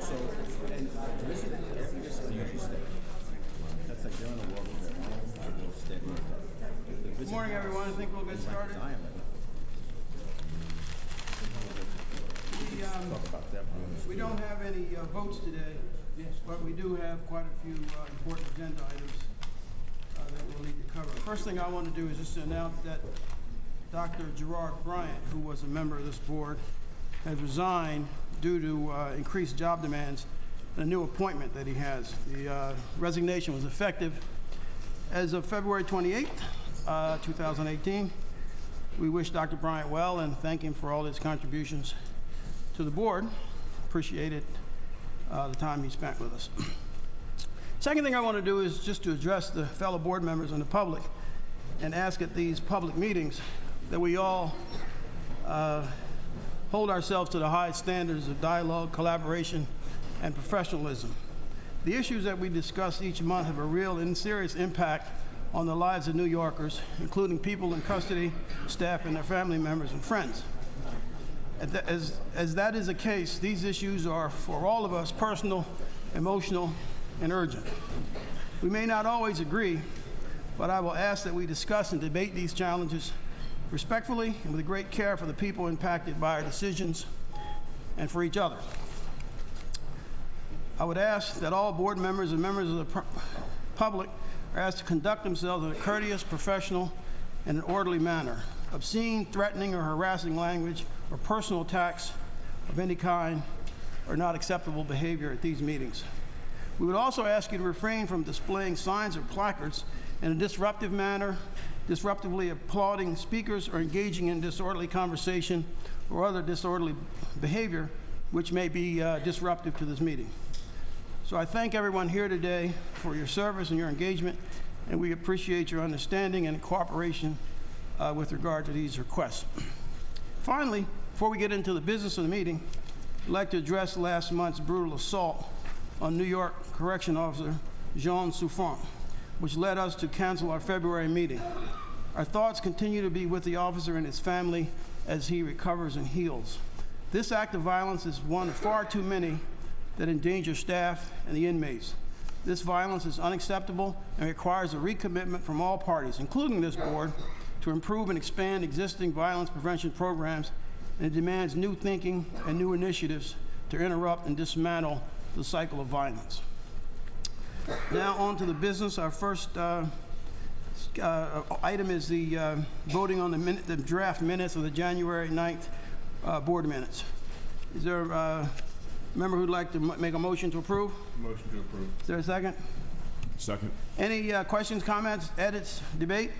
so, and this is that's like they're on the world with their own, real steady. Good morning, everyone. I think we'll get started. We don't have any votes today, but we do have quite a few important agenda items that we'll need to cover. First thing I want to do is just to announce that Dr. Gerard Bryant, who was a member of this board, has resigned due to increased job demands and a new appointment that he has. The resignation was effective as of February 28th, 2018. We wish Dr. Bryant well and thank him for all his contributions to the board. Appreciated the time he spent with us. Second thing I want to do is just to address the fellow board members and the public and ask at these public meetings that we all hold ourselves to the highest standards of dialogue, collaboration, and professionalism. The issues that we discuss each month have a real and serious impact on the lives of New Yorkers, including people in custody, staff, and their family members and friends. As that is the case, these issues are, for all of us, personal, emotional, and urgent. We may not always agree, but I will ask that we discuss and debate these challenges respectfully and with great care for the people impacted by our decisions and for each other. I would ask that all board members and members of the public are asked to conduct themselves in a courteous, professional, and an orderly manner. Obscene, threatening, or harassing language or personal attacks of any kind are not acceptable behavior at these meetings. We would also ask you to refrain from displaying signs or placards in a disruptive manner, disruptively applauding speakers, or engaging in disorderly conversation or other disorderly behavior which may be disruptive to this meeting. So I thank everyone here today for your service and your engagement, and we appreciate your understanding and cooperation with regard to these requests. Finally, before we get into the business of the meeting, I'd like to address last month's brutal assault on New York Correction Officer Jean Souffrant, which led us to cancel our February meeting. Our thoughts continue to be with the officer and his family as he recovers and heals. This act of violence is one of far too many that endanger staff and the inmates. This violence is unacceptable and requires a recommitment from all parties, including this board, to improve and expand existing violence prevention programs, and it demands new thinking and new initiatives to interrupt and dismantle the cycle of violence. Now on to the business. Our first item is the voting on the draft minutes of the January 9th board minutes. Is there a member who'd like to make a motion to approve? Motion to approve. Is there a second? Second. Any questions, comments, edits, debate?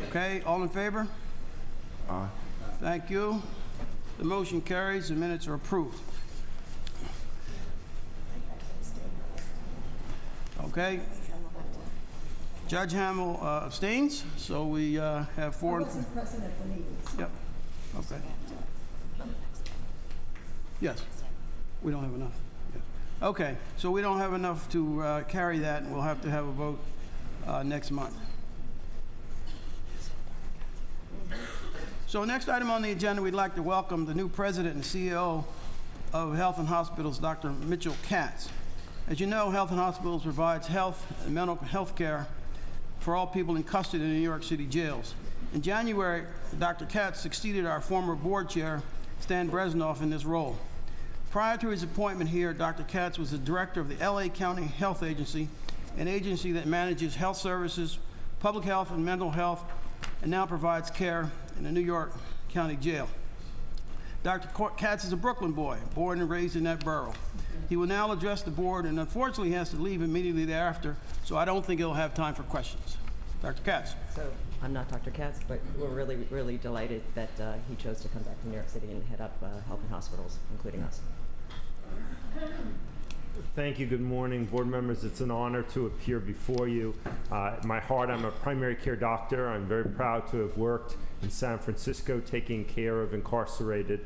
Okay, all in favor? Aye. Thank you. The motion carries. The minutes are approved. Okay. Judge Hamill abstains, so we have four. I wasn't present at the meetings. Yep. Okay. Yes. We don't have enough. Yes. Okay, so we don't have enough to carry that, and we'll have to have a vote next month. So next item on the agenda, we'd like to welcome the new president and CEO of Health and Hospitals, Dr. Mitchell Katz. As you know, Health and Hospitals provides health and mental health care for all people in custody in New York City jails. In January, Dr. Katz succeeded our former board chair, Stan Bresnoff, in this role. Prior to his appointment here, Dr. Katz was the director of the LA County Health Agency, an agency that manages health services, public health, and mental health, and now provides care in the New York County Jail. Dr. Katz is a Brooklyn boy, born and raised in that borough. He will now address the board, and unfortunately he has to leave immediately thereafter, so I don't think he'll have time for questions. Dr. Katz. So I'm not Dr. Katz, but we're really, really delighted that he chose to come back to New York City and head up Health and Hospitals, including us. Thank you. Good morning, board members. It's an honor to appear before you. At my heart, I'm a primary care doctor. I'm very proud to have worked in San Francisco taking care of incarcerated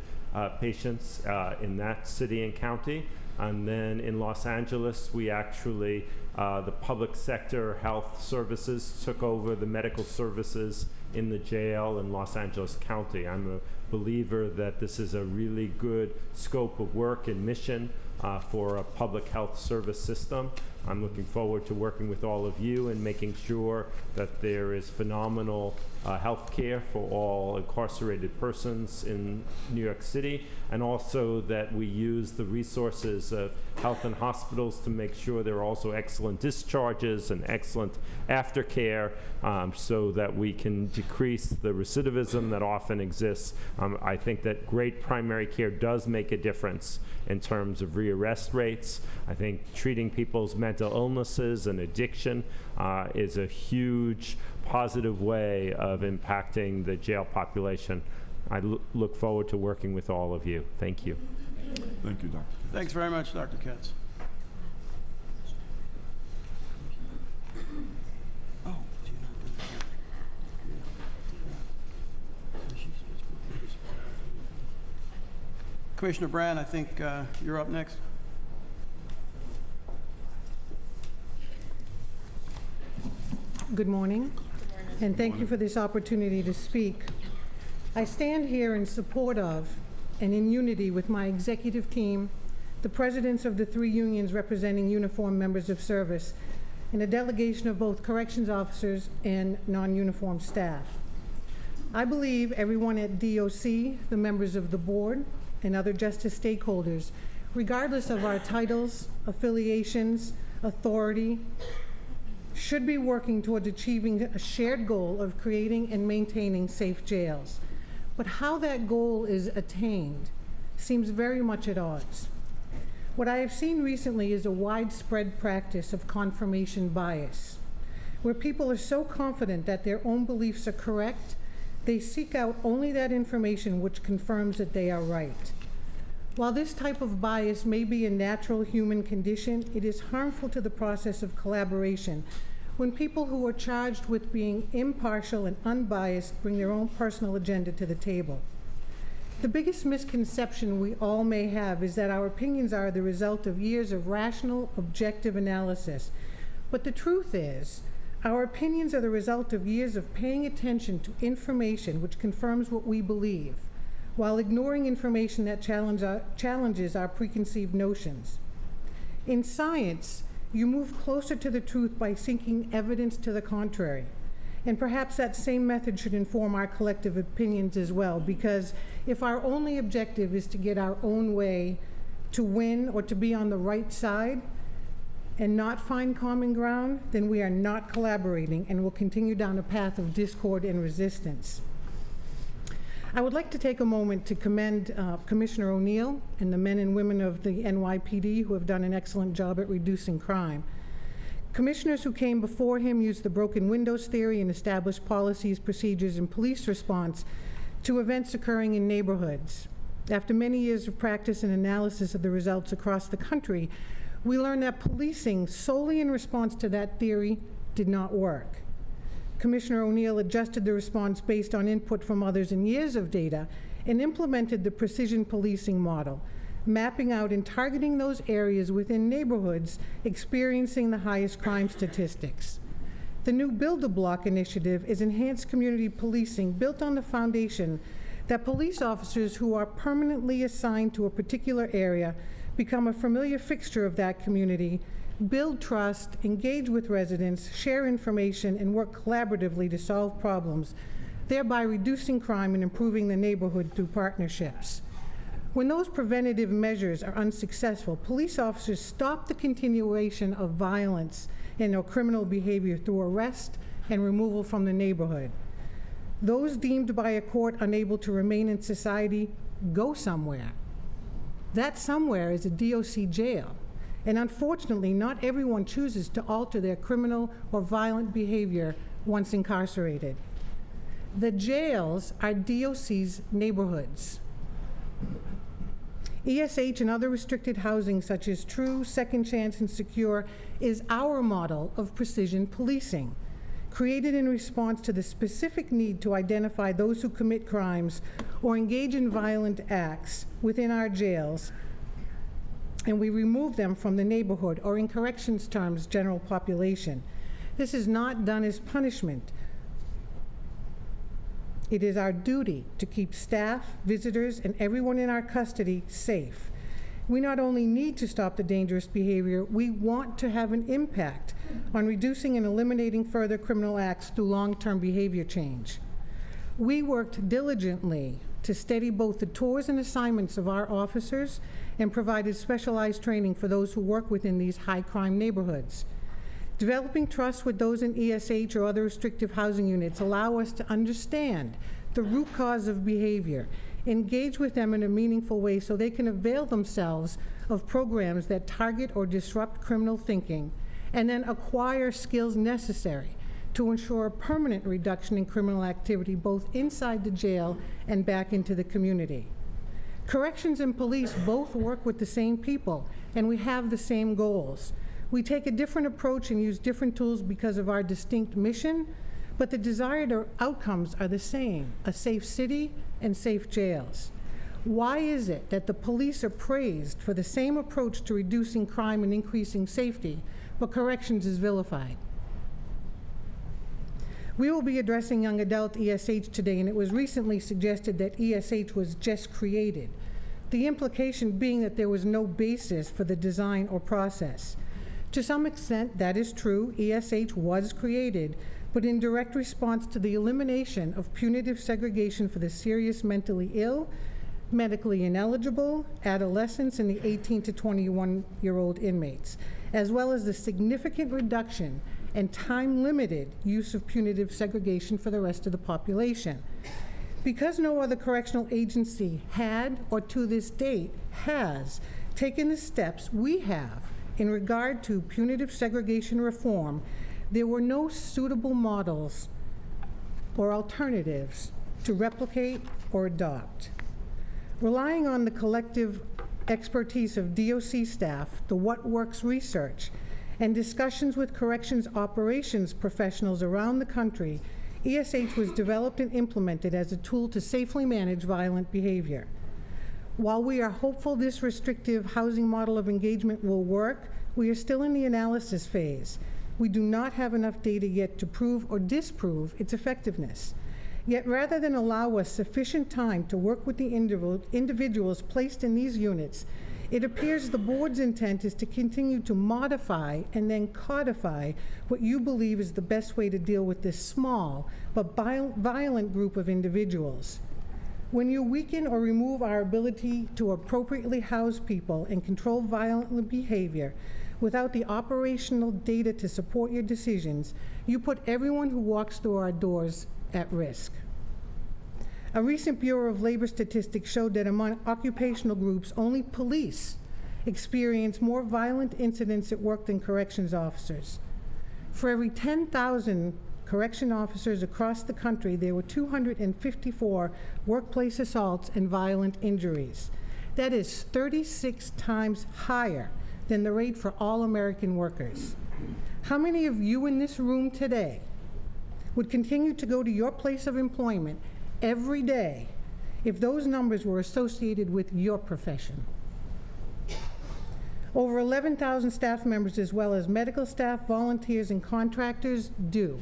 patients in that city and county. And then in Los Angeles, we actually, the public sector health services took over the medical services in the jail in Los Angeles County. I'm a believer that this is a really good scope of work and mission for a public health service system. I'm looking forward to working with all of you and making sure that there is phenomenal health care for all incarcerated persons in New York City, and also that we use the resources of health and hospitals to make sure there are also excellent discharges and excellent aftercare, so that we can decrease the recidivism that often exists. I think that great primary care does make a difference in terms of rearrest rates. I think treating people's mental illnesses and addiction is a huge positive way of impacting the jail population. I look forward to working with all of you. Thank you. Thank you, Dr. Katz. Thanks very much, Dr. Katz. Oh, Commissioner Braun, I think you're up next. Good morning, and thank you for this opportunity to speak. I stand here in support of and in unity with my executive team, the presidents of the 3 unions representing uniformed members of service, and a delegation of both corrections officers and non-uniformed staff. I believe everyone at DOC, the members of the board, and other justice stakeholders, regardless of our titles, affiliations, authority, should be working towards achieving a shared goal of creating and maintaining safe jails. But how that goal is attained seems very much at odds. What I have seen recently is a widespread practice of confirmation bias, where people are so confident that their own beliefs are correct, they seek out only that information which confirms that they are right. While this type of bias may be a natural human condition, it is harmful to the process of collaboration when people who are charged with being impartial and unbiased bring their own personal agenda to the table. The biggest misconception we all may have is that our opinions are the result of years of rational, objective analysis. But the truth is, our opinions are the result of years of paying attention to information which confirms what we believe, while ignoring information that challenges our preconceived notions. In science, you move closer to the truth by seeking evidence to the contrary. And perhaps that same method should inform our collective opinions as well, because if our only objective is to get our own way, to win, or to be on the right side, and not find common ground, then we are not collaborating and will continue down a path of discord and resistance. I would like to take a moment to commend Commissioner O'Neill and the men and women of the NYPD who have done an excellent job at reducing crime. Commissioners who came before him used the broken windows theory and established policies, procedures, and police response to events occurring in neighborhoods. After many years of practice and analysis of the results across the country, we learned that policing solely in response to that theory did not work. Commissioner O'Neill adjusted the response based on input from others and years of data and implemented the precision policing model, mapping out and targeting those areas within neighborhoods experiencing the highest crime statistics. The new Build-A-Block initiative is enhanced community policing built on the foundation that police officers who are permanently assigned to a particular area become a familiar fixture of that community, build trust, engage with residents, share information, and work collaboratively to solve problems, thereby reducing crime and improving the neighborhood through partnerships. When those preventative measures are unsuccessful, police officers stop the continuation of violence and/or criminal behavior through arrest and removal from the neighborhood. Those deemed by a court unable to remain in society go somewhere. That somewhere is a DOC jail. And unfortunately, not everyone chooses to alter their criminal or violent behavior once incarcerated. The jails are DOC's neighborhoods. ESH and other restricted housing such as True, Second Chance, and Secure is our model of precision policing, created in response to the specific need to identify those who commit crimes or engage in violent acts within our jails, and we remove them from the neighborhood, or in corrections terms, general population. This is not done as punishment. It is our duty to keep staff, visitors, and everyone in our custody safe. We not only need to stop the dangerous behavior, we want to have an impact on reducing and eliminating further criminal acts through long-term behavior change. We worked diligently to steady both the tours and assignments of our officers and provided specialized training for those who work within these high-crime neighborhoods. Developing trust with those in ESH or other restrictive housing units allow us to understand the root cause of behavior, engage with them in a meaningful way so they can avail themselves of programs that target or disrupt criminal thinking, and then acquire skills necessary to ensure a permanent reduction in criminal activity both inside the jail and back into the community. Corrections and police both work with the same people, and we have the same goals. We take a different approach and use different tools because of our distinct mission, but the desired outcomes are the same: a safe city and safe jails. Why is it that the police are praised for the same approach to reducing crime and increasing safety, but corrections is vilified? We will be addressing young adult ESH today, and it was recently suggested that ESH was just created, the implication being that there was no basis for the design or process. To some extent, that is true. ESH was created, but in direct response to the elimination of punitive segregation for the serious mentally ill, medically ineligible, adolescents, and the 18 to 21-year-old inmates, as well as the significant reduction and time-limited use of punitive segregation for the rest of the population. Because no other correctional agency had, or to this date has, taken the steps we have in regard to punitive segregation reform, there were no suitable models or alternatives to replicate or adopt. Relying on the collective expertise of DOC staff, the What Works research, and discussions with corrections operations professionals around the country, ESH was developed and implemented as a tool to safely manage violent behavior. While we are hopeful this restrictive housing model of engagement will work, we are still in the analysis phase. We do not have enough data yet to prove or disprove its effectiveness. Yet rather than allow us sufficient time to work with the individuals placed in these units, it appears the board's intent is to continue to modify and then codify what you believe is the best way to deal with this small but violent group of individuals. When you weaken or remove our ability to appropriately house people and control violent behavior without the operational data to support your decisions, you put everyone who walks through our doors at risk. A recent Bureau of Labor statistics showed that among occupational groups, only police experience more violent incidents at work than corrections officers. For every 10,000 correction officers across the country, there were 254 workplace assaults and violent injuries. That is 36 times higher than the rate for all American workers. How many of you in this room today would continue to go to your place of employment every day if those numbers were associated with your profession? Over 11,000 staff members, as well as medical staff, volunteers, and contractors, do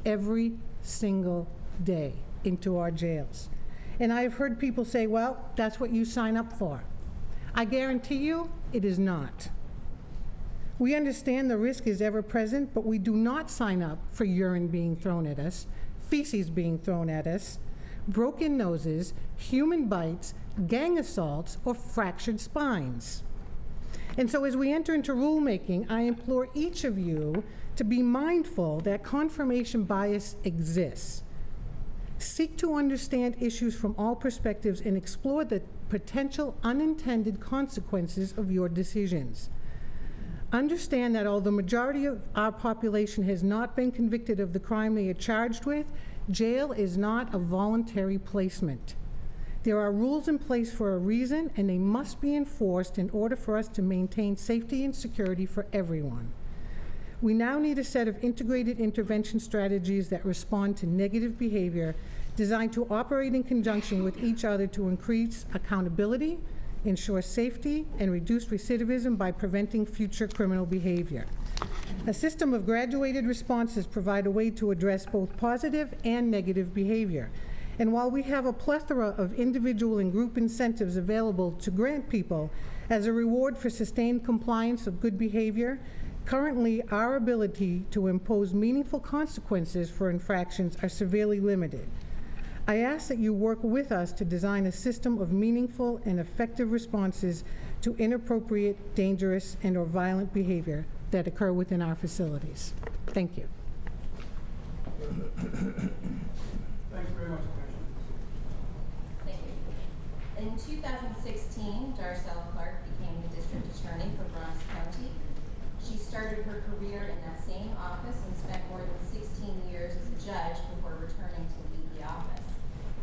every single day into our jails. And I've heard people say, well, that's what you sign up for. I guarantee you it is not. We understand the risk is ever present, but we do not sign up for urine being thrown at us, feces being thrown at us, broken noses, human bites, gang assaults, or fractured spines. And so as we enter into rulemaking, I implore each of you to be mindful that confirmation bias exists. Seek to understand issues from all perspectives and explore the potential unintended consequences of your decisions. Understand that although the majority of our population has not been convicted of the crime they are charged with, jail is not a voluntary placement. There are rules in place for a reason, and they must be enforced in order for us to maintain safety and security for everyone. We now need a set of integrated intervention strategies that respond to negative behavior, designed to operate in conjunction with each other to increase accountability, ensure safety, and reduce recidivism by preventing future criminal behavior. A system of graduated responses provide a way to address both positive and negative behavior. And while we have a plethora of individual and group incentives available to grant people as a reward for sustained compliance of good behavior, currently our ability to impose meaningful consequences for infractions are severely limited. I ask that you work with us to design a system of meaningful and effective responses to inappropriate, dangerous, and/or violent behavior that occur within our facilities. Thank you. Thanks very much, Commissioner. Thank you. In 2016, Darcel Clark became the district attorney for Braun County. She started her career in that same office and spent more than 16 years as a judge before returning to lead the office.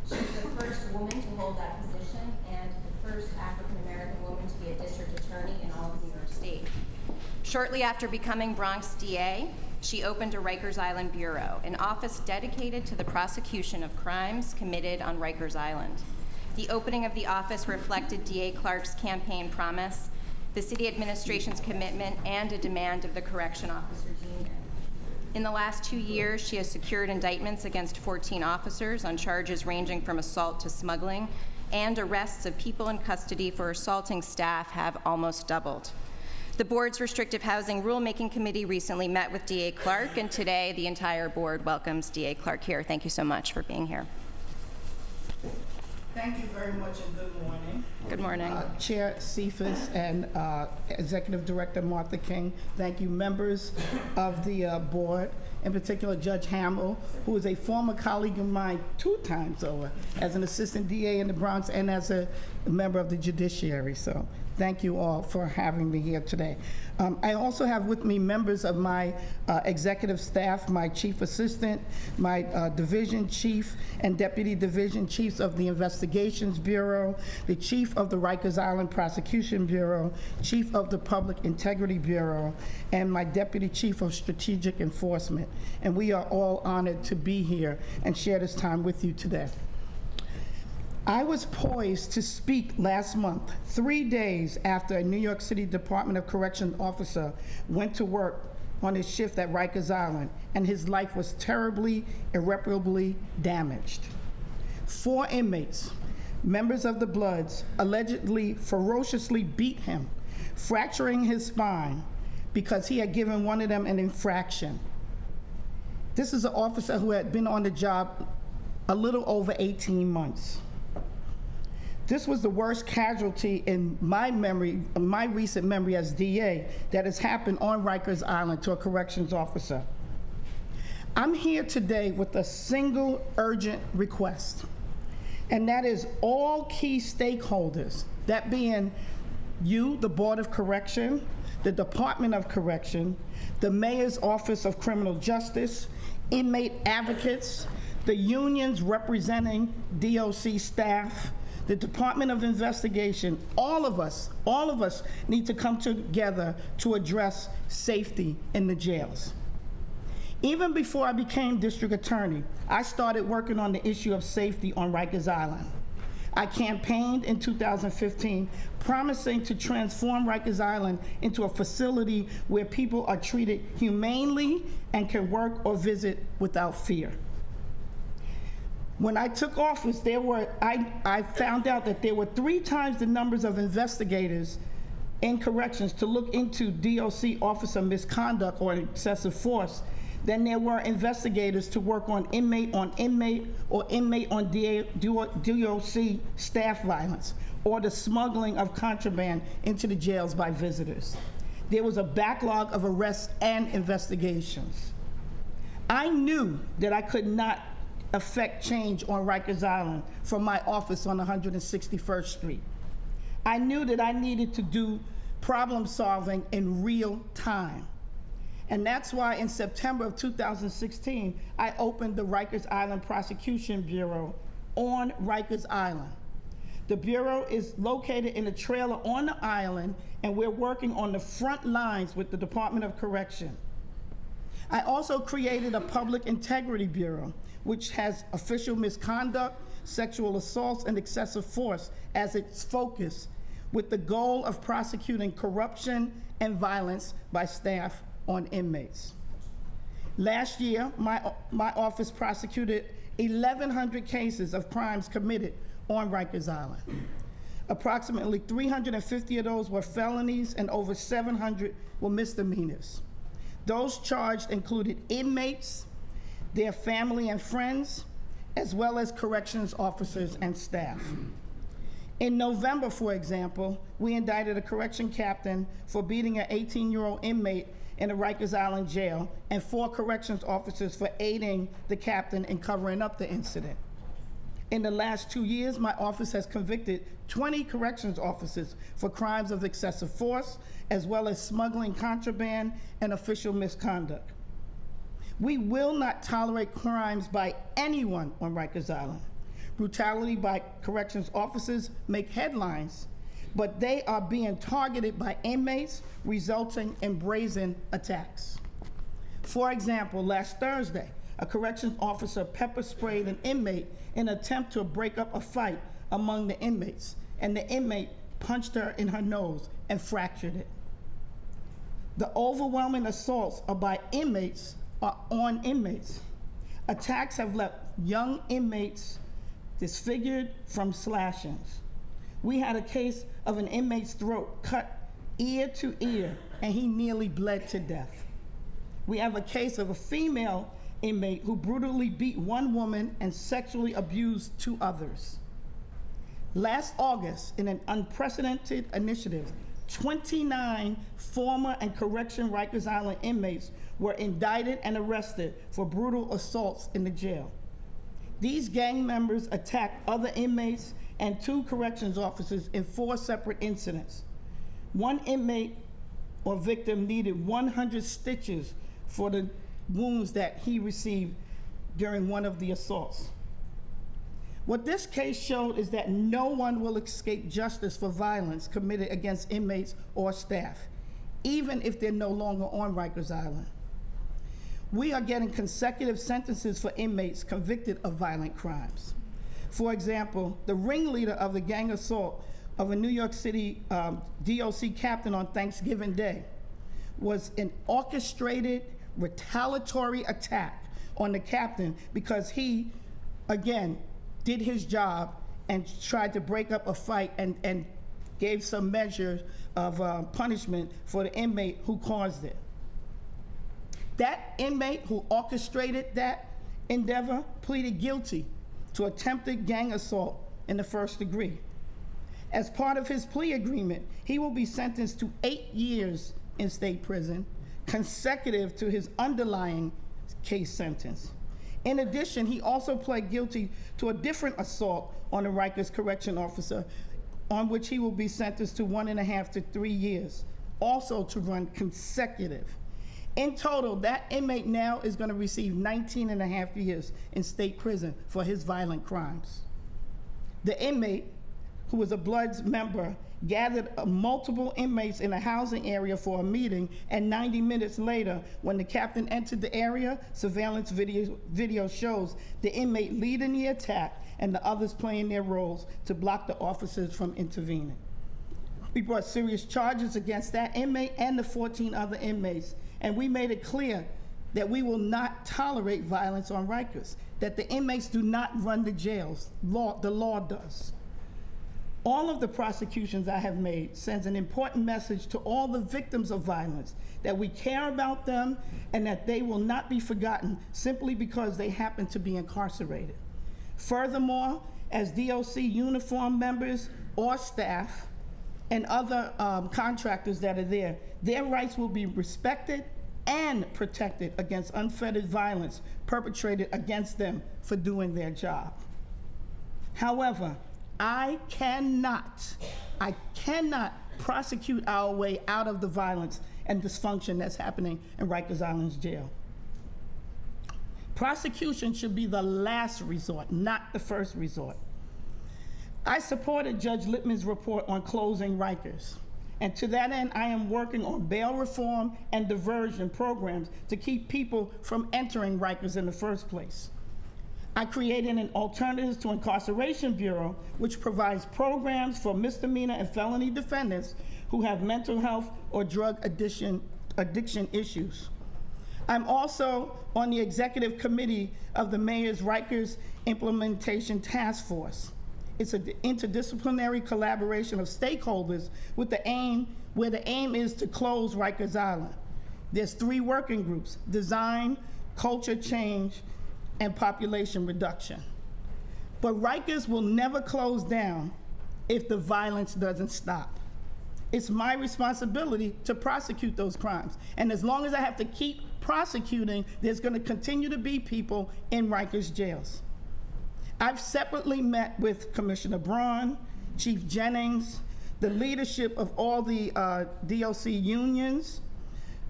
She was the first woman to hold that position and the first African-American woman to be a district attorney in all of New York State. Shortly after becoming Bronx DA, she opened a Rikers Island Bureau, an office dedicated to the prosecution of crimes committed on Rikers Island. The opening of the office reflected DA Clark's campaign promise, the city administration's commitment, and a demand of the Correction Officers Union. In the last 2 years, she has secured indictments against 14 officers on charges ranging from assault to smuggling, and arrests of people in custody for assaulting staff have almost doubled. The board's Restrictive Housing Rulemaking Committee recently met with DA Clark, and today the entire board welcomes DA Clark here. Thank you so much for being here. Thank you very much and good morning. Good morning. Chair Cephas and Executive Director Martha King. Thank you, members of the board, in particular Judge Hamill, who is a former colleague of mine 2 times over as an assistant DA in the Bronx and as a member of the judiciary. So thank you all for having me here today. I also have with me members of my executive staff, my chief assistant, my division chief and deputy division chiefs of the Investigations Bureau, the chief of the Rikers Island Prosecution Bureau, chief of the Public Integrity Bureau, and my deputy chief of Strategic Enforcement. And we are all honored to be here and share this time with you today. I was poised to speak last month, 3 days after a New York City Department of Correction officer went to work on his shift at Rikers Island, and his life was terribly, irreparably damaged. 4 inmates, members of the Bloods, allegedly ferociously beat him, fracturing his spine because he had given one of them an infraction. This is an officer who had been on the job a little over 18 months. This was the worst casualty in my memory, my recent memory as DA, that has happened on Rikers Island to a corrections officer. I'm here today with a single urgent request, and that is all key stakeholders, that being you, the Board of Correction, the Department of Correction, the Mayor's Office of Criminal Justice, inmate advocates, the unions representing DOC staff, the Department of Investigation, all of us need to come together to address safety in the jails. Even before I became district attorney, I started working on the issue of safety on Rikers Island. I campaigned in 2015, promising to transform Rikers Island into a facility where people are treated humanely and can work or visit without fear. When I took office, I found out that there were 3 times the numbers of investigators in corrections to look into DOC officer misconduct or excessive force than there were investigators to work on inmate on DOC staff violence or the smuggling of contraband into the jails by visitors. There was a backlog of arrests and investigations. I knew that I could not affect change on Rikers Island from my office on 161st Street. I knew that I needed to do problem solving in real time. And that's why in September of 2016, I opened the Rikers Island Prosecution Bureau on Rikers Island. The Bureau is located in a trailer on the island, and we're working on the front lines with the Department of Correction. I also created a Public Integrity Bureau, which has official misconduct, sexual assaults, and excessive force as its focus, with the goal of prosecuting corruption and violence by staff on inmates. Last year, my office prosecuted 1,100 cases of crimes committed on Rikers Island. Approximately 350 of those were felonies and over 700 were misdemeanors. Those charged included inmates, their family and friends, as well as corrections officers and staff. In November, for example, we indicted a correction captain for beating an 18-year-old inmate in the Rikers Island jail and 4 corrections officers for aiding the captain in covering up the incident. In the last 2 years, my office has convicted 20 corrections officers for crimes of excessive force, as well as smuggling contraband and official misconduct. We will not tolerate crimes by anyone on Rikers Island. Brutality by corrections officers make headlines, but they are being targeted by inmates, resulting in brazen attacks. For example, last Thursday, a corrections officer pepper sprayed an inmate in an attempt to break up a fight among the inmates, and the inmate punched her in her nose and fractured it. The overwhelming assaults are by inmates are on inmates. Attacks have left young inmates disfigured from slashings. We had a case of an inmate's throat cut ear to ear, and he nearly bled to death. We have a case of a female inmate who brutally beat one woman and sexually abused 2 others. Last August, in an unprecedented initiative, 29 former and correction Rikers Island inmates were indicted and arrested for brutal assaults in the jail. These gang members attacked other inmates and 2 corrections officers in 4 separate incidents. One inmate or victim needed 100 stitches for the wounds that he received during one of the assaults. What this case showed is that no one will escape justice for violence committed against inmates or staff, even if they're no longer on Rikers Island. We are getting consecutive sentences for inmates convicted of violent crimes. For example, the ringleader of the gang assault of a New York City DOC captain on Thanksgiving Day was an orchestrated retaliatory attack on the captain because he, again, did his job and tried to break up a fight and gave some measure of punishment for the inmate who caused it. That inmate who orchestrated that endeavor pleaded guilty to attempted gang assault in the 1st degree. As part of his plea agreement, he will be sentenced to 8 years in state prison, consecutive to his underlying case sentence. In addition, he also pled guilty to a different assault on a Rikers correction officer, on which he will be sentenced to 1.5 to 3 years, also to run consecutive. In total, that inmate now is going to receive 19.5 years in state prison for his violent crimes. The inmate, who was a Bloods member, gathered multiple inmates in a housing area for a meeting, and 90 minutes later, when the captain entered the area, surveillance video shows the inmate leading the attack and the others playing their roles to block the officers from intervening. We brought serious charges against that inmate and the 14 other inmates, and we made it clear that we will not tolerate violence on Rikers, that the inmates do not run the jails, the law does. All of the prosecutions I have made sends an important message to all the victims of violence, that we care about them and that they will not be forgotten simply because they happen to be incarcerated. Furthermore, as DOC uniform members or staff and other contractors that are there, their rights will be respected and protected against unfettered violence perpetrated against them for doing their job. However, I cannot prosecute our way out of the violence and dysfunction that's happening in Rikers Island's jail. Prosecution should be the last resort, not the first resort. I supported Judge Lippman's report on closing Rikers, and to that end, I am working on bail reform and diversion programs to keep people from entering Rikers in the first place. I created an Alternatives to Incarceration Bureau, which provides programs for misdemeanor and felony defendants who have mental health or drug addiction issues. I'm also on the executive committee of the Mayor's Rikers Implementation Task Force. It's an interdisciplinary collaboration of stakeholders where the aim is to close Rikers Island. There's 3 working groups: design, culture change, and population reduction. But Rikers will never close down if the violence doesn't stop. It's my responsibility to prosecute those crimes. And as long as I have to keep prosecuting, there's going to continue to be people in Rikers jails. I've separately met with Commissioner Braun, Chief Jennings, the leadership of all the DOC unions,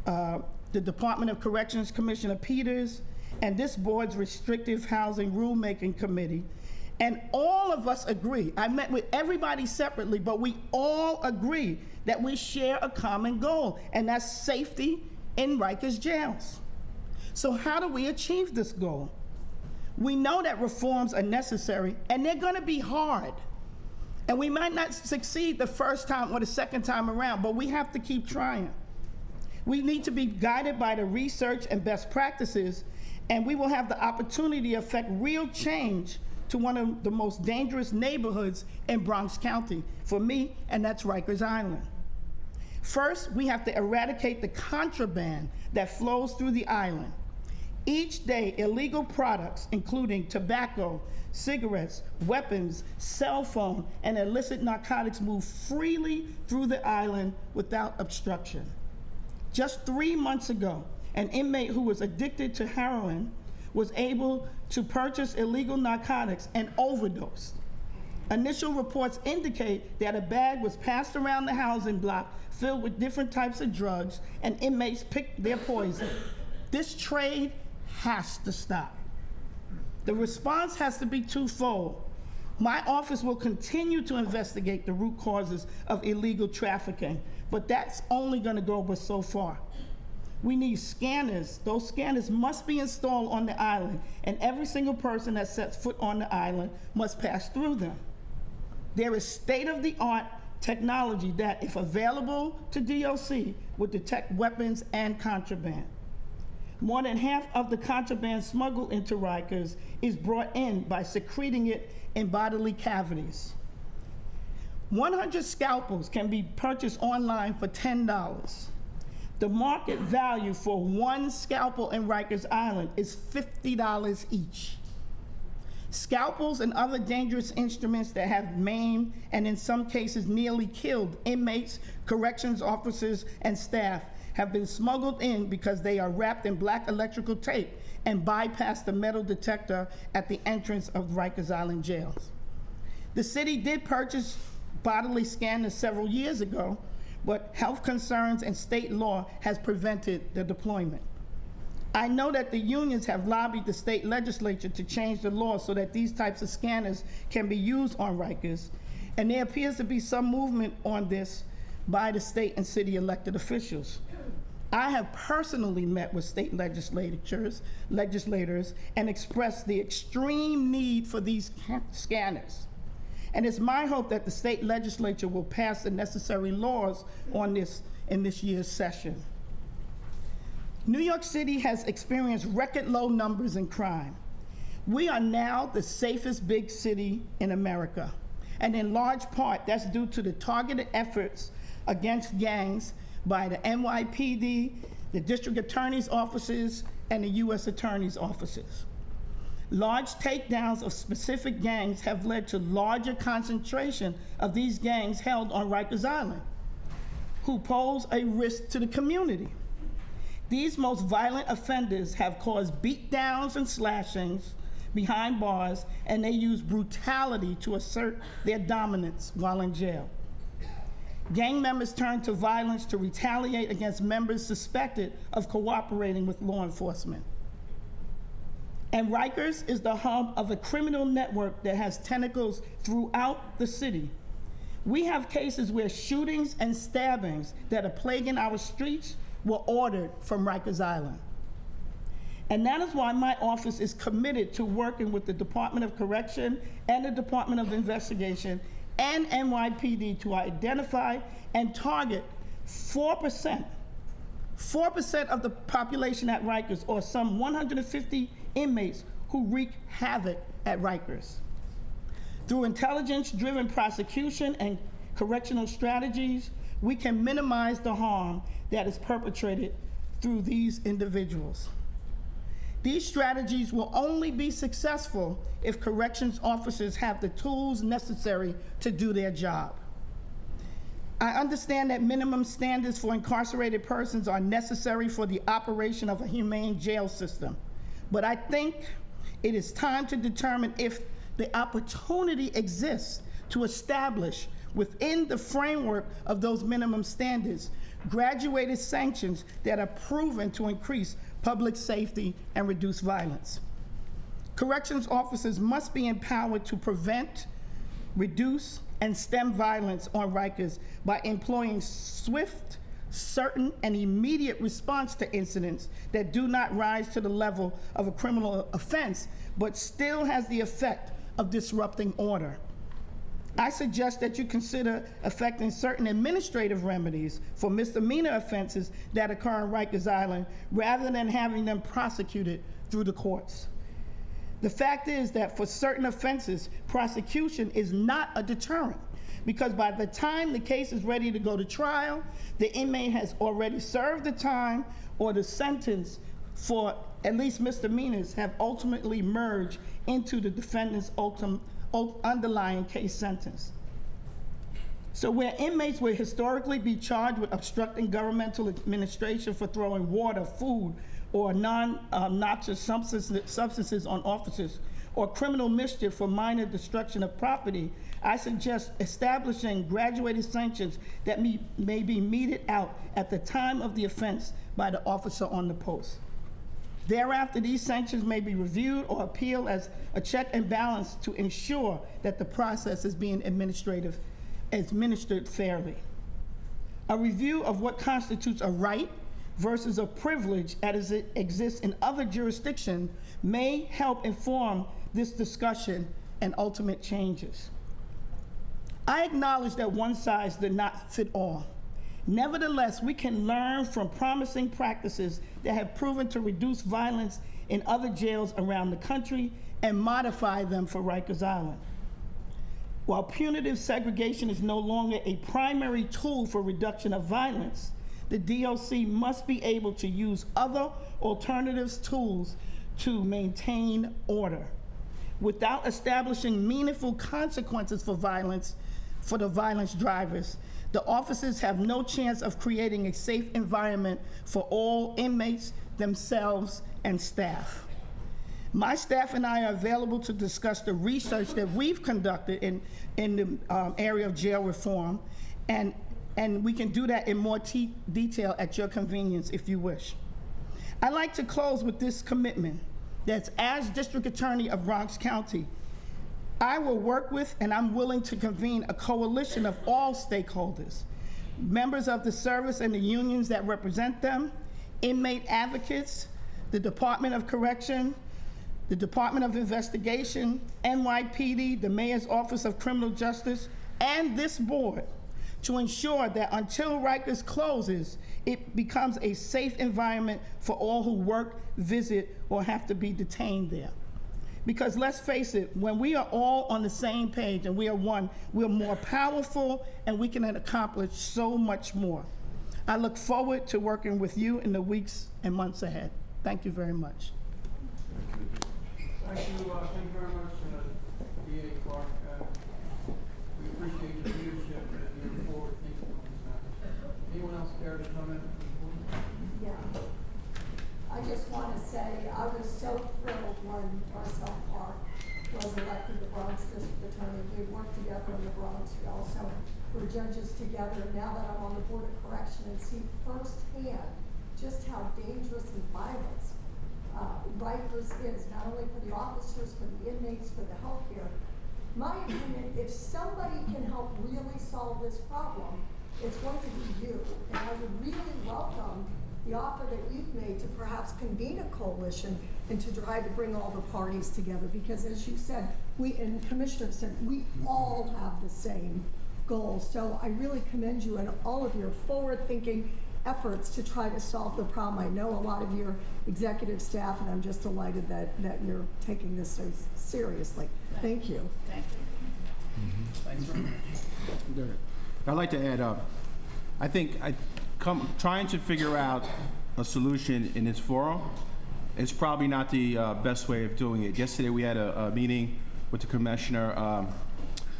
the Department of Corrections Commissioner Peters, and this board's Restrictive Housing Rulemaking Committee. And all of us agree, I met with everybody separately, but we all agree that we share a common goal, and that's safety in Rikers jails. So how do we achieve this goal? We know that reforms are necessary, and they're gonna be hard. And we might not succeed the first time or the second time around, but we have to keep trying. We need to be guided by the research and best practices, and we will have the opportunity to affect real change to one of the most dangerous neighborhoods in Bronx County, for me, and that's Rikers Island. First, we have to eradicate the contraband that flows through the island. Each day, illegal products, including tobacco, cigarettes, weapons, cell phone, and illicit narcotics move freely through the island without obstruction. Just 3 months ago, an inmate who was addicted to heroin was able to purchase illegal narcotics and overdosed. Initial reports indicate that a bag was passed around the housing block filled with different types of drugs, and inmates picked their poison. This trade has to stop. The response has to be twofold. My office will continue to investigate the root causes of illegal trafficking, but that's only going to go but so far. We need scanners. Those scanners must be installed on the island, and every single person that sets foot on the island must pass through them. There is state-of-the-art technology that, if available to DOC, would detect weapons and contraband. More than half of the contraband smuggled into Rikers is brought in by secreting it in bodily cavities. 100 scalpels can be purchased online for $10. The market value for one scalpel in Rikers Island is $50 each. Scalpels and other dangerous instruments that have maimed and in some cases nearly killed inmates, corrections officers, and staff have been smuggled in because they are wrapped in black electrical tape and bypass the metal detector at the entrance of Rikers Island jails. The city did purchase bodily scanners several years ago, but health concerns and state law has prevented the deployment. I know that the unions have lobbied the state legislature to change the law so that these types of scanners can be used on Rikers, and there appears to be some movement on this by the state and city elected officials. I have personally met with state legislators and expressed the extreme need for these scanners. And it's my hope that the state legislature will pass the necessary laws on this in this year's session. New York City has experienced record low numbers in crime. We are now the safest big city in America. And in large part, that's due to the targeted efforts against gangs by the NYPD, the district attorney's offices, and the U.S. attorney's offices. Large takedowns of specific gangs have led to larger concentration of these gangs held on Rikers Island, who pose a risk to the community. These most violent offenders have caused beatdowns and slashings behind bars, and they use brutality to assert their dominance while in jail. Gang members turn to violence to retaliate against members suspected of cooperating with law enforcement. And Rikers is the hub of a criminal network that has tentacles throughout the city. We have cases where shootings and stabbings that are plaguing our streets were ordered from Rikers Island. And that is why my office is committed to working with the Department of Correction and the Department of Investigation and NYPD to identify and target 4% 4% of the population at Rikers, or some 150 inmates who wreak havoc at Rikers. Through intelligence-driven prosecution and correctional strategies, we can minimize the harm that is perpetrated through these individuals. These strategies will only be successful if corrections officers have the tools necessary to do their job. I understand that minimum standards for incarcerated persons are necessary for the operation of a humane jail system, but I think it is time to determine if the opportunity exists to establish within the framework of those minimum standards graduated sanctions that are proven to increase public safety and reduce violence. Corrections officers must be empowered to prevent, reduce, and stem violence on Rikers by employing swift, certain, and immediate response to incidents that do not rise to the level of a criminal offense, but still has the effect of disrupting order. I suggest that you consider effecting certain administrative remedies for misdemeanor offenses that occur on Rikers Island rather than having them prosecuted through the courts. The fact is that for certain offenses, prosecution is not a deterrent, because by the time the case is ready to go to trial, the inmate has already served the time, or the sentence for at least misdemeanors have ultimately merged into the defendant's underlying case sentence. So where inmates will historically be charged with obstructing governmental administration for throwing water, food, or non-noxious substances on officers, or criminal mischief for minor destruction of property, I suggest establishing graduated sanctions that may be meted out at the time of the offense by the officer on the post. Thereafter, these sanctions may be reviewed or appealed as a check and balance to ensure that the process is being administered fairly. A review of what constitutes a right versus a privilege as it exists in other jurisdictions may help inform this discussion and ultimate changes. I acknowledge that one size did not fit all. Nevertheless, we can learn from promising practices that have proven to reduce violence in other jails around the country and modify them for Rikers Island. While punitive segregation is no longer a primary tool for reduction of violence, the DOC must be able to use other alternative tools to maintain order. Without establishing meaningful consequences for the violence drivers, the officers have no chance of creating a safe environment for all inmates, themselves, and staff. My staff and I are available to discuss the research that we've conducted in the area of jail reform, and we can do that in more detail at your convenience if you wish. I'd like to close with this commitment that as District Attorney of Bronx County, I will work with and I'm willing to convene a coalition of all stakeholders, members of the service and the unions that represent them, inmate advocates, the Department of Correction, the Department of Investigation, NYPD, the Mayor's Office of Criminal Justice, and this board to ensure that until Rikers closes, it becomes a safe environment for all who work, visit, or have to be detained there. Because let's face it, when we are all on the same page and we are one, we're more powerful and we can accomplish so much more. I look forward to working with you in the weeks and months ahead. Thank you very much. Thank you very much, DA Clark. We appreciate your leadership and your forward thinking on this matter. Anyone else care to comment? Yeah. I just want to say I was so thrilled when Marcel Clark was elected the Bronx District Attorney. We worked together in the Bronx. We also were judges together. And now that I'm on the Board of Correction and see firsthand just how dangerous and violent Rikers is, not only for the officers, for the inmates, for the healthcare. My opinion, if somebody can help really solve this problem, it's going to be you. And I would really welcome the offer that you've made to perhaps convene a coalition and to try to bring all the parties together, because as you said, and the Commissioner said, we all have the same goals. So I really commend you and all of your forward thinking efforts to try to solve the problem. I know a lot of your executive staff, and I'm just delighted that you're taking this so seriously. Thank you. Thanks very much. I'd like to add up. I think trying to figure out a solution in this forum is probably not the best way of doing it. Yesterday we had a meeting with the commissioner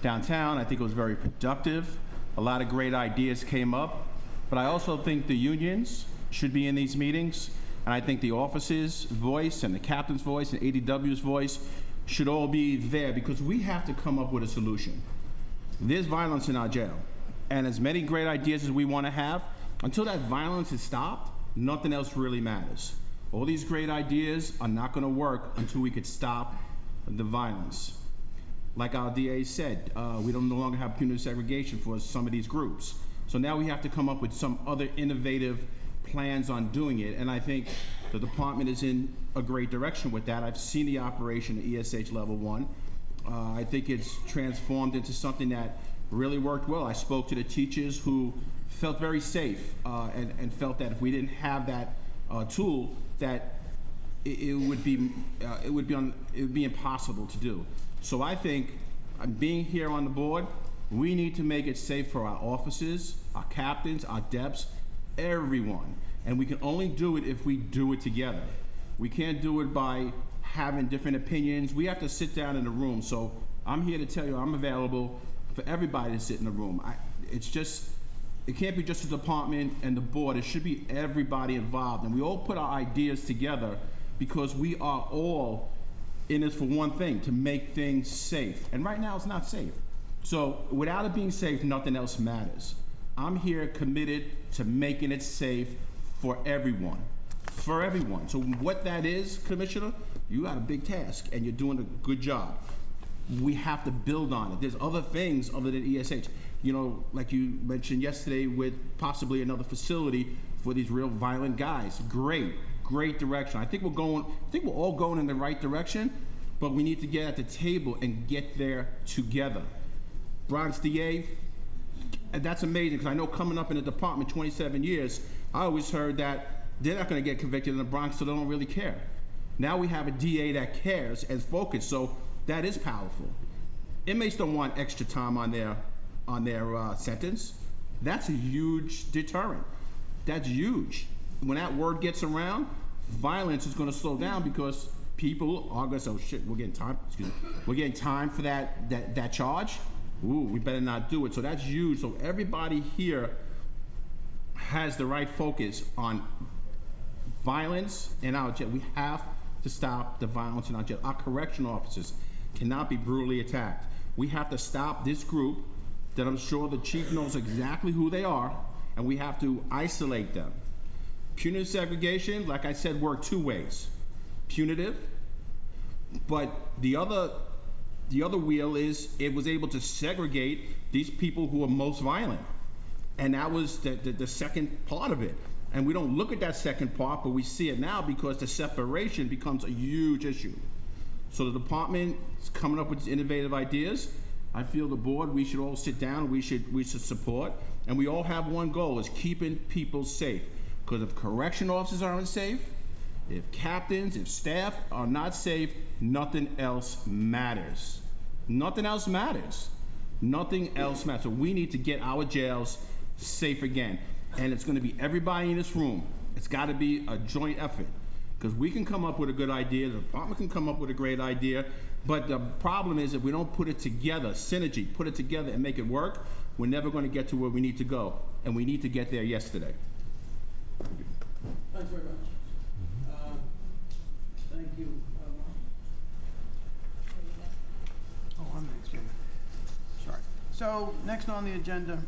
downtown. I think it was very productive. A lot of great ideas came up, but I also think the unions should be in these meetings, and I think the officers' voice and the captain's voice and ADW's voice should all be there, because we have to come up with a solution. There's violence in our jail, and as many great ideas as we want to have, until that violence is stopped, nothing else really matters. All these great ideas are not going to work until we could stop the violence. Like our DA said, we don't no longer have punitive segregation for some of these groups. So now we have to come up with some other innovative plans on doing it, and I think the department is in a great direction with that. I've seen the operation at ESH Level 1. I think it's transformed into something that really worked well. I spoke to the teachers who felt very safe and felt that if we didn't have that tool, that it would be impossible to do. So I think, being here on the board, we need to make it safe for our officers, our captains, our DEPs, everyone. And we can only do it if we do it together. We can't do it by having different opinions. We have to sit down in a room. So I'm here to tell you I'm available for everybody to sit in the room. It can't be just the department and the board. It should be everybody involved. And we all put our ideas together because we are all in this for one thing, to make things safe. And right now it's not safe. So without it being safe, nothing else matters. I'm here committed to making it safe for everyone. For everyone. So what that is, Commissioner, you got a big task and you're doing a good job. We have to build on it. There's other things other than ESH. You know, like you mentioned yesterday, with possibly another facility for these real violent guys. Great direction. I think we're all going in the right direction, but we need to get at the table and get there together. Braun's DA, and that's amazing, because I know coming up in the department 27 years, I always heard that they're not going to get convicted in the Bronx, so they don't really care. Now we have a DA that cares and focused, so that is powerful. Inmates don't want extra time on their sentence. That's a huge deterrent. That's huge. When that word gets around, violence is going to slow down, because people are going to say, "Oh shit, we're getting time. We're getting time for that charge. Ooh, we better not do it." So that's huge. So everybody here has the right focus on violence in our jail. We have to stop the violence in our jail. Our correctional officers cannot be brutally attacked. We have to stop this group that I'm sure the chief knows exactly who they are, and we have to isolate them. Punitive segregation, like I said, worked two ways. Punitive, but the other wheel is it was able to segregate these people who are most violent. And that was the second part of it. And we don't look at that second part, but we see it now, because the separation becomes a huge issue. So the department is coming up with these innovative ideas. I feel the board, we should all sit down, we should support, and we all have one goal, is keeping people safe. Because if correction officers aren't safe, if captains, if staff are not safe, nothing else matters. Nothing else matters. Nothing else matters. So we need to get our jails safe again. And it's going to be everybody in this room. It's got to be a joint effort. Because we can come up with a good idea, the department can come up with a great idea, but the problem is if we don't put it together, synergy, put it together and make it work, we're never going to get to where we need to go. And we need to get there yesterday. Thanks very much. Thank you. I'm next. Sorry. So next on the agenda,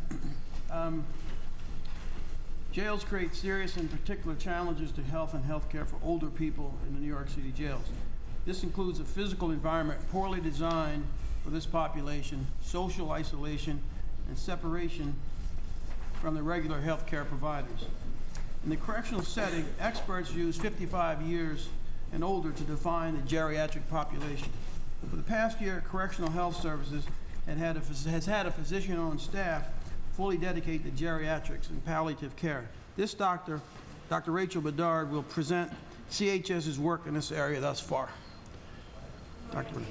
jails create serious and particular challenges to health and healthcare for older people in the New York City jails. This includes a physical environment poorly designed for this population, social isolation, and separation from the regular healthcare providers. In the correctional setting, experts use 55 years and older to define the geriatric population. For the past year, Correctional Health Services has had a physician on staff fully dedicated to geriatrics and palliative care. This doctor, Dr. Rachel Bedard, will present CHS's work in this area thus far. Dr. Bedard.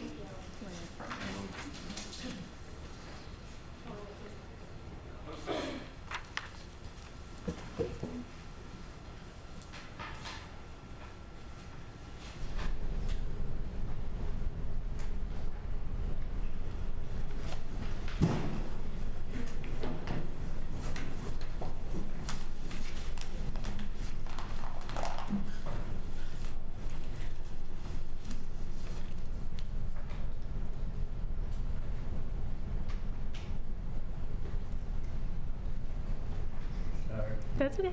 That's okay.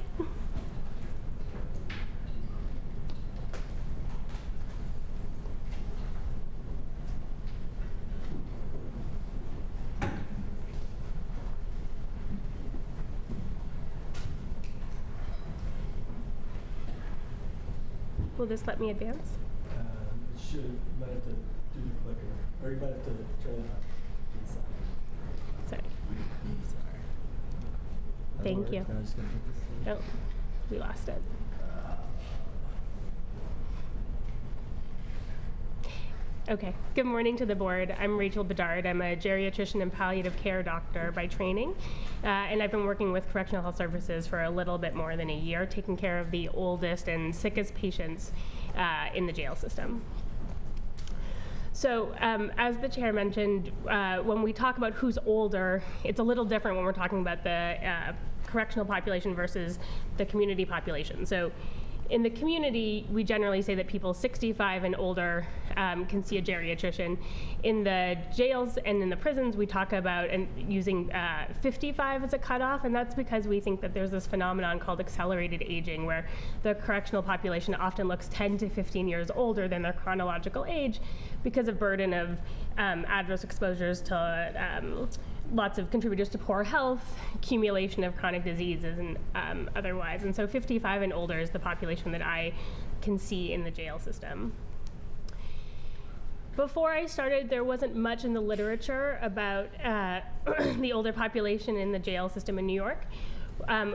Will this let me advance? It should, but have to do the clicker, or you might have to try that inside. Sorry. Sorry. Thank you. I'm just gonna put this in. Oh, we lost it. Okay. Good morning to the board. I'm Rachel Bedard. I'm a geriatrician and palliative care doctor by training, and I've been working with Correctional Health Services for a little bit more than a year, taking care of the oldest and sickest patients in the jail system. So, as the chair mentioned, when we talk about who's older, it's a little different when we're talking about the correctional population versus the community population. So, in the community, we generally say that people 65 and older can see a geriatrician. In the jails and in the prisons, we talk about using 55 as a cutoff, and that's because we think that there's this phenomenon called accelerated aging, where the correctional population often looks 10 to 15 years older than their chronological age because of burden of adverse exposures to lots of contributors to poor health, accumulation of chronic diseases, and otherwise. And so 55 and older is the population that I can see in the jail system. Before I started, there wasn't much in the literature about the older population in the jail system in New York.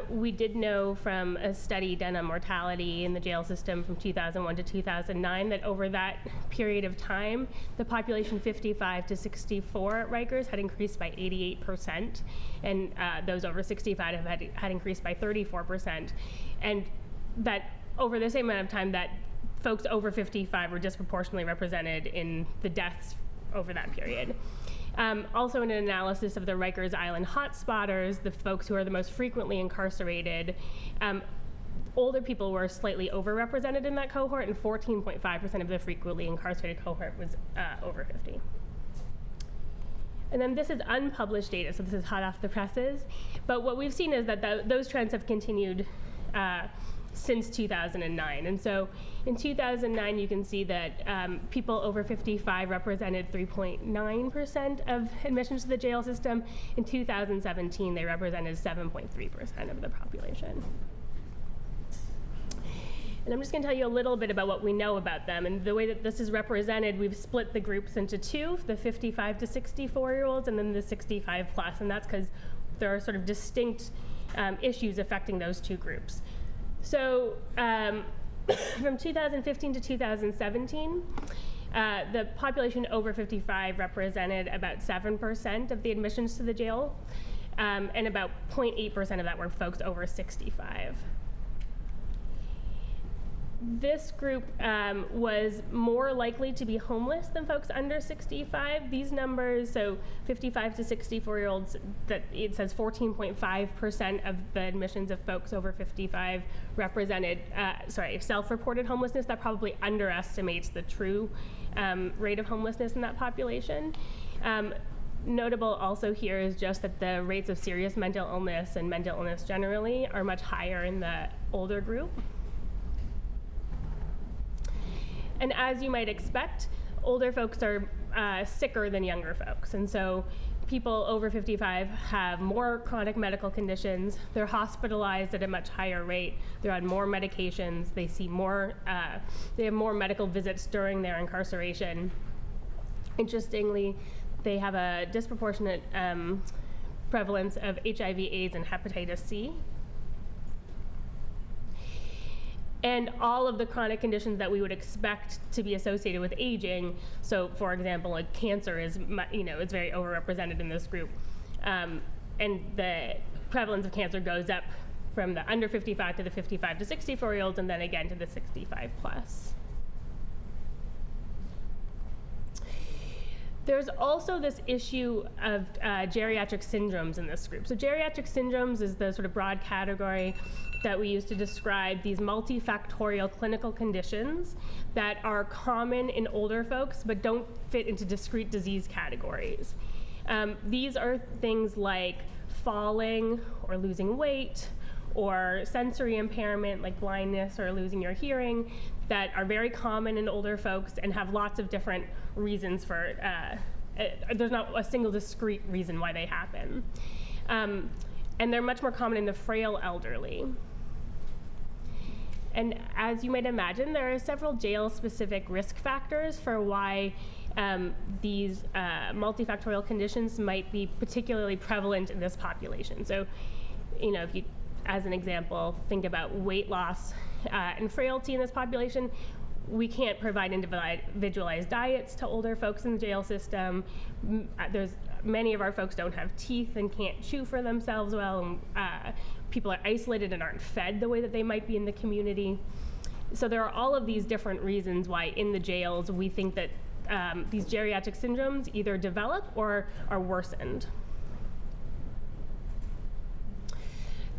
We did know from a study done on mortality in the jail system from 2001 to 2009 that over that period of time, the population 55 to 64 at Rikers had increased by 88%, and those over 65 had increased by 34%. And that over the same amount of time, that folks over 55 were disproportionately represented in the deaths over that period. Also, in an analysis of the Rikers Island hotspotters, the folks who are the most frequently incarcerated, older people were slightly overrepresented in that cohort, and 14.5% of the frequently incarcerated cohort was over 50. And then this is unpublished data, so this is hot off the presses. But what we've seen is that those trends have continued since 2009. And so in 2009, you can see that people over 55 represented 3.9% of admissions to the jail system. In 2017, they represented 7.3% of the population. And I'm just going to tell you a little bit about what we know about them. And the way that this is represented, we've split the groups into two, the 55 to 64-year-olds and then the 65 plus. And that's because there are sort of distinct issues affecting those two groups. So from 2015 to 2017, the population over 55 represented about 7% of the admissions to the jail, and about 0.8% of that were folks over 65. This group was more likely to be homeless than folks under 65. These numbers, so 55 to 64-year-olds, that it says 14.5% of the admissions of folks over 55 represented, self-reported homelessness. That probably underestimates the true rate of homelessness in that population. Notable also here is just that the rates of serious mental illness and mental illness generally are much higher in the older group. And as you might expect, older folks are sicker than younger folks. And so people over 55 have more chronic medical conditions. They're hospitalized at a much higher rate. They're on more medications. They see more, they have more medical visits during their incarceration. Interestingly, they have a disproportionate prevalence of HIV, AIDS, and hepatitis C. And all of the chronic conditions that we would expect to be associated with aging. So, for example, like cancer is, it's very overrepresented in this group. And the prevalence of cancer goes up from the under 55 to the 55 to 64-year-olds, and then again to the 65 plus. There's also this issue of geriatric syndromes in this group. So geriatric syndromes is the sort of broad category that we use to describe these multifactorial clinical conditions that are common in older folks but don't fit into discrete disease categories. These are things like falling or losing weight, or sensory impairment like blindness or losing your hearing, that are very common in older folks and have lots of different reasons for, there's not a single discrete reason why they happen. And they're much more common in the frail elderly. And as you might imagine, there are several jail-specific risk factors for why these multifactorial conditions might be particularly prevalent in this population. So, if you, as an example, think about weight loss and frailty in this population, we can't provide individualized diets to older folks in the jail system. Many of our folks don't have teeth and can't chew for themselves well, and people are isolated and aren't fed the way that they might be in the community. So there are all of these different reasons why in the jails we think that these geriatric syndromes either develop or are worsened.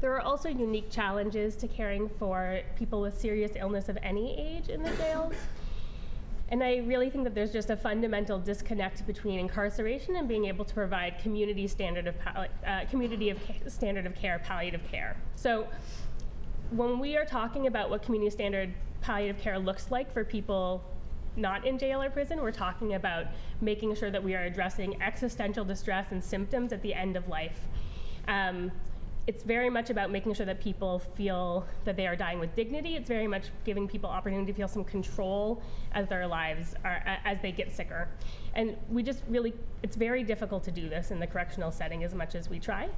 There are also unique challenges to caring for people with serious illness of any age in the jails. And I really think that there's just a fundamental disconnect between incarceration and being able to provide community standard of care, palliative care. So when we are talking about what community standard palliative care looks like for people not in jail or prison, we're talking about making sure that we are addressing existential distress and symptoms at the end of life. It's very much about making sure that people feel that they are dying with dignity. It's very much giving people opportunity to feel some control as their lives are, as they get sicker. And we just really, it's very difficult to do this in the correctional setting as much as we try,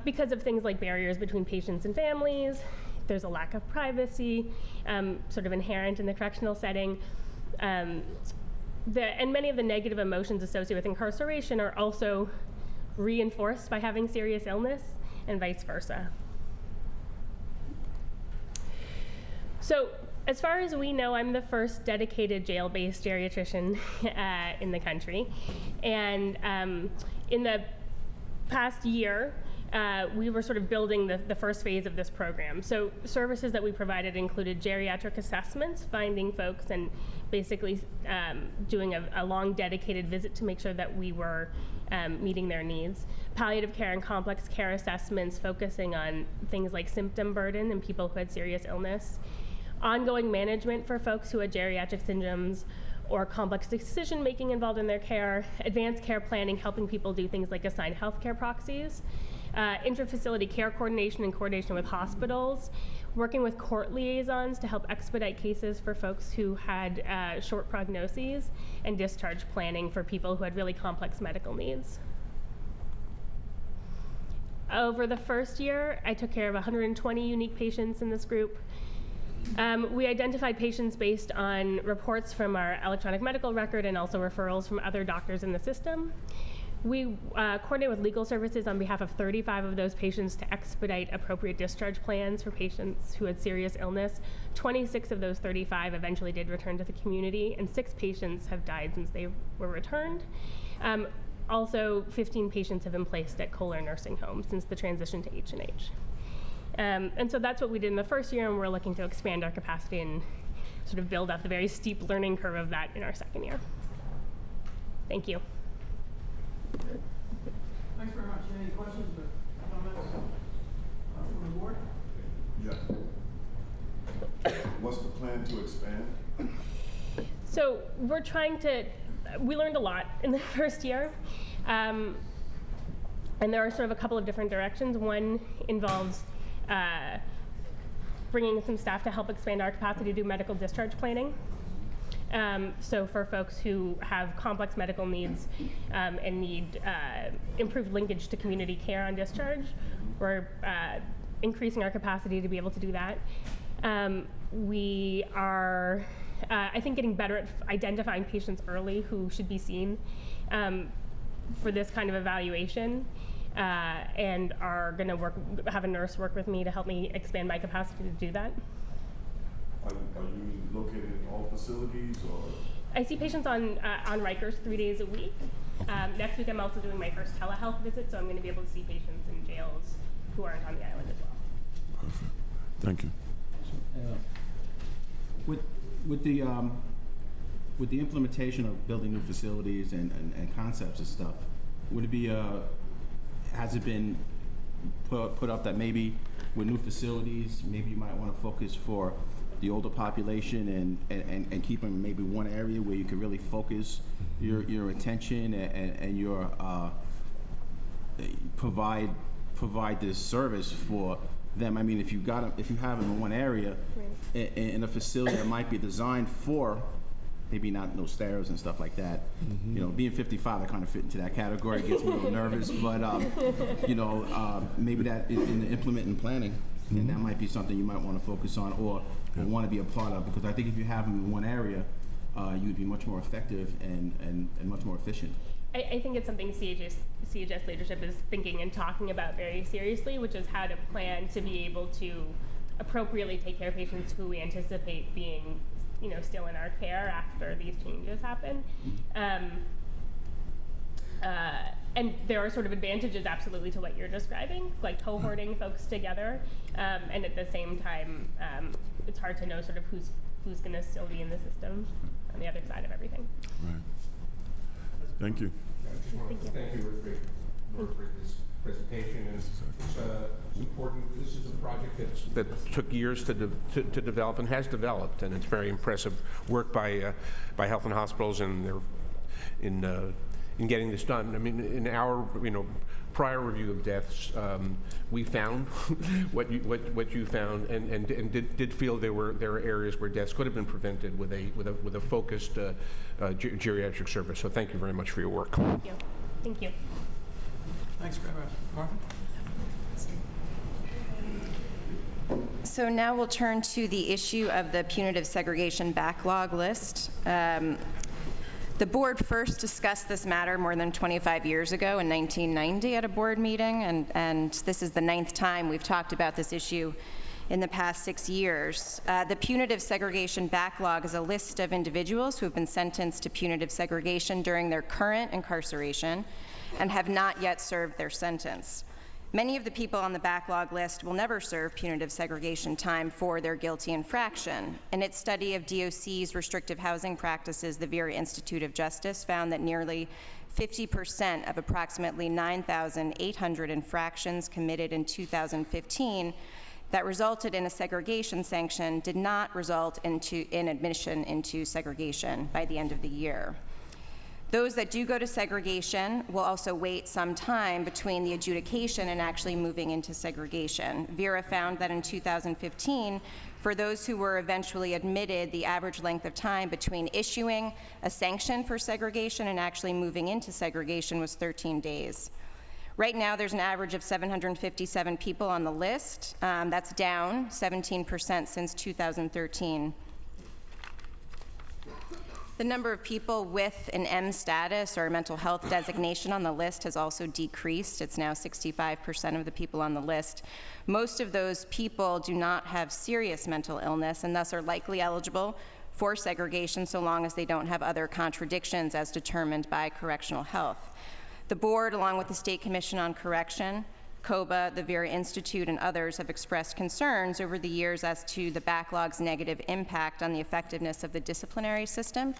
because of things like barriers between patients and families. There's a lack of privacy, sort of inherent in the correctional setting. And many of the negative emotions associated with incarceration are also reinforced by having serious illness, and vice versa. So as far as we know, I'm the first dedicated jail-based geriatrician in the country. And in the past year, we were sort of building the first phase of this program. So services that we provided included geriatric assessments, finding folks and basically doing a long dedicated visit to make sure that we were meeting their needs. Palliative care and complex care assessments focusing on things like symptom burden in people who had serious illness. Ongoing management for folks who had geriatric syndromes or complex decision-making involved in their care. Advanced care planning, helping people do things like assign healthcare proxies. Intra-facility care coordination and coordination with hospitals. Working with court liaisons to help expedite cases for folks who had short prognoses. And discharge planning for people who had really complex medical needs. Over the first year, I took care of 120 unique patients in this group. We identified patients based on reports from our electronic medical record and also referrals from other doctors in the system. We coordinated with legal services on behalf of 35 of those patients to expedite appropriate discharge plans for patients who had serious illness. 26 of those 35 eventually did return to the community, and 6 patients have died since they were returned. Also, 15 patients have been placed at Kohler nursing homes since the transition to H&H. And so that's what we did in the first year, and we're looking to expand our capacity and sort of build up the very steep learning curve of that in our second year. Thank you. Thanks very much. Any questions or comments from the board? Yeah. What's the plan to expand? So we're trying to, we learned a lot in the first year. And there are sort of a couple of different directions. One involves bringing some staff to help expand our capacity to do medical discharge planning. So for folks who have complex medical needs and need improved linkage to community care on discharge, we're increasing our capacity to be able to do that. We are, I think, getting better at identifying patients early who should be seen for this kind of evaluation, and are going to have a nurse work with me to help me expand my capacity to do that. Are you located in all facilities, or? I see patients on Rikers 3 days a week. Next week I'm also doing my first telehealth visit, so I'm going to be able to see patients in jails who aren't on the island as well. Perfect. Thank you. With the implementation of building new facilities and concepts and stuff, would it be has it been put up that maybe with new facilities, maybe you might want to focus for the older population and keep them maybe one area where you can really focus your attention and your provide this service for them. I mean, if you have them in one area, right, in a facility that might be designed for maybe not no stairs and stuff like that. You know, being 55, I kind of fit into that category. It gets me a little nervous, but you know, maybe that in the implementing planning, and that might be something you might want to focus on or want to be a part of, because I think if you have them in one area, you'd be much more effective and much more efficient. I think it's something CHS leadership is thinking and talking about very seriously, which is how to plan to be able to appropriately take care of patients who we anticipate being, you know, still in our care after these changes happen. And there are sort of advantages absolutely to what you're describing, like cohorting folks together, and at the same time, it's hard to know sort of who's going to still be in the system on the other side of everything. Right. Thank you. I just want to thank you for this presentation. And it's important. This is a project that took years to develop and has developed, and it's very impressive work by Health and Hospitals and in getting this done. I mean, in our prior review of deaths, we found what you found, and did feel there were areas where deaths could have been prevented with a focused geriatric service. So thank you very much for your work. Thank you. Thank you. Thanks, Martha. So now we'll turn to the issue of the punitive segregation backlog list. The board first discussed this matter more than 25 years ago in 1990 at a board meeting, and this is the 9th time we've talked about this issue in the past 6 years. The punitive segregation backlog is a list of individuals who have been sentenced to punitive segregation during their current incarceration and have not yet served their sentence. Many of the people on the backlog list will never serve punitive segregation time for their guilty infraction. In its study of DOC's restrictive housing practices, the Vera Institute of Justice found that nearly 50% of approximately 9,800 infractions committed in 2015 that resulted in a segregation sanction did not result in admission into segregation by the end of the year. Those that do go to segregation will also wait some time between the adjudication and actually moving into segregation. Vera found that in 2015, for those who were eventually admitted, the average length of time between issuing a sanction for segregation and actually moving into segregation was 13 days. Right now, there's an average of 757 people on the list. That's down 17% since 2013. The number of people with an M status or a mental health designation on the list has also decreased. It's now 65% of the people on the list. Most of those people do not have serious mental illness and thus are likely eligible for segregation so long as they don't have other contradictions as determined by correctional health. The board, along with the State Commission on Correction, COBA, the Vera Institute, and others have expressed concerns over the years as to the backlog's negative impact on the effectiveness of the disciplinary system.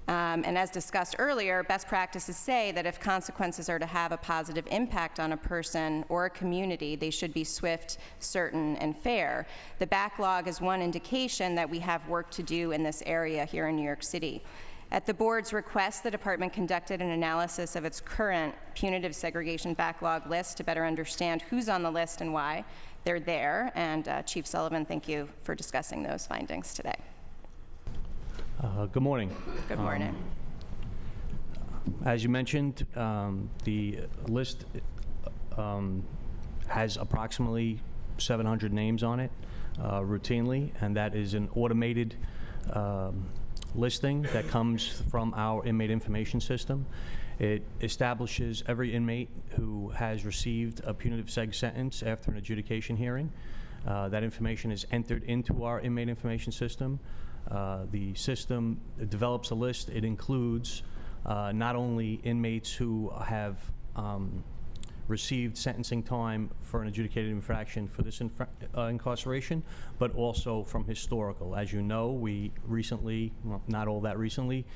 And as discussed earlier, best practices say that if consequences are to have a positive impact on a person or a community, they should be swift, certain, and fair. The backlog is one indication that we have work to do in this area here in New York City. At the board's request, the department conducted an analysis of its current punitive segregation backlog list to better understand who's on the list and why they're there. And Chief Sullivan, thank you for discussing those findings today. Good morning. Good morning. As you mentioned, the list has approximately 700 names on it routinely, and that is an automated listing that comes from our inmate information system. It establishes every inmate who has received a punitive seg sentence after an adjudication hearing. That information is entered into our inmate information system. The system develops a list. It includes not only inmates who have received sentencing time for an adjudicated infraction for this incarceration, but also from historical. As you know, we recently, well, not all that recently,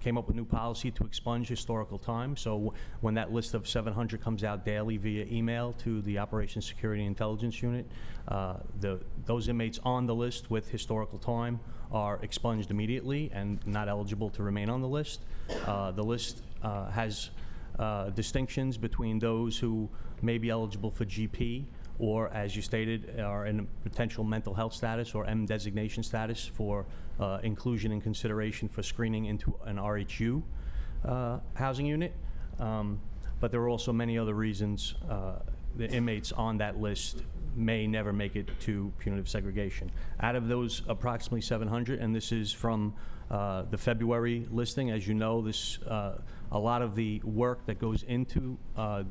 came up with new policy to expunge historical time. So when that list of 700 comes out daily via email to the Operations Security Intelligence Unit, those inmates on the list with historical time are expunged immediately and not eligible to remain on the list. The list has distinctions between those who may be eligible for GP or, as you stated, are in a potential mental health status or M designation status for inclusion and consideration for screening into an RHU housing unit. But there are also many other reasons the inmates on that list may never make it to punitive segregation. Out of those approximately 700, and this is from the February listing, as you know, this a lot of the work that goes into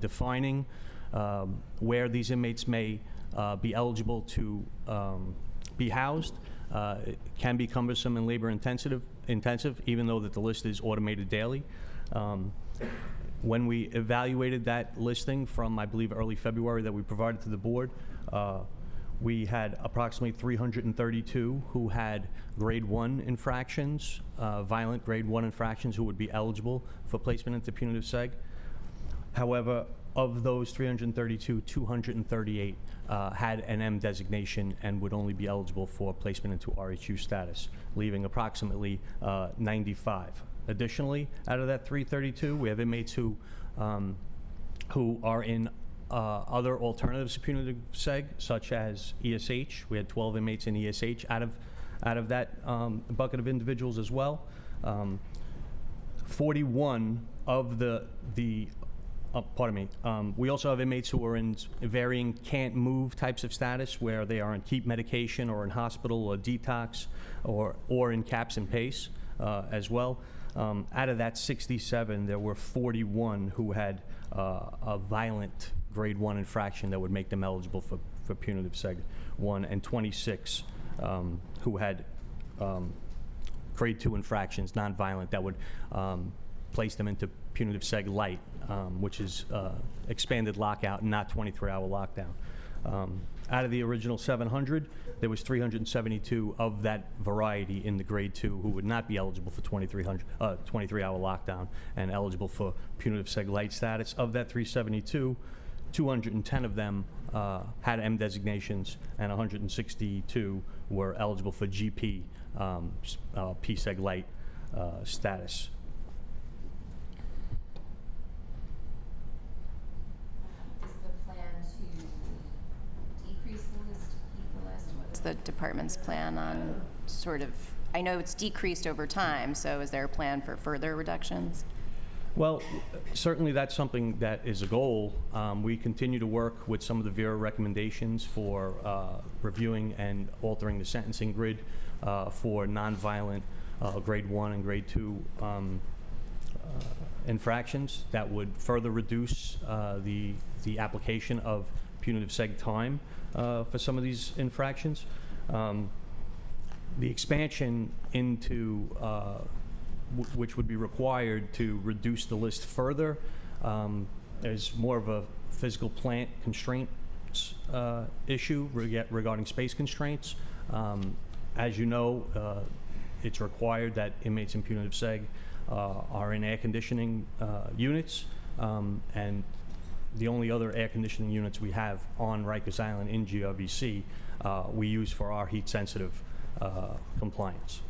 defining where these inmates may be eligible to be housed it can be cumbersome and labor intensive, even though that the list is automated daily. When we evaluated that listing from, I believe, early February that we provided to the board, we had approximately 332 who had grade 1 infractions, violent grade 1 infractions, who would be eligible for placement into punitive seg. However, of those 332, 238 had an M designation and would only be eligible for placement into RHU status, leaving approximately 95. Additionally, out of that 332, we have inmates who are in other alternatives to punitive seg, such as ESH. We had 12 inmates in ESH out of that bucket of individuals as well. 41 of we also have inmates who are in varying can't move types of status, where they are on keep medication or in hospital or detox or in caps and pace as well. Out of that 67, there were 41 who had a violent grade 1 infraction that would make them eligible for punitive seg 1, and 26 who had grade 2 infractions, non-violent, that would place them into punitive seg light, which is expanded lockout, not 23-hour lockdown. Out of the original 700, there was 372 of that variety in the grade 2 who would not be eligible for 23-hour lockdown and eligible for punitive seg light status. Of that 372, 210 of them had M designations, and 162 were eligible for GP PSEG light status. The department's plan on sort of, I know it's decreased over time, so is there a plan for further reductions? Well, certainly that's something that is a goal. We continue to work with some of the VERA recommendations for reviewing and altering the sentencing grid for nonviolent grade 1 and grade 2 infractions that would further reduce the application of punitive seg time for some of these infractions. The expansion into which would be required to reduce the list further is more of a physical plant constraints issue regarding space constraints. As you know, it's required that inmates in punitive seg are in air conditioning units, and the only other air conditioning units we have on Rikers Island in GRVC we use for our heat sensitive compliance.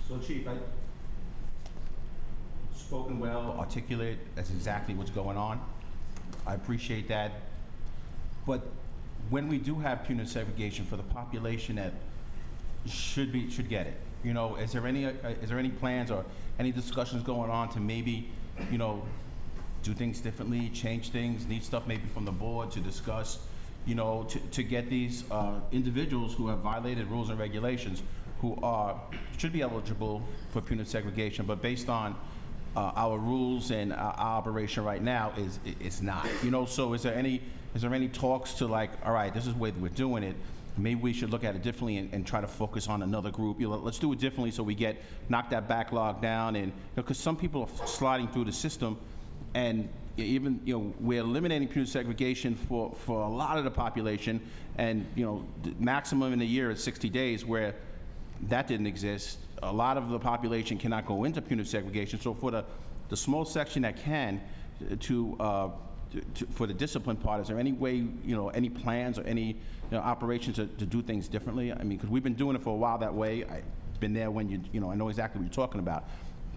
So, Chief, I've spoken well, articulate, that's exactly what's going on. I appreciate that. But when we do have punitive segregation for the population that should get it, you know, is there any plans or any discussions going on to maybe, you know, do things differently, change things, need stuff maybe from the board to discuss, you know, to get these individuals who have violated rules and regulations, who should be eligible for punitive segregation, but based on our rules and our operation right now is not, you know. So is there any talks to, like, all right, this is the way that we're doing it, maybe we should look at it differently and try to focus on another group, you know, let's do it differently so we knock that backlog down, and, you know, because some people are sliding through the system, and even, you know, we're eliminating punitive segregation for a lot of the population, and, you know, the maximum in a year is 60 days, where that didn't exist. A lot of the population cannot go into punitive segregation. So for the small section that can, for the discipline part, is there any way, you know, any plans or any, you know, operations to do things differently? I mean, because we've been doing it for a while that way. I've been there when you know, I know exactly what you're talking about.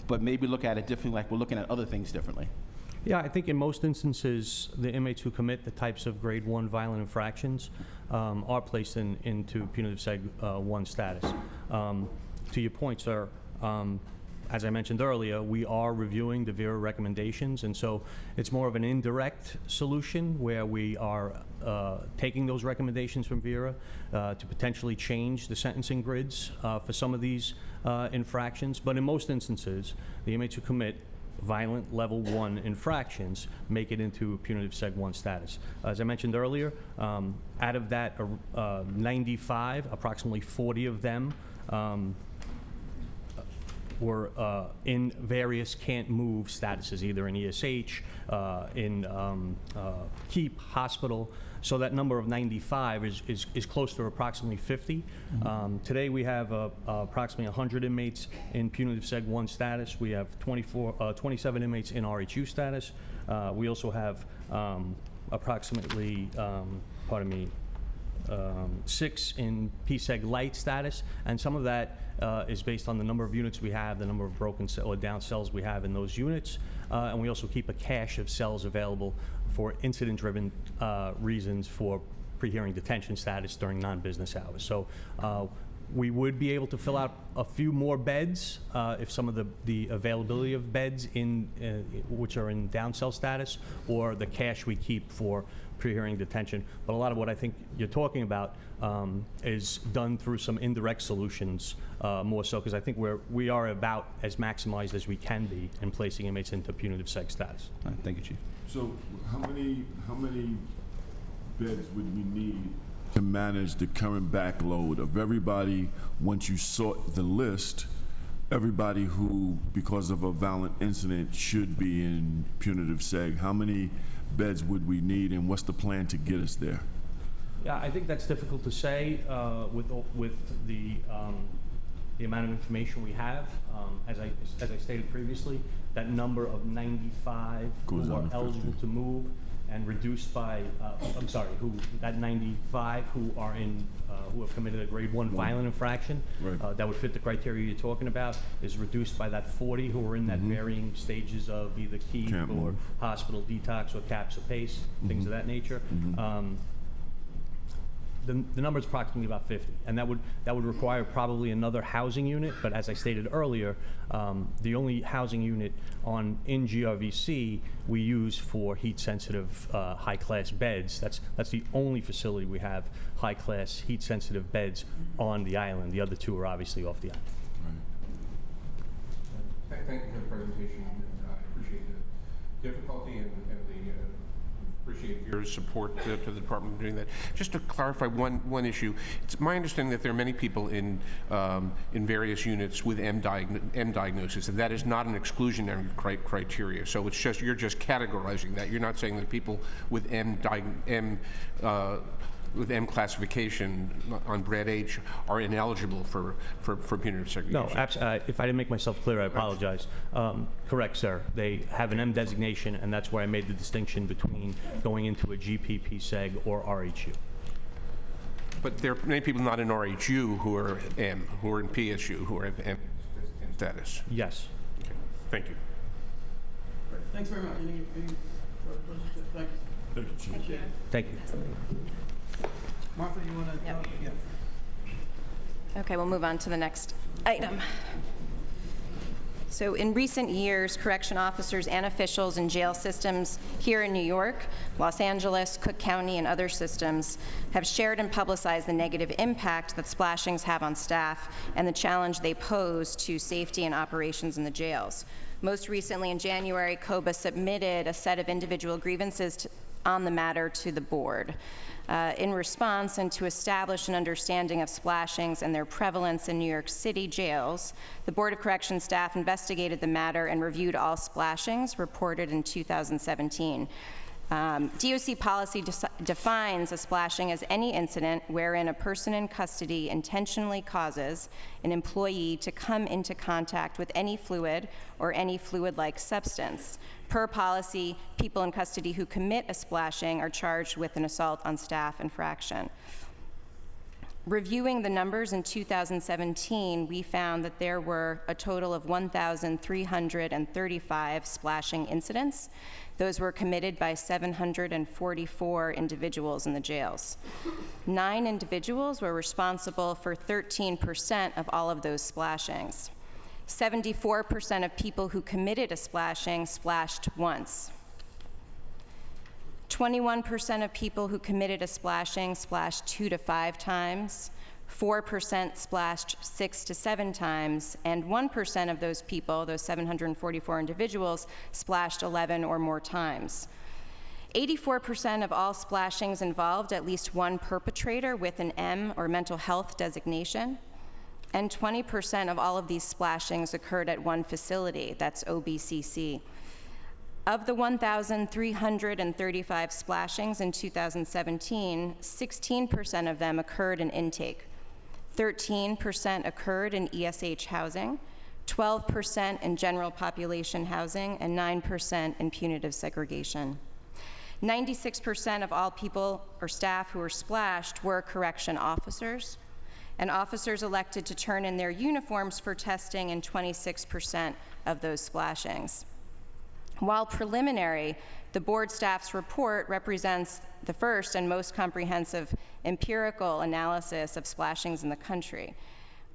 But maybe look at it differently, like we're looking at other things differently. Yeah, I think in most instances, the inmates who commit the types of grade 1 violent infractions are placed into punitive seg 1 status. To your point, sir, as I mentioned earlier, we are reviewing the VERA recommendations, and so it's more of an indirect solution where we are taking those recommendations from VERA to potentially change the sentencing grids for some of these infractions. But in most instances, the inmates who commit violent level 1 infractions make it into punitive seg 1 status. As I mentioned earlier, out of that 95, approximately 40 of them were in various can't move statuses, either in ESH, in keep, hospital. So that number of 95 is close to approximately 50. Today we have approximately 100 inmates in punitive seg 1 status. We have 27 inmates in RHU status. We also have approximately, 6 in PSEG light status, and some of that is based on the number of units we have, the number of broken or down cells we have in those units, and we also keep a cache of cells available for incident-driven reasons for pre-hearing detention status during non-business hours. So we would be able to fill out a few more beds if some of the availability of beds in which are in down cell status, or the cache we keep for pre-hearing detention. But a lot of what I think you're talking about is done through some indirect solutions, more so, because I think we are about as maximized as we can be in placing inmates into punitive seg status. All right, thank you, Chief. So how many beds would we need to manage the current backload of everybody, once you sort the list, everybody who, because of a violent incident, should be in punitive seg? How many beds would we need, and what's the plan to get us there? Yeah, I think that's difficult to say with the amount of information we have. As I stated previously, that number of 95 who are eligible to move, and reduced by, that 95 who are who have committed a grade 1 violent infraction, Right. that would fit the criteria you're talking about, is reduced by that 40 who are in that varying stages of either keep Can't or move. hospital detox or CAPS or PACE, things of that nature. The number is approximately about 50, and that would require probably another housing unit. But as I stated earlier, the only housing unit in GRVC we use for heat-sensitive high-class beds. That's the only facility we have high-class heat-sensitive beds on the island. The other two are obviously off the island. Thank you for the presentation. I appreciate the difficulty and appreciate your support to the department in doing that. Just to clarify one issue, it's my understanding that there are many people in various units with M diagnosis, and that is not an exclusionary criteria. So it's just, you're just categorizing that. You're not saying that people with with M classification on Brad H are ineligible for punitive segregation. No, if I didn't make myself clear, I apologize. Correct, sir. They have an M designation, and that's where I made the distinction between going into a GPP seg or RHU. But there are many people not in RHU who are M, who are in PSU, who are M status. Yes. Okay. Thank you. Thanks very much. Any further questions? Thanks. Thank you, Chief. Appreciate it. Thank you. Martha, you want to? Yep. Yeah. Okay, we'll move on to the next item. So in recent years, correction officers and officials in jail systems here in New York, Los Angeles, Cook County, and other systems have shared and publicized the negative impact that splashings have on staff and the challenge they pose to safety and operations in the jails. Most recently, in January, COBA submitted a set of individual grievances on the matter to the board. In response and to establish an understanding of splashings and their prevalence in New York City jails, the Board of Corrections staff investigated the matter and reviewed all splashings reported in 2017. DOC policy defines a splashing as any incident wherein a person in custody intentionally causes an employee to come into contact with any fluid or any fluid-like substance. Per policy, people in custody who commit a splashing are charged with an assault on staff infraction. Reviewing the numbers in 2017, we found that there were a total of 1,335 splashing incidents. Those were committed by 744 individuals in the jails. 9 individuals were responsible for 13% of all of those splashings. 74% of people who committed a splashing splashed once. 21% of people who committed a splashing splashed 2 to 5 times. 4% splashed 6 to 7 times, and 1% of those people, those 744 individuals, splashed 11 or more times. 84% of all splashings involved at least one perpetrator with an M or mental health designation, and 20% of all of these splashings occurred at one facility, that's OBCC. Of the 1,335 splashings in 2017, 16% of them occurred in intake. 13% occurred in ESH housing, 12% in general population housing, and 9% in punitive segregation. 96% of all people or staff who were splashed were correction officers, and officers elected to turn in their uniforms for testing in 26% of those splashings. While preliminary, the board staff's report represents the first and most comprehensive empirical analysis of splashings in the country.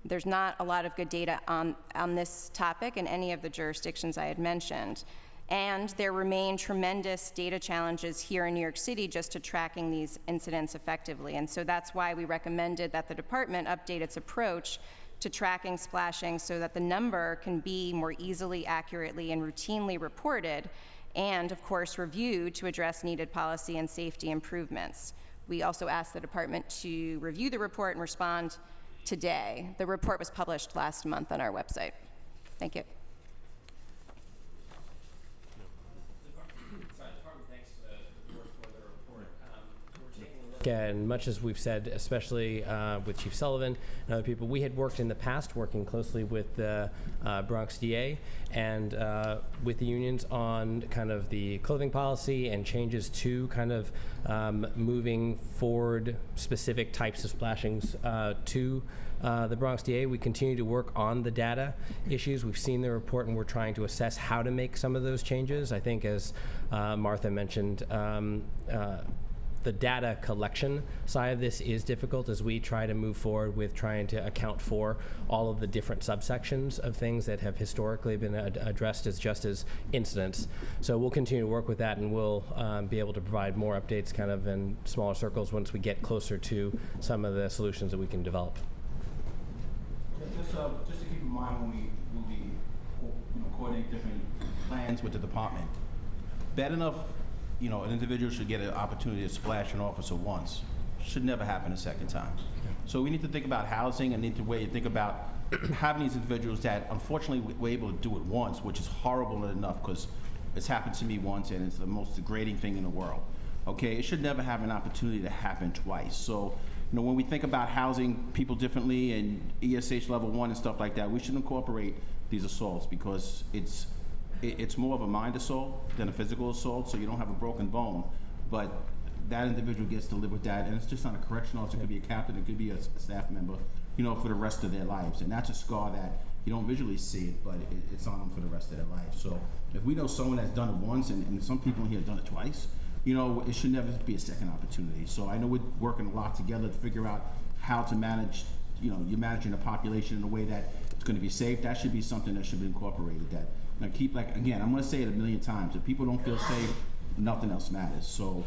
There's not a lot of good data on this topic in any of the jurisdictions I had mentioned. And there remain tremendous data challenges here in New York City just to tracking these incidents effectively. And so that's why we recommended that the department update its approach to tracking splashing so that the number can be more easily, accurately, and routinely reported, and of course reviewed to address needed policy and safety improvements. We also asked the department to review the report and respond today. The report was published last month on our website. Thank you. And much as we've said, especially with Chief Sullivan and other people, we had worked in the past working closely with the Bronx DA and with the unions on kind of the clothing policy and changes to kind of moving forward specific types of splashings to the Bronx DA. We continue to work on the data issues. We've seen the report and we're trying to assess how to make some of those changes. I think as Martha mentioned, the data collection side of this is difficult as we try to move forward with trying to account for all of the different subsections of things that have historically been addressed as just as incidents. So we'll continue to work with that, and we'll be able to provide more updates kind of in smaller circles once we get closer to some of the solutions that we can develop. Just to keep in mind when we will be coordinate different plans with the department, bad enough an individual should get an opportunity to splash an officer once. Should never happen a second time. So we need to think about housing and need to think about having these individuals that unfortunately we're able to do it once, which is horrible enough because it's happened to me once and it's the most degrading thing in the world. Okay, it should never have an opportunity to happen twice. So when we think about housing people differently and ESH level 1 and stuff like that, we should incorporate these assaults because it's more of a mind assault than a physical assault, so you don't have a broken bone, but that individual gets to live with that, and it's just not a correction officer, it could be a captain, it could be a staff member, for the rest of their lives, and that's a scar that you don't visually see it, but it's on them for the rest of their life. So if we know someone that's done it once, and some people in here have done it twice, you know, it should never be a second opportunity. So I know we're working a lot together to figure out how to manage, you know, you're managing the population in a way that it's going to be safe. That should be something that should be incorporated. That, now keep, like, again, I'm going to say it a million times. If people don't feel safe, nothing else matters. So,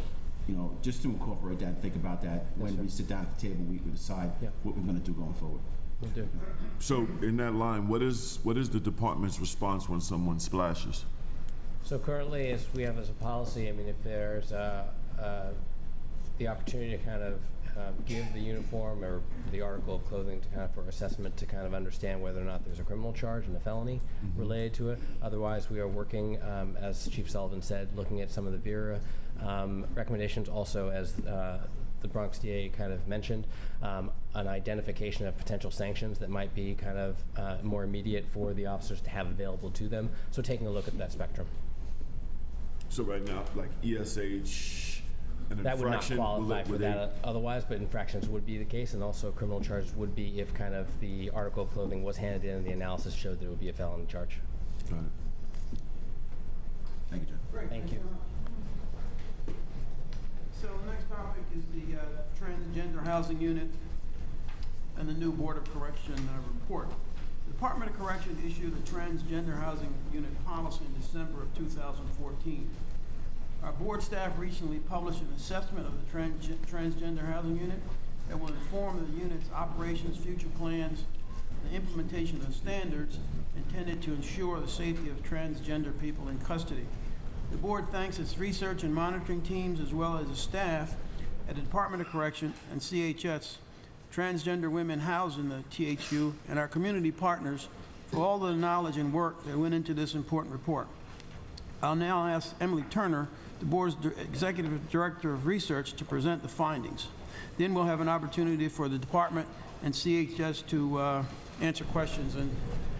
you know, just to incorporate that and think about that when we sit down at the table, we decide what we're going to do going forward. Will do. So in that line, what is the department's response when someone splashes? So currently, as we have as a policy, I mean, if there's the opportunity to kind of give the uniform or the article of clothing to kind of for assessment to kind of understand whether or not there's a criminal charge and a felony related to it. Otherwise, we are working, as Chief Sullivan said, looking at some of the VERA recommendations. Also, as the Bronx DA kind of mentioned, an identification of potential sanctions that might be kind of more immediate for the officers to have available to them. So taking a look at that spectrum. So right now, like ESH, an that would not infraction, qualify for that otherwise, but infractions would be the case, and also criminal charges would be if kind of the article of clothing was handed in and the analysis showed that it would be a felony charge. Got it. Thank you, John. Great. Thank you. So the next topic is the Transgender Housing Unit and the new Board of Correction report. The Department of Correction issued a Transgender Housing Unit policy in December of 2014. Our board staff recently published an assessment of the Transgender Housing Unit that will inform the unit's operations, future plans, and the implementation of standards intended to ensure the safety of transgender people in custody. The board thanks its research and monitoring teams as well as the staff at the Department of Correction and CHS, transgender women housed in the THU, and our community partners for all the knowledge and work that went into this important report. I'll now ask Emily Turner, the board's Executive Director of Research, to present the findings. Then we'll have an opportunity for the department and CHS to answer questions and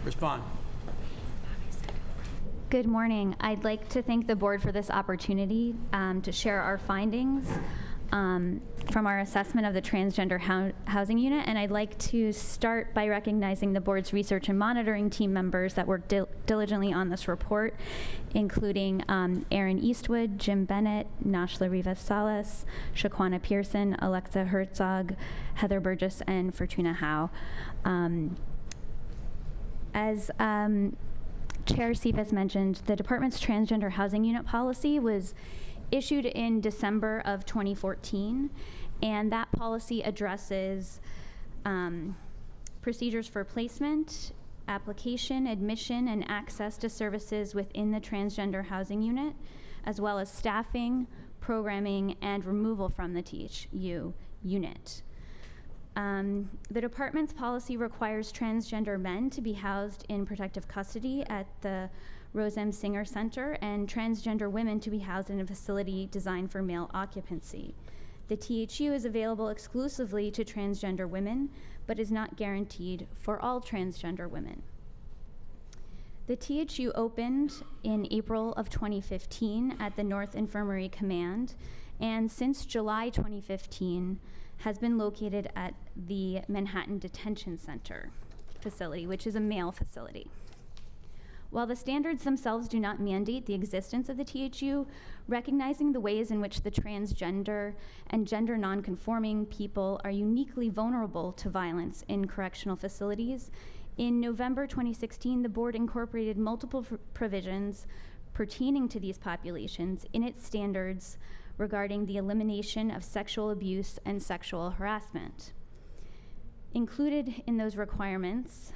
respond. Good morning. I'd like to thank the board for this opportunity to share our findings from our assessment of the Transgender Housing Unit, and I'd like to start by recognizing the board's research and monitoring team members that worked diligently on this report, including Aaron Eastwood, Jim Bennett, Nashla Rivas-Salas, Shaquana Pearson, Alexa Herzog, Heather Burgess, and Fortuna Howe. As Chair Cephas mentioned, the department's Transgender Housing Unit policy was issued in December of 2014, and that policy addresses procedures for placement, application, admission, and access to services within the Transgender Housing Unit, as well as staffing, programming, and removal from the THU unit. The department's policy requires transgender men to be housed in protective custody at the Rose M. Singer Center and transgender women to be housed in a facility designed for male occupancy. The THU is available exclusively to transgender women, but is not guaranteed for all transgender women. The THU opened in April of 2015 at the North Infirmary Command, and since July 2015 has been located at the Manhattan Detention Center facility, which is a male facility. While the standards themselves do not mandate the existence of the THU, recognizing the ways in which the transgender and gender nonconforming people are uniquely vulnerable to violence in correctional facilities, in November 2016, the board incorporated multiple provisions pertaining to these populations in its standards regarding the elimination of sexual abuse and sexual harassment. Included in those requirements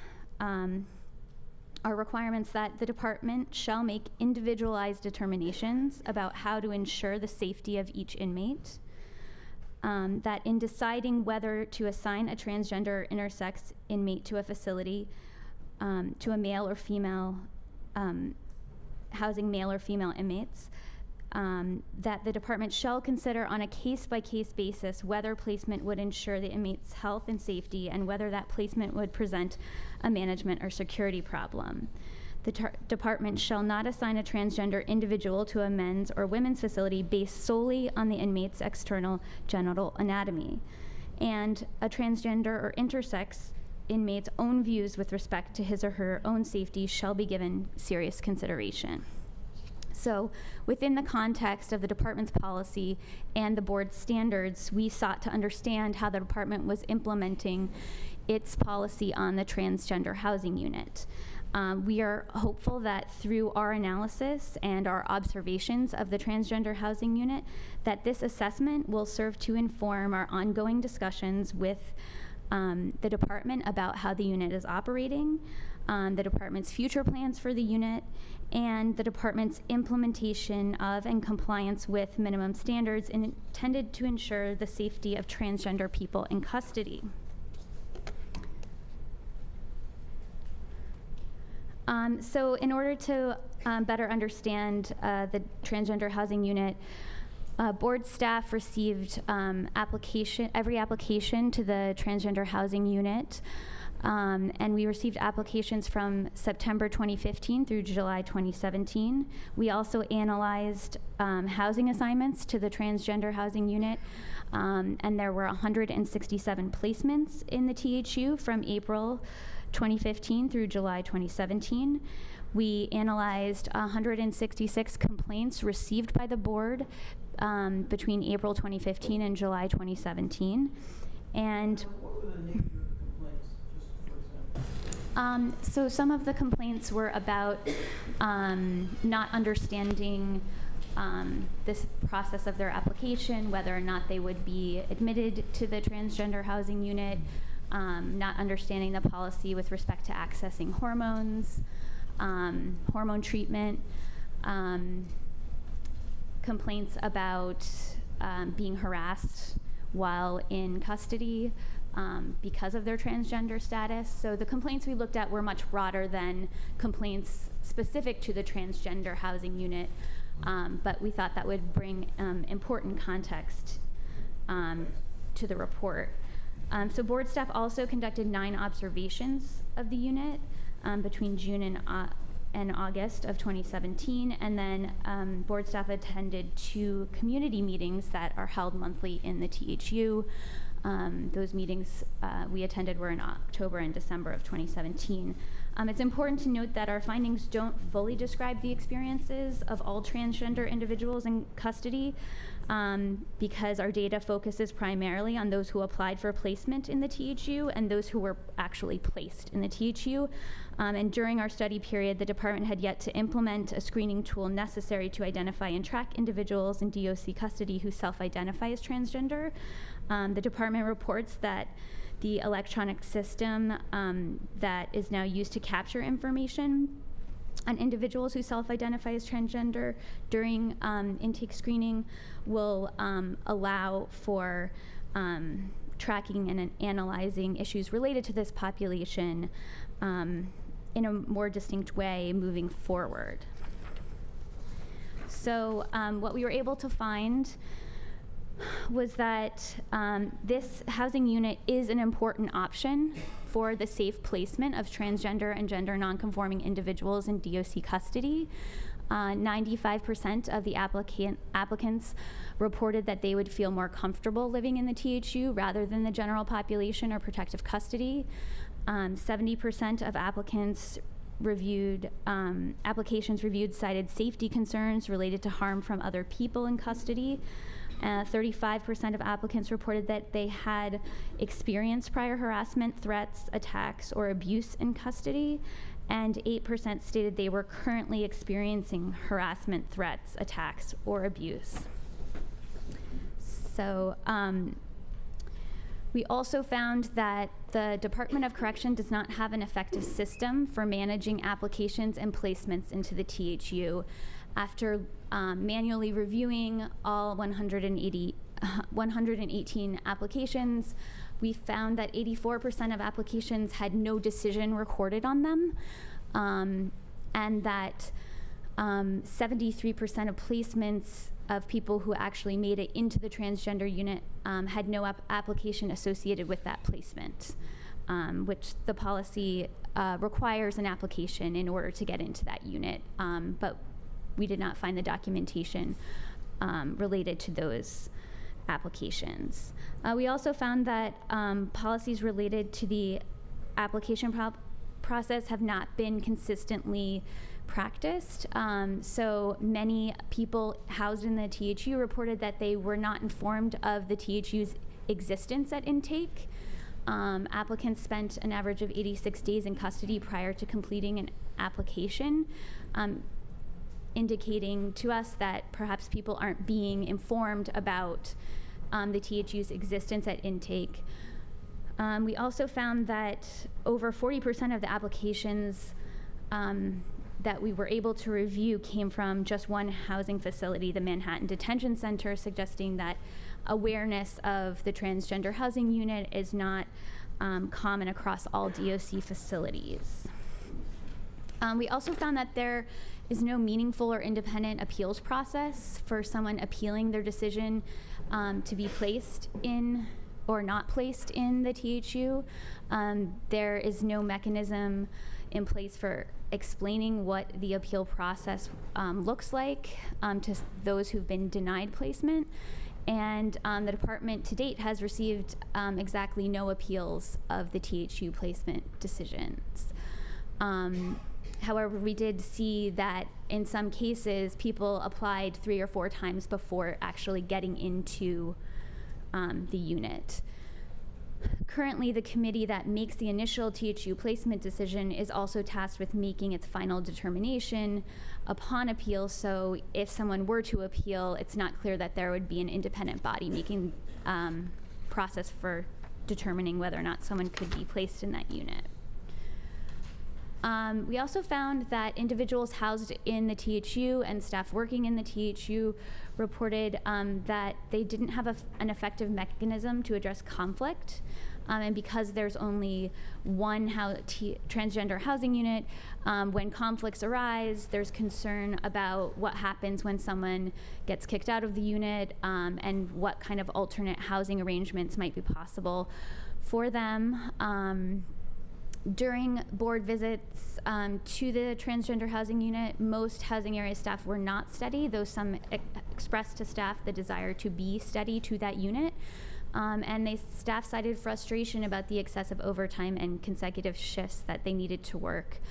are requirements that the department shall make individualized determinations about how to ensure the safety of each inmate, that in deciding whether to assign a transgender intersex inmate to a facility, to a male or female, housing male or female inmates, that the department shall consider on a case-by-case basis whether placement would ensure the inmate's health and safety and whether that placement would present a management or security problem. The department shall not assign a transgender individual to a men's or women's facility based solely on the inmate's external genital anatomy. And a transgender or intersex inmate's own views with respect to his or her own safety shall be given serious consideration. So within the context of the department's policy and the board's standards, we sought to understand how the department was implementing its policy on the transgender housing unit. We are hopeful that through our analysis and our observations of the transgender housing unit, that this assessment will serve to inform our ongoing discussions with the department about how the unit is operating, the department's future plans for the unit, and the department's implementation of and compliance with minimum standards intended to ensure the safety of transgender people in custody. So in order to better understand the transgender housing unit, board staff received every application to the transgender housing unit, and we received applications from September 2015 through July 2017. We also analyzed housing assignments to the transgender housing unit, and there were 167 placements in the THU from April 2015 through July 2017. We analyzed 166 complaints received by the board between April 2015 and July 2017. And What were the nature of the complaints, just for example? so some of the complaints were about not understanding this process of their application, whether or not they would be admitted to the transgender housing unit, not understanding the policy with respect to accessing hormones, hormone treatment, complaints about being harassed while in custody because of their transgender status. So the complaints we looked at were much broader than complaints specific to the transgender housing unit, but we thought that would bring important context to the report. So board staff also conducted 9 observations of the unit between June and August of 2017, and then board staff attended 2 community meetings that are held monthly in the THU. Those meetings we attended were in October and December of 2017. It's important to note that our findings don't fully describe the experiences of all transgender individuals in custody, because our data focuses primarily on those who applied for placement in the THU and those who were actually placed in the THU. And during our study period, the department had yet to implement a screening tool necessary to identify and track individuals in DOC custody who self-identify as transgender. The department reports that the electronic system that is now used to capture information on individuals who self-identify as transgender during intake screening will allow for tracking and analyzing issues related to this population in a more distinct way moving forward. So what we were able to find was that this housing unit is an important option for the safe placement of transgender and gender nonconforming individuals in DOC custody. 95% of the applicants reported that they would feel more comfortable living in the THU rather than the general population or protective custody. 70% of applications reviewed cited safety concerns related to harm from other people in custody. 35% of applicants reported that they had experienced prior harassment, threats, attacks, or abuse in custody, and 8% stated they were currently experiencing harassment, threats, attacks, or abuse. So we also found that the Department of Correction does not have an effective system for managing applications and placements into the THU. After manually reviewing all 118 applications, we found that 84% of applications had no decision recorded on them, and that 73% of placements of people who actually made it into the transgender unit had no application associated with that placement, which the policy requires an application in order to get into that unit, but we did not find the documentation related to those applications. We also found that policies related to the application process have not been consistently practiced. So many people housed in the THU reported that they were not informed of the THU's existence at intake. Applicants spent an average of 86 days in custody prior to completing an application, indicating to us that perhaps people aren't being informed about the THU's existence at intake. We also found that over 40% of the applications that we were able to review came from just one housing facility, the Manhattan Detention Center, suggesting that awareness of the transgender housing unit is not common across all DOC facilities. We also found that there is no meaningful or independent appeals process for someone appealing their decision to be placed in or not placed in the THU. There is no mechanism in place for explaining what the appeal process looks like to those who've been denied placement. And the department to date has received exactly no appeals of the THU placement decisions. However, we did see that in some cases, people applied 3 or 4 times before actually getting into the unit. Currently, the committee that makes the initial THU placement decision is also tasked with making its final determination upon appeal. So if someone were to appeal, it's not clear that there would be an independent body making process for determining whether or not someone could be placed in that unit. We also found that individuals housed in the THU and staff working in the THU reported that they didn't have an effective mechanism to address conflict. And because there's only one transgender housing unit, when conflicts arise, there's concern about what happens when someone gets kicked out of the unit and what kind of alternate housing arrangements might be possible for them. During board visits to the transgender housing unit, most housing area staff were not steady, though some expressed to staff the desire to be steady to that unit. And staff cited frustration about the excessive overtime and consecutive shifts that they needed to work.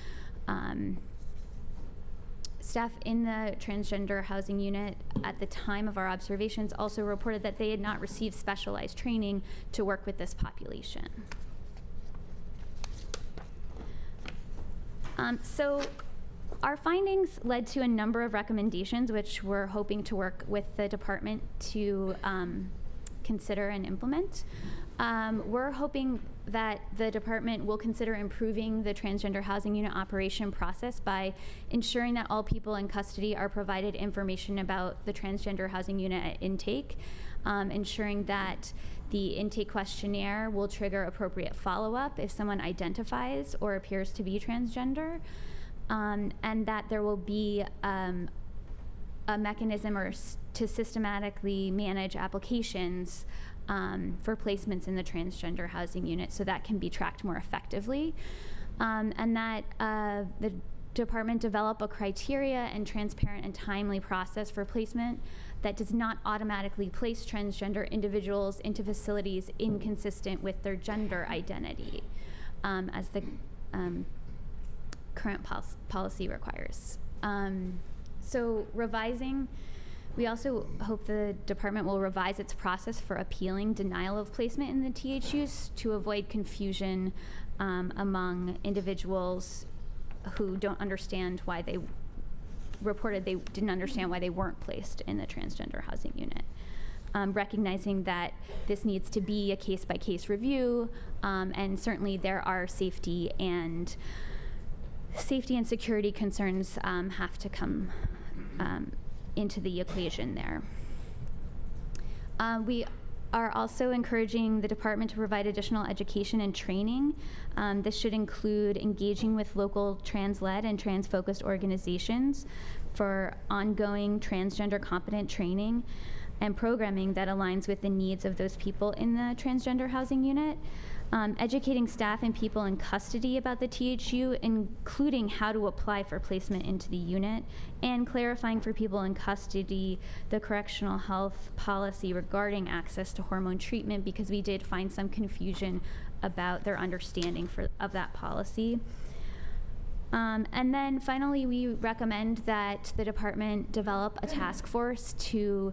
Staff in the transgender housing unit at the time of our observations also reported that they had not received specialized training to work with this population. So our findings led to a number of recommendations, which we're hoping to work with the department to consider and implement. We're hoping that the department will consider improving the transgender housing unit operation process by ensuring that all people in custody are provided information about the transgender housing unit at intake, ensuring that the intake questionnaire will trigger appropriate follow-up if someone identifies or appears to be transgender, and that there will be a mechanism to systematically manage applications for placements in the transgender housing unit so that can be tracked more effectively, and that the department develop a criteria and transparent and timely process for placement that does not automatically place transgender individuals into facilities inconsistent with their gender identity, as the current policy requires. So revising, we also hope the department will revise its process for appealing denial of placement in the THUs to avoid confusion among individuals who don't understand why they reported they didn't understand why they weren't placed in the transgender housing unit. Recognizing that this needs to be a case-by-case review, and certainly there are safety and security concerns have to come into the equation there. We are also encouraging the department to provide additional education and training. This should include engaging with local trans-led and trans-focused organizations for ongoing transgender competent training and programming that aligns with the needs of those people in the transgender housing unit. Educating staff and people in custody about the THU, including how to apply for placement into the unit, and clarifying for people in custody the correctional health policy regarding access to hormone treatment, because we did find some confusion about their understanding of that policy. And then finally, we recommend that the department develop a task force to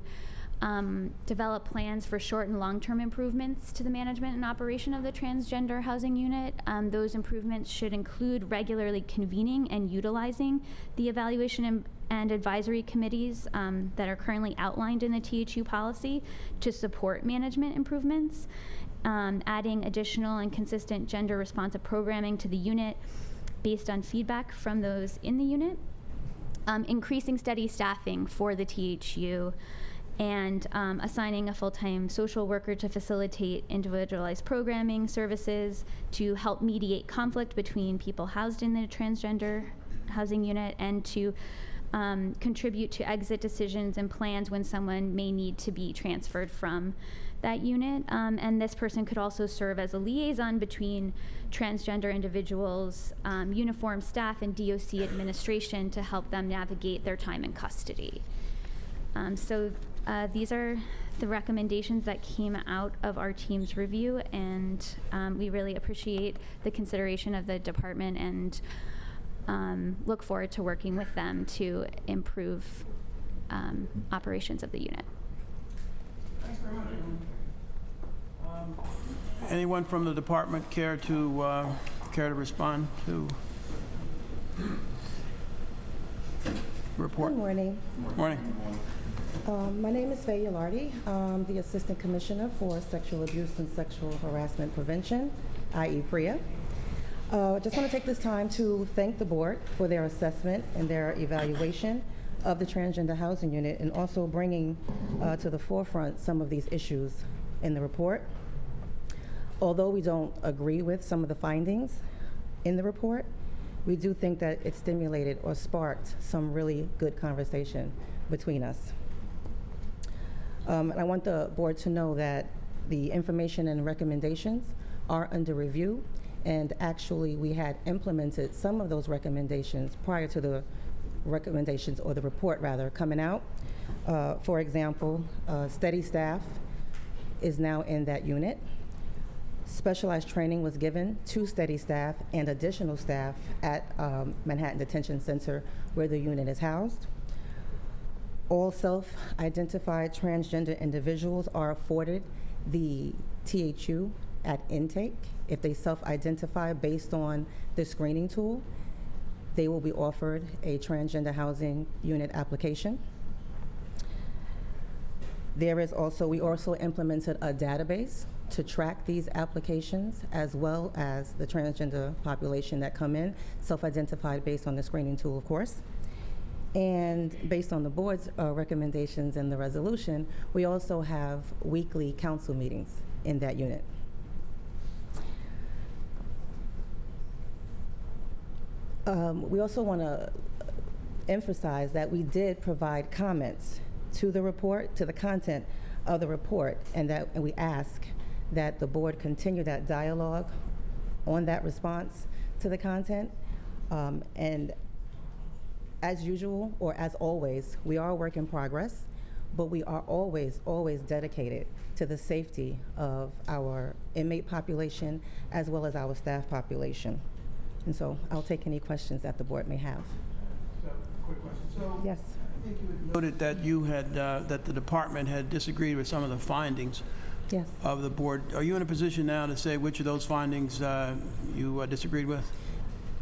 develop plans for short and long-term improvements to the management and operation of the transgender housing unit. Those improvements should include regularly convening and utilizing the evaluation and advisory committees that are currently outlined in the THU policy to support management improvements, adding additional and consistent gender-responsive programming to the unit based on feedback from those in the unit, increasing steady staffing for the THU, and assigning a full-time social worker to facilitate individualized programming services to help mediate conflict between people housed in the transgender housing unit, and to contribute to exit decisions and plans when someone may need to be transferred from that unit. And this person could also serve as a liaison between transgender individuals, uniformed staff, and DOC administration to help them navigate their time in custody. So these are the recommendations that came out of our team's review, and we really appreciate the consideration of the department and look forward to working with them to improve operations of the unit. Thanks very much. Anyone from the department care to respond to report? Good morning. Morning. My name is Faye Yalardi. I'm the Assistant Commissioner for Sexual Abuse and Sexual Harassment Prevention, i.e. PREA. Just want to take this time to thank the board for their assessment and their evaluation of the transgender housing unit, and also bringing to the forefront some of these issues in the report. Although we don't agree with some of the findings in the report, we do think that it stimulated or sparked some really good conversation between us. And I want the board to know that the information and recommendations are under review, and actually we had implemented some of those recommendations prior to the recommendations, or the report rather, coming out. For example, steady staff is now in that unit. Specialized training was given to steady staff and additional staff at Manhattan Detention Center, where the unit is housed. All self-identified transgender individuals are afforded the THU at intake. If they self-identify based on the screening tool, they will be offered a transgender housing unit application. We also implemented a database to track these applications, as well as the transgender population that come in, self-identified based on the screening tool, of course. And based on the board's recommendations and the resolution, we also have weekly council meetings in that unit. We also want to emphasize that we did provide comments to the report, to the content of the report, and we ask that the board continue that dialogue on that response to the content. And as usual, or as always, we are a work in progress, but we are always dedicated to the safety of our inmate population as well as our staff population. And so I'll take any questions that the board may have. So, quick question. So, Yes. I think you had noted that you had, that the department had disagreed with some of the findings Yes. of the board. Are you in a position now to say which of those findings you disagreed with?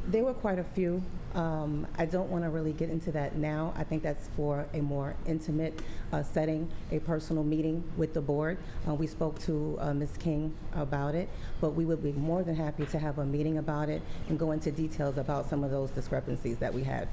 There were quite a few. I don't want to really get into that now. I think that's for a more intimate setting, a personal meeting with the board. We spoke to Ms. King about it, but we would be more than happy to have a meeting about it and go into details about some of those discrepancies that we had.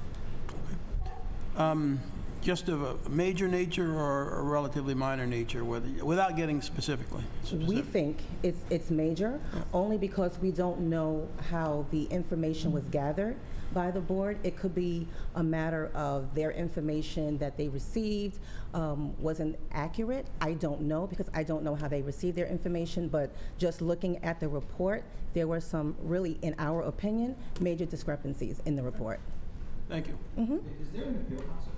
Just of a major nature or a relatively minor nature, without getting specifically? We think it's major, only because we don't know how the information was gathered by the board. It could be a matter of their information that they received wasn't accurate. I don't know, because I don't know how they received their information, but just looking at the report, there were some really, in our opinion, major discrepancies in the report. Thank you. Mm-hmm. Is there an appeal process?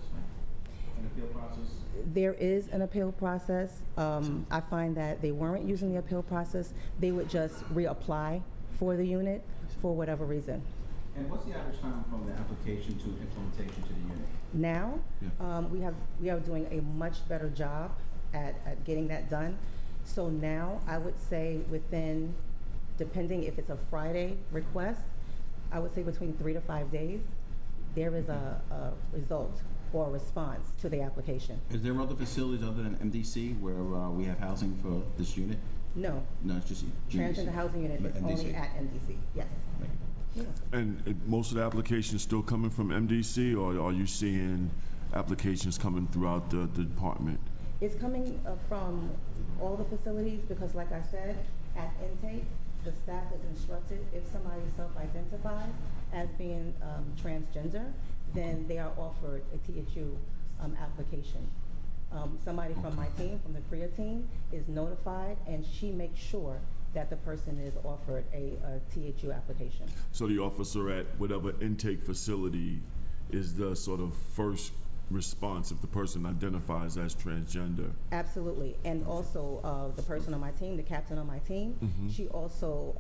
An appeal process? There is an appeal process. I find that they weren't using the appeal process. They would just reapply for the unit for whatever reason. And what's the average time from the application to implementation to the unit? Now, Yeah. we are doing a much better job at getting that done. So now, I would say within, depending if it's a Friday request, I would say between 3 to 5 days, there is a result or a response to the application. Is there other facilities other than MDC where we have housing for this unit? No, No, it's just transgender housing unit But is only MDC. at MDC, yes. Thank you. And most of the applications still coming from MDC, or are you seeing applications coming throughout the department? It's coming from all the facilities because like I said, at intake, the staff is instructed if somebody self-identifies as being transgender, then they are offered a THU application. Somebody from my team, from the CREA team, is notified and she makes sure that the person is offered a THU application. So the officer at whatever intake facility is the sort of first response if the person identifies as transgender? Absolutely, and also the person on my team, the captain on my team, she also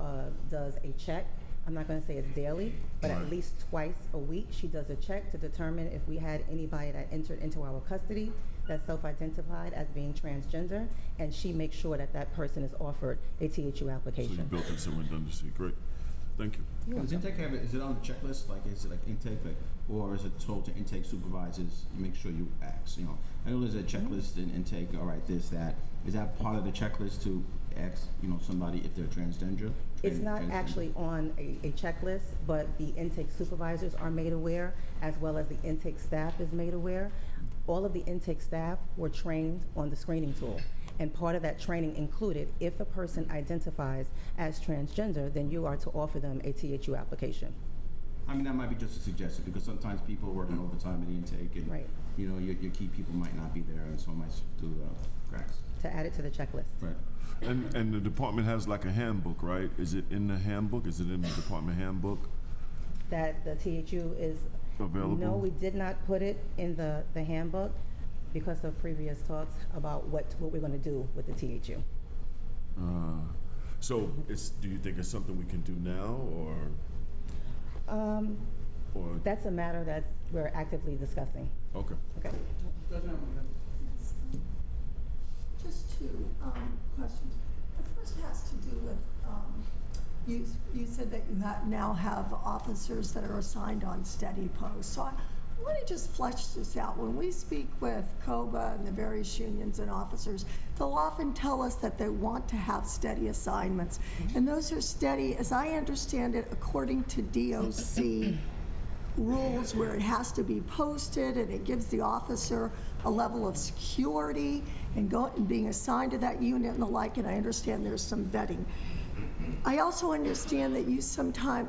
does a check. I'm not going to say it's daily, but at least twice a week, she does a check to determine if we had anybody that entered into our custody that self-identified as being transgender, and she makes sure that that person is offered a THU So you application. built in some redundancy. Great. Thank you. Does intake have it, is it on the checklist, like, is it like intake, like, or is it told to intake supervisors, make sure you ask, you know? I know there's a checklist in intake, all right, this, that, is that part of the checklist to ask, you know, somebody if they're transgender? It's not Transgender? actually on a checklist, but the intake supervisors are made aware, as well as the intake staff is made aware. All of the intake staff were trained on the screening tool. And part of that training included, if a person identifies as transgender, then you are to offer them a THU application. I mean, that might be just a suggestion, because sometimes people are working overtime in the intake, and, Right. you know, your key people might not be there, and so might do cracks. To add it to the checklist. Right. And the department has like a handbook, right? Is it in the handbook? Is it in the department handbook? That the THU is. Available? No, we did not put it in the handbook because of previous talks about what we're gonna do with the THU. So do you think it's something we can do now, or? That's a matter that we're actively discussing. Okay. Okay. Just two questions. The first has to do with, you said that you now have officers that are assigned on steady posts. So I want to just flesh this out. When we speak with COBA and the various unions and officers, they'll often tell us that they want to have steady assignments. And those are steady, as I understand it, according to DOC rules where it has to be posted and it gives the officer a level of security and being assigned to that unit and the like, and I understand there's some vetting. I also understand that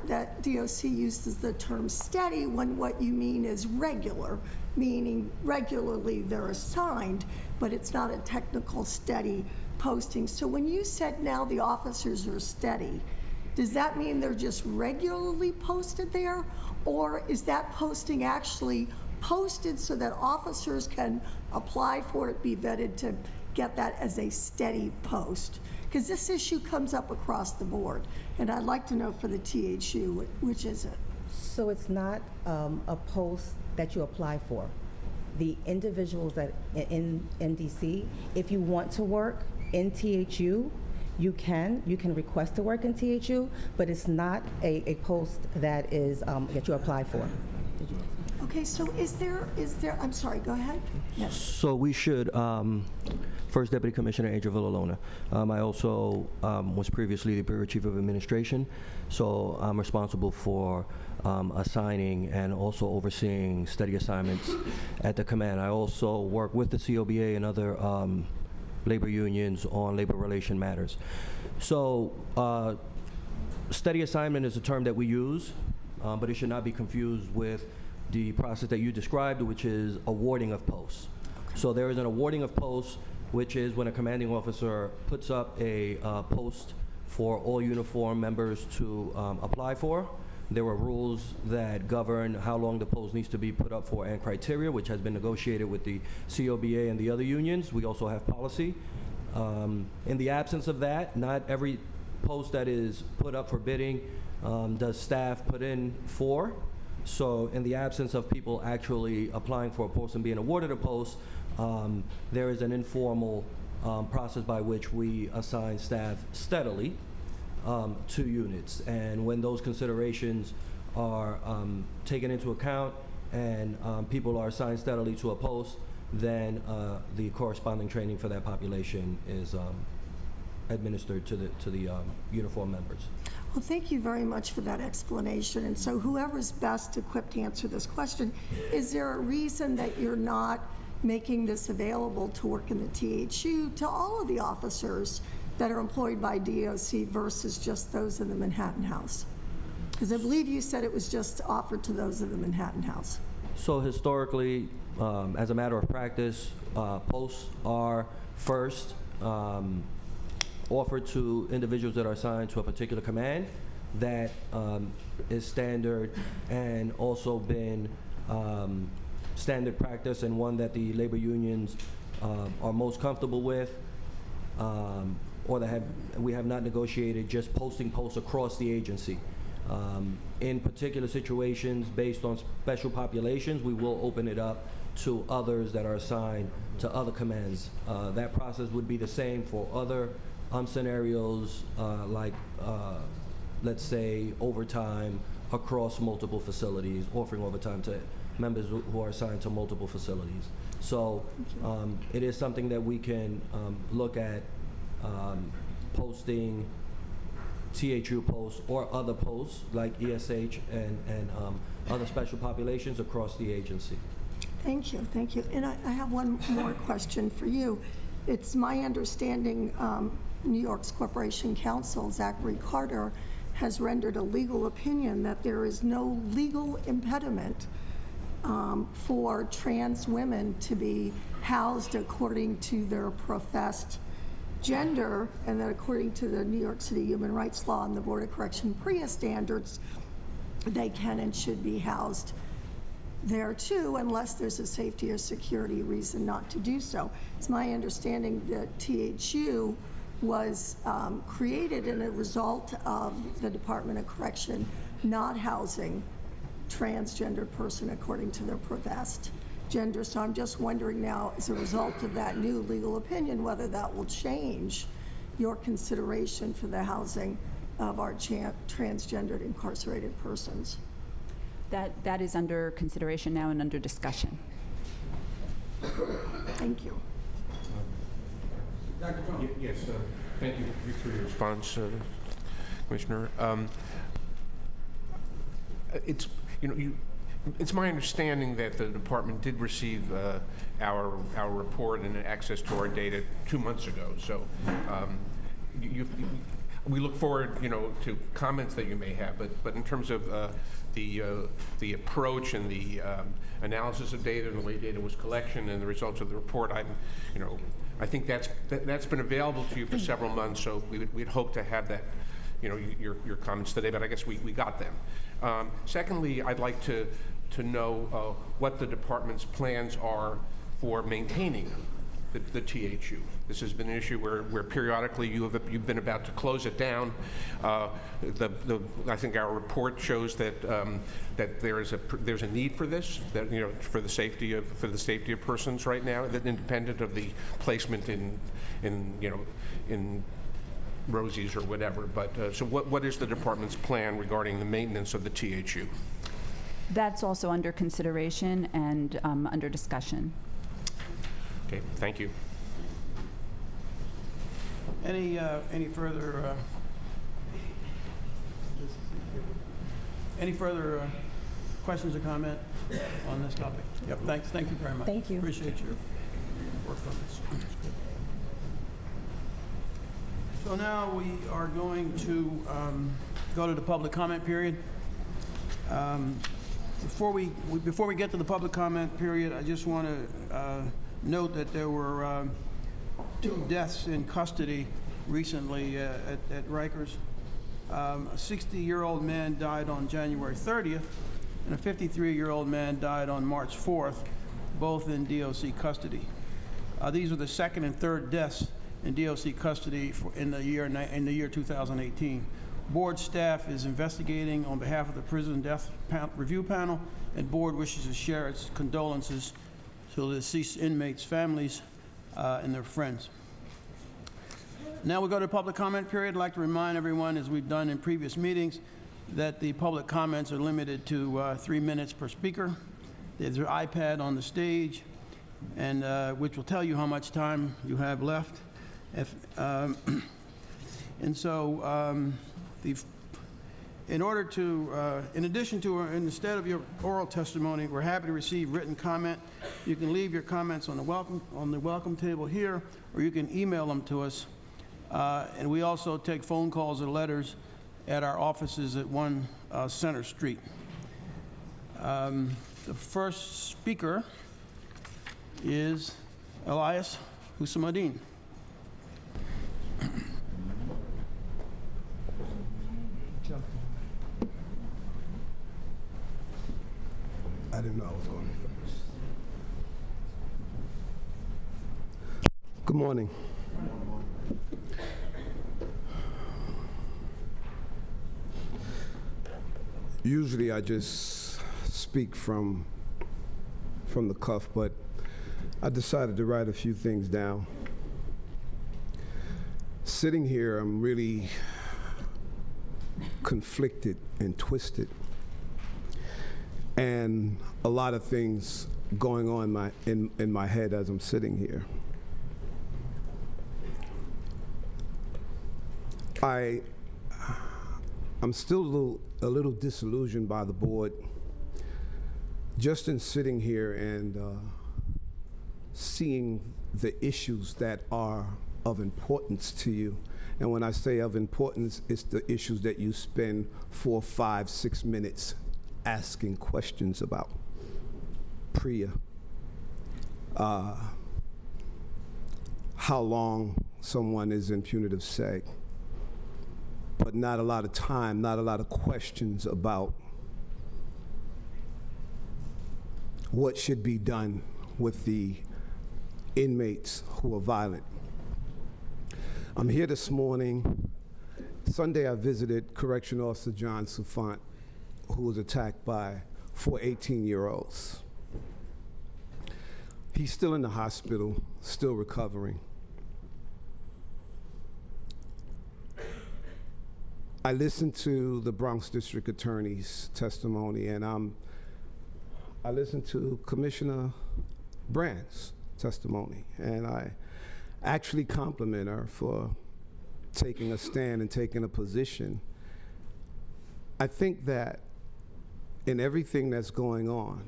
that DOC uses the term steady when what you mean is regular, meaning regularly they're assigned, but it's not a technical steady posting. So when you said now the officers are steady, does that mean they're just regularly posted there? Or is that posting actually posted so that officers can apply for it, be vetted to get that as a steady post? Because this issue comes up across the board, and I'd like to know for the THU, which is it? So it's not a post that you apply for. The individuals that in DC, if you want to work in THU, you can request to work in THU, but it's not a post that is that you apply for. Okay, so is there, I'm sorry, go ahead. Yes. So we should, First Deputy Commissioner Adria Villalona. I also was previously the Bureau Chief of Administration, so I'm responsible for assigning and also overseeing study assignments at the command. I also work with the COBA and other labor unions on labor relation matters. So study assignment is a term that we use, but it should not be confused with the process that you described, which is awarding of posts. So there is an awarding of posts, which is when a commanding officer puts up a post for all uniform members to apply for. There are rules that govern how long the post needs to be put up for and criteria, which has been negotiated with the COBA and the other unions. We also have policy. In the absence of that, not every post that is put up for bidding does staff put in for. So in the absence of people actually applying for a post and being awarded a post, there is an informal process by which we assign staff steadily to units. And when those considerations are taken into account and people are assigned steadily to a post, then the corresponding training for that population is administered to the uniform members. Well, thank you very much for that explanation. And so whoever's best equipped to answer this question, is there a reason that you're not making this available to work in the THU to all of the officers that are employed by DOC versus just those in the Manhattan House? Because I believe you said it was just offered to those in the Manhattan House. So historically, as a matter of practice, posts are first offered to individuals that are assigned to a particular command that is standard and also been standard practice and one that the labor unions are most comfortable with, or that we have not negotiated just posting posts across the agency. In particular situations based on special populations, we will open it up to others that are assigned to other commands. That process would be the same for other scenarios like, let's say, overtime across multiple facilities, offering overtime to members who are assigned to multiple facilities. So it is something that we can look at posting THU posts or other posts like ESH and other special populations across the agency. Thank you, thank you. And I have one more question for you. It's my understanding New York's Corporation Counsel, Zachary Carter, has rendered a legal opinion that there is no legal impediment for trans women to be housed according to their professed gender, and that according to the New York City Human Rights Law and the Board of Correction PREA standards, they can and should be housed there too, unless there's a safety or security reason not to do so. It's my understanding that THU was created in a result of the Department of Correction not housing transgender person according to their professed gender. So I'm just wondering now, as a result of that new legal opinion, whether that will change your consideration for the housing of our transgendered incarcerated persons. That is under consideration now and under discussion. Thank you. Dr. Braun. Yes, thank you for your response, Commissioner. It's my understanding that the department did receive our report and access to our data 2 months ago. So we look forward, to comments that you may have. But in terms of the approach and the analysis of data and the way data was collection and the results of the report, I think that's been available to you for several months. So we'd hope to have that, your comments today. But I guess we got them. Secondly, I'd like to know what the department's plans are for maintaining the THU. This has been an issue where periodically you've been about to close it down. I think our report shows that there's a need for this, that for the safety of persons right now, that independent of the placement in Rosie's or whatever. But so what is the department's plan regarding the maintenance of the THU? That's also under consideration and under discussion. Okay, thank you. Any further questions or comment on this topic? Yep, thanks. Thank you very much. Thank you. Appreciate your work on this. So now we are going to go to the public comment period. Before we get to the public comment period, I just want to note that there were 2 deaths in custody recently at Rikers. A 60-year-old man died on January 30th, and a 53-year-old man died on March 4th, both in DOC custody. These are the second and third deaths in DOC custody in the year 2018. Board staff is investigating on behalf of the Prison Death Review Panel, and board wishes to share its condolences to the deceased inmates' families and their friends. Now we go to public comment period. I'd like to remind everyone, as we've done in previous meetings, that the public comments are limited to 3 minutes per speaker. There's an iPad on the stage, and which will tell you how much time you have left. Instead of your oral testimony, we're happy to receive written comment. You can leave your comments on the welcome table here, or you can email them to us. And we also take phone calls or letters at our offices at 1 Center Street. The first speaker is Elias Hussamadin. I didn't know I was going first. Good morning. Usually I just speak from the cuff, but I decided to write a few things down. Sitting here, I'm really conflicted and twisted, and a lot of things going on in my head as I'm sitting here. I'm still a little disillusioned by the board, just in sitting here and seeing the issues that are of importance to you. And when I say of importance, it's the issues that you spend 4, 5, 6 minutes asking questions about. Priya, how long someone is in punitive seg, but not a lot of time, not a lot of questions about what should be done with the inmates who are violent. I'm here this morning. Sunday I visited Correctional Officer John Sufant, who was attacked by 4 18-year-olds. He's still in the hospital, still recovering. I listened to the Bronx District Attorney's testimony, and I listened to Commissioner Braun's testimony, and I actually compliment her for taking a stand and taking a position. I think that in everything that's going on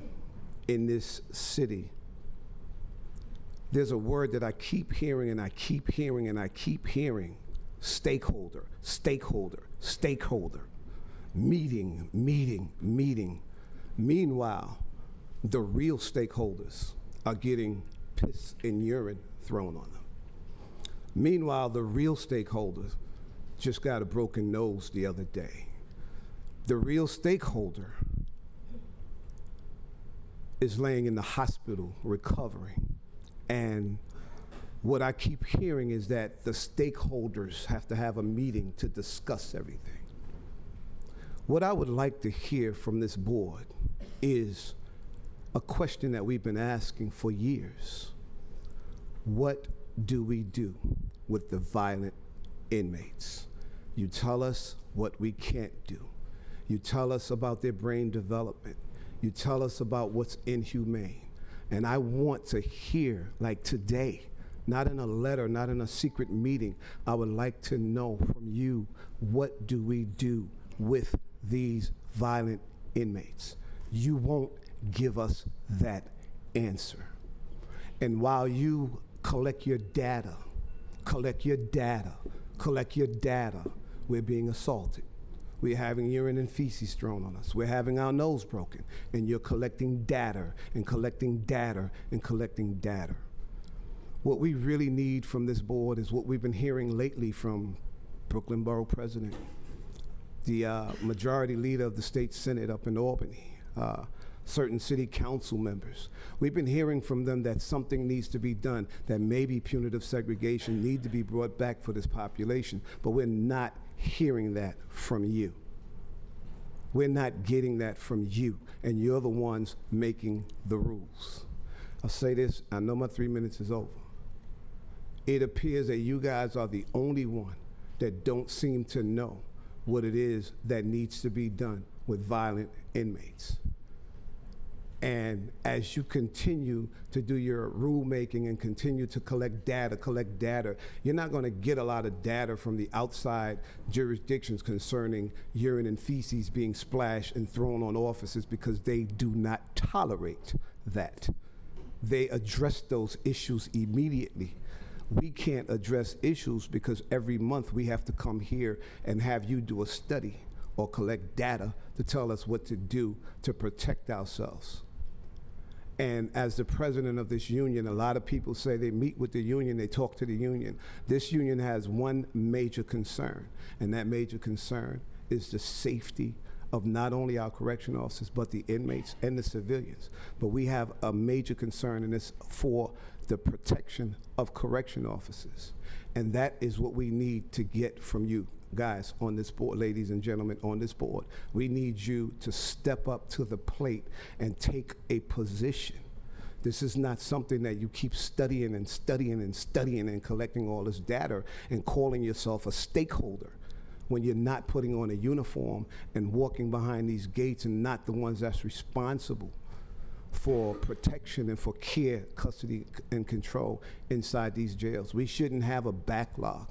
in this city, there's a word that I keep hearing and I keep hearing and I keep hearing: stakeholder, stakeholder, stakeholder, meeting, meeting, meeting. Meanwhile, the real stakeholders are getting piss and urine thrown on them. Meanwhile, the real stakeholders just got a broken nose the other day. The real stakeholder is laying in the hospital recovering. And what I keep hearing is that the stakeholders have to have a meeting to discuss everything. What I would like to hear from this board is a question that we've been asking for years. What do we do with the violent inmates? You tell us what we can't do. You tell us about their brain development. You tell us about what's inhumane. And I want to hear, like today, not in a letter, not in a secret meeting, I would like to know from you, what do we do with these violent inmates? You won't give us that answer. And while you collect your data, we're being assaulted. We're having urine and feces thrown on us. We're having our nose broken. And you're collecting data and collecting data and collecting data. What we really need from this board is what we've been hearing lately from Brooklyn Borough President, the majority leader of the state Senate up in Albany, certain city council members. We've been hearing from them that something needs to be done, that maybe punitive segregation need to be brought back for this population, but we're not hearing that from you. We're not getting that from you, and you're the ones making the rules. I'll say this, I know my 3 minutes is over. It appears that you guys are the only one that don't seem to know what it is that needs to be done with violent inmates. And as you continue to do your rulemaking and continue to collect data, you're not going to get a lot of data from the outside jurisdictions concerning urine and feces being splashed and thrown on officers, because they do not tolerate that. They address those issues immediately. We can't address issues because every month we have to come here and have you do a study or collect data to tell us what to do to protect ourselves. And as the president of this union, a lot of people say they meet with the union, they talk to the union. This union has one major concern, and that major concern is the safety of not only our correction officers, but the inmates and the civilians. But we have a major concern, and it's for the protection of correction officers. And that is what we need to get from you guys on this board, ladies and gentlemen on this board. We need you to step up to the plate and take a position. This is not something that you keep studying and studying and studying and collecting all this data and calling yourself a stakeholder when you're not putting on a uniform and walking behind these gates and not the ones that's responsible for protection and for care, custody, and control inside these jails. We shouldn't have a backlog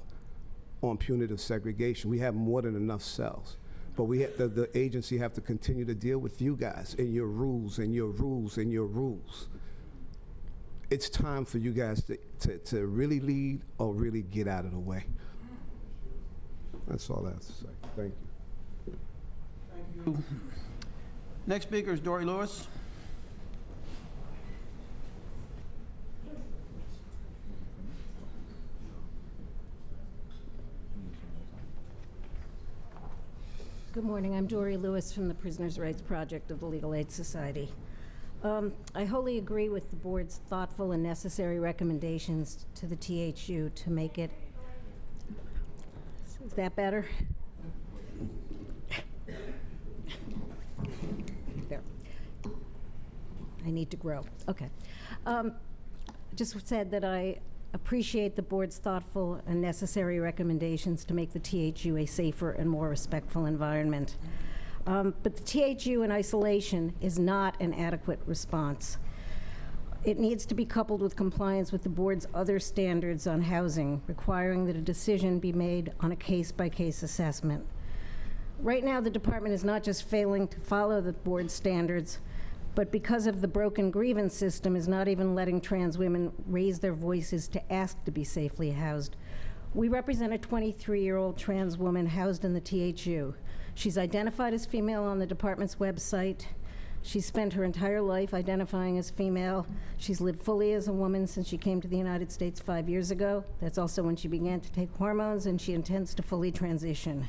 on punitive segregation. We have more than enough cells. But we have, the agency have to continue to deal with you guys and your rules and your rules and your rules. It's time for you guys to really lead or really get out of the way. That's all I have to say. Thank you. Thank you. Next speaker is Dory Lewis. Good morning. I'm Dory Lewis from the Prisoners' Rights Project of the Legal Aid Society. I wholly agree with the board's thoughtful and necessary recommendations to the THU to make it. Is that better? There. I need to grow. Okay. Just said that I appreciate the board's thoughtful and necessary recommendations to make the THU a safer and more respectful environment. But the THU in isolation is not an adequate response. It needs to be coupled with compliance with the board's other standards on housing, requiring that a decision be made on a case-by-case assessment. Right now, the department is not just failing to follow the board's standards, but because of the broken grievance system, is not even letting trans women raise their voices to ask to be safely housed. We represent a 23-year-old trans woman housed in the THU. She's identified as female on the department's website. She's spent her entire life identifying as female. She's lived fully as a woman since she came to the United States 5 years ago. That's also when she began to take hormones, and she intends to fully transition.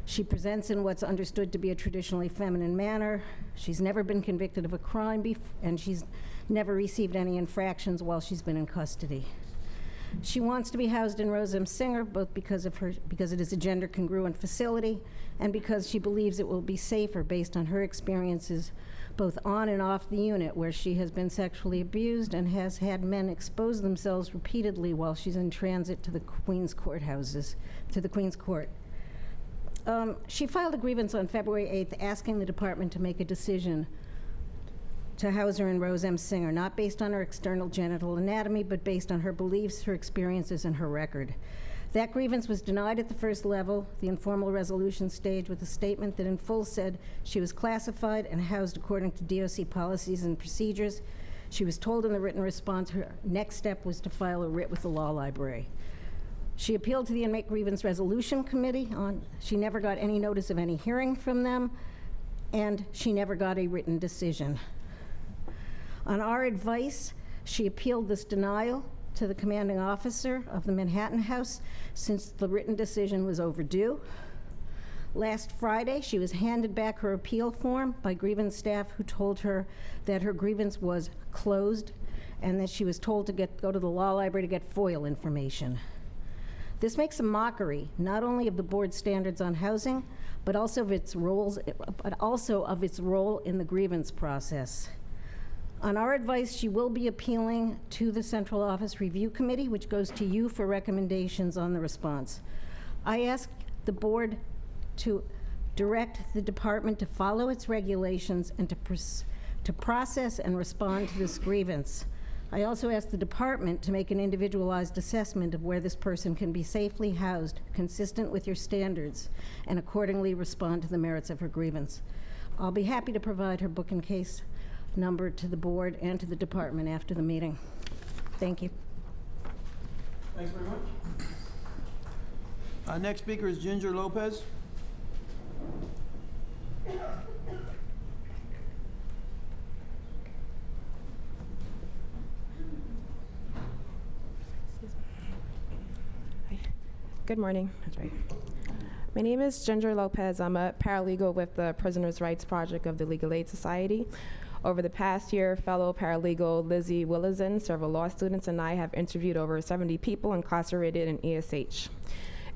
She presents in what's understood to be a traditionally feminine manner. She's never been convicted of a crime, and she's never received any infractions while she's been in custody. She wants to be housed in Rose M. Singer, both because it is a gender congruent facility, and because she believes it will be safer based on her experiences both on and off the unit, where she has been sexually abused and has had men expose themselves repeatedly while she's in transit to the Queen's Courthouses, to the Queen's Court. She filed a grievance on February 8th asking the department to make a decision to house her in Rose M. Singer, not based on her external genital anatomy, but based on her beliefs, her experiences, and her record. That grievance was denied at the first level, the informal resolution stage, with a statement that in full said she was classified and housed according to DOC policies and procedures. She was told in the written response her next step was to file a writ with the law library. She appealed to the Inmate Grievance Resolution Committee. She never got any notice of any hearing from them, and she never got a written decision. On our advice, she appealed this denial to the commanding officer of the Manhattan House since the written decision was overdue. Last Friday, she was handed back her appeal form by grievance staff who told her that her grievance was closed and that she was told to go to the law library to get FOIL information. This makes a mockery not only of the board's standards on housing, but also of its role in the grievance process. On our advice, she will be appealing to the Central Office Review Committee, which goes to you for recommendations on the response. I ask the board to direct the department to follow its regulations and to process and respond to this grievance. I also ask the department to make an individualized assessment of where this person can be safely housed, consistent with your standards, and accordingly respond to the merits of her grievance. I'll be happy to provide her book and case number to the board and to the department after the meeting. Thank you. Thanks very much. Our next speaker is Ginger Lopez. Good morning. That's right. My name is Ginger Lopez. I'm a paralegal with the Prisoners' Rights Project of the Legal Aid Society. Over the past year, fellow paralegal Lizzie Willison, several law students, and I have interviewed over 70 people incarcerated in ESH.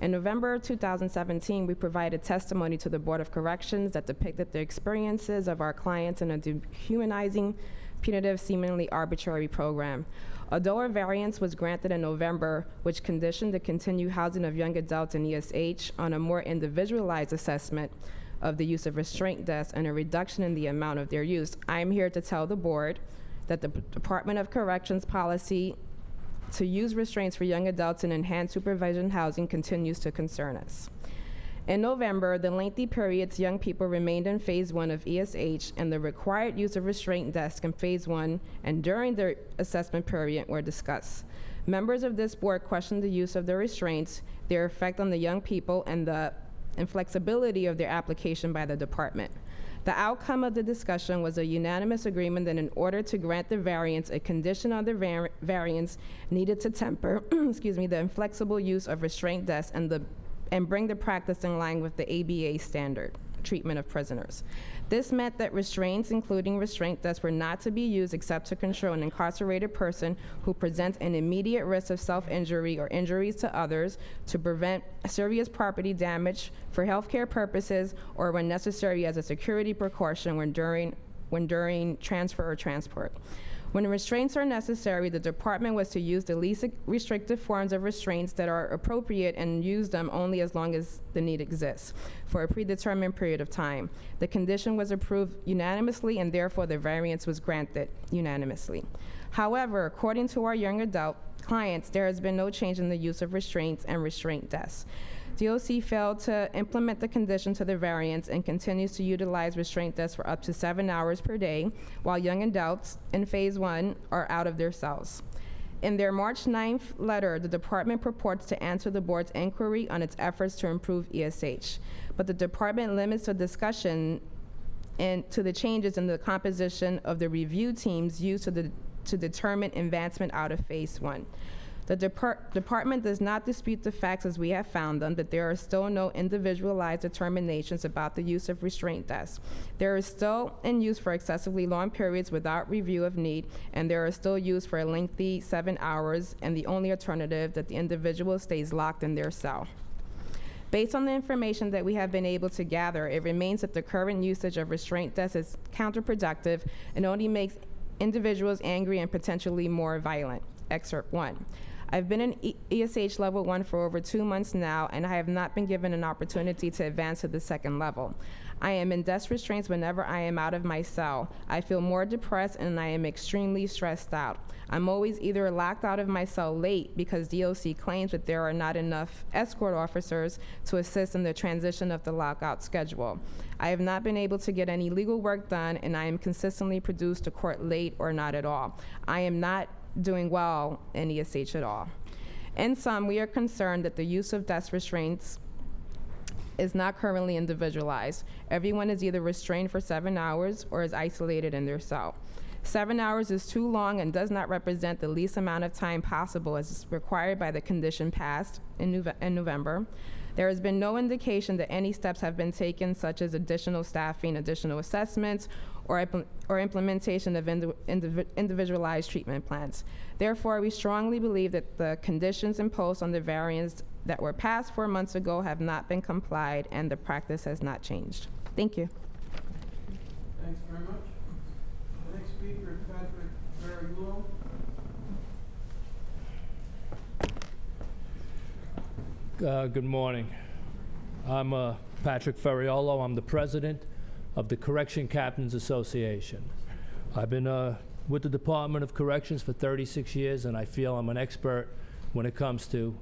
In November 2017, we provided testimony to the Board of Corrections that depicted the experiences of our clients in a dehumanizing, punitive, seemingly arbitrary program. Although a variance was granted in November, which conditioned the continued housing of young adults in ESH on a more individualized assessment of the use of restraint desks and a reduction in the amount of their use, I am here to tell the board that the Department of Corrections policy to use restraints for young adults in enhanced supervision housing continues to concern us. In November, the lengthy periods young people remained in Phase 1 of ESH and the required use of restraint desks in Phase 1 and during the assessment period were discussed. Members of this board questioned the use of the restraints, their effect on the young people, and the inflexibility of their application by the department. The outcome of the discussion was a unanimous agreement that in order to grant the variance, a condition on the variance needed to temper the inflexible use of restraint desks and bring the practice in line with the ABA standard treatment of prisoners. This meant that restraints, including restraint desks, were not to be used except to control an incarcerated person who presents an immediate risk of self-injury or injuries to others, to prevent serious property damage, for healthcare purposes, or when necessary as a security precaution when during transfer or transport. When restraints are necessary, the department was to use the least restrictive forms of restraints that are appropriate and use them only as long as the need exists for a predetermined period of time. The condition was approved unanimously and therefore the variance was granted unanimously. However, according to our young adult clients, there has been no change in the use of restraints and restraint desks. DOC failed to implement the condition to the variance and continues to utilize restraint desks for up to 7 hours per day, while young adults in Phase 1 are out of their cells. In their March 9th letter, the department purports to answer the board's inquiry on its efforts to improve ESH, but the department limits the discussion to the changes in the composition of the review teams used to determine advancement out of Phase 1. The department does not dispute the facts as we have found them, that there are still no individualized determinations about the use of restraint desks. There is still in use for excessively long periods without review of need, and there are still used for a lengthy 7 hours, and the only alternative that the individual stays locked in their cell. Based on the information that we have been able to gather, it remains that the current usage of restraint desks is counterproductive and only makes individuals angry and potentially more violent. Excerpt 1. I've been in ESH level 1 for over 2 months now, and I have not been given an opportunity to advance to the second level. I am in desk restraints whenever I am out of my cell. I feel more depressed and I am extremely stressed out. I'm always either locked out of my cell late because DOC claims that there are not enough escort officers to assist in the transition of the lockout schedule. I have not been able to get any legal work done, and I am consistently produced to court late or not at all. I am not doing well in ESH at all. In sum, we are concerned that the use of desk restraints is not currently individualized. Everyone is either restrained for 7 hours or is isolated in their cell. 7 hours is too long and does not represent the least amount of time possible as required by the condition passed in November. There has been no indication that any steps have been taken, such as additional staffing, additional assessments, or implementation of individualized treatment plans. Therefore, we strongly believe that the conditions imposed on the variants that were passed 4 months ago have not been complied, and the practice has not changed. Thank you. Thanks very much. The next speaker is Patrick Ferriolo. Good morning. I'm Patrick Ferriolo. I'm the president of the Correction Captains Association. I've been with the Department of Corrections for 36 years, and I feel I'm an expert when it comes to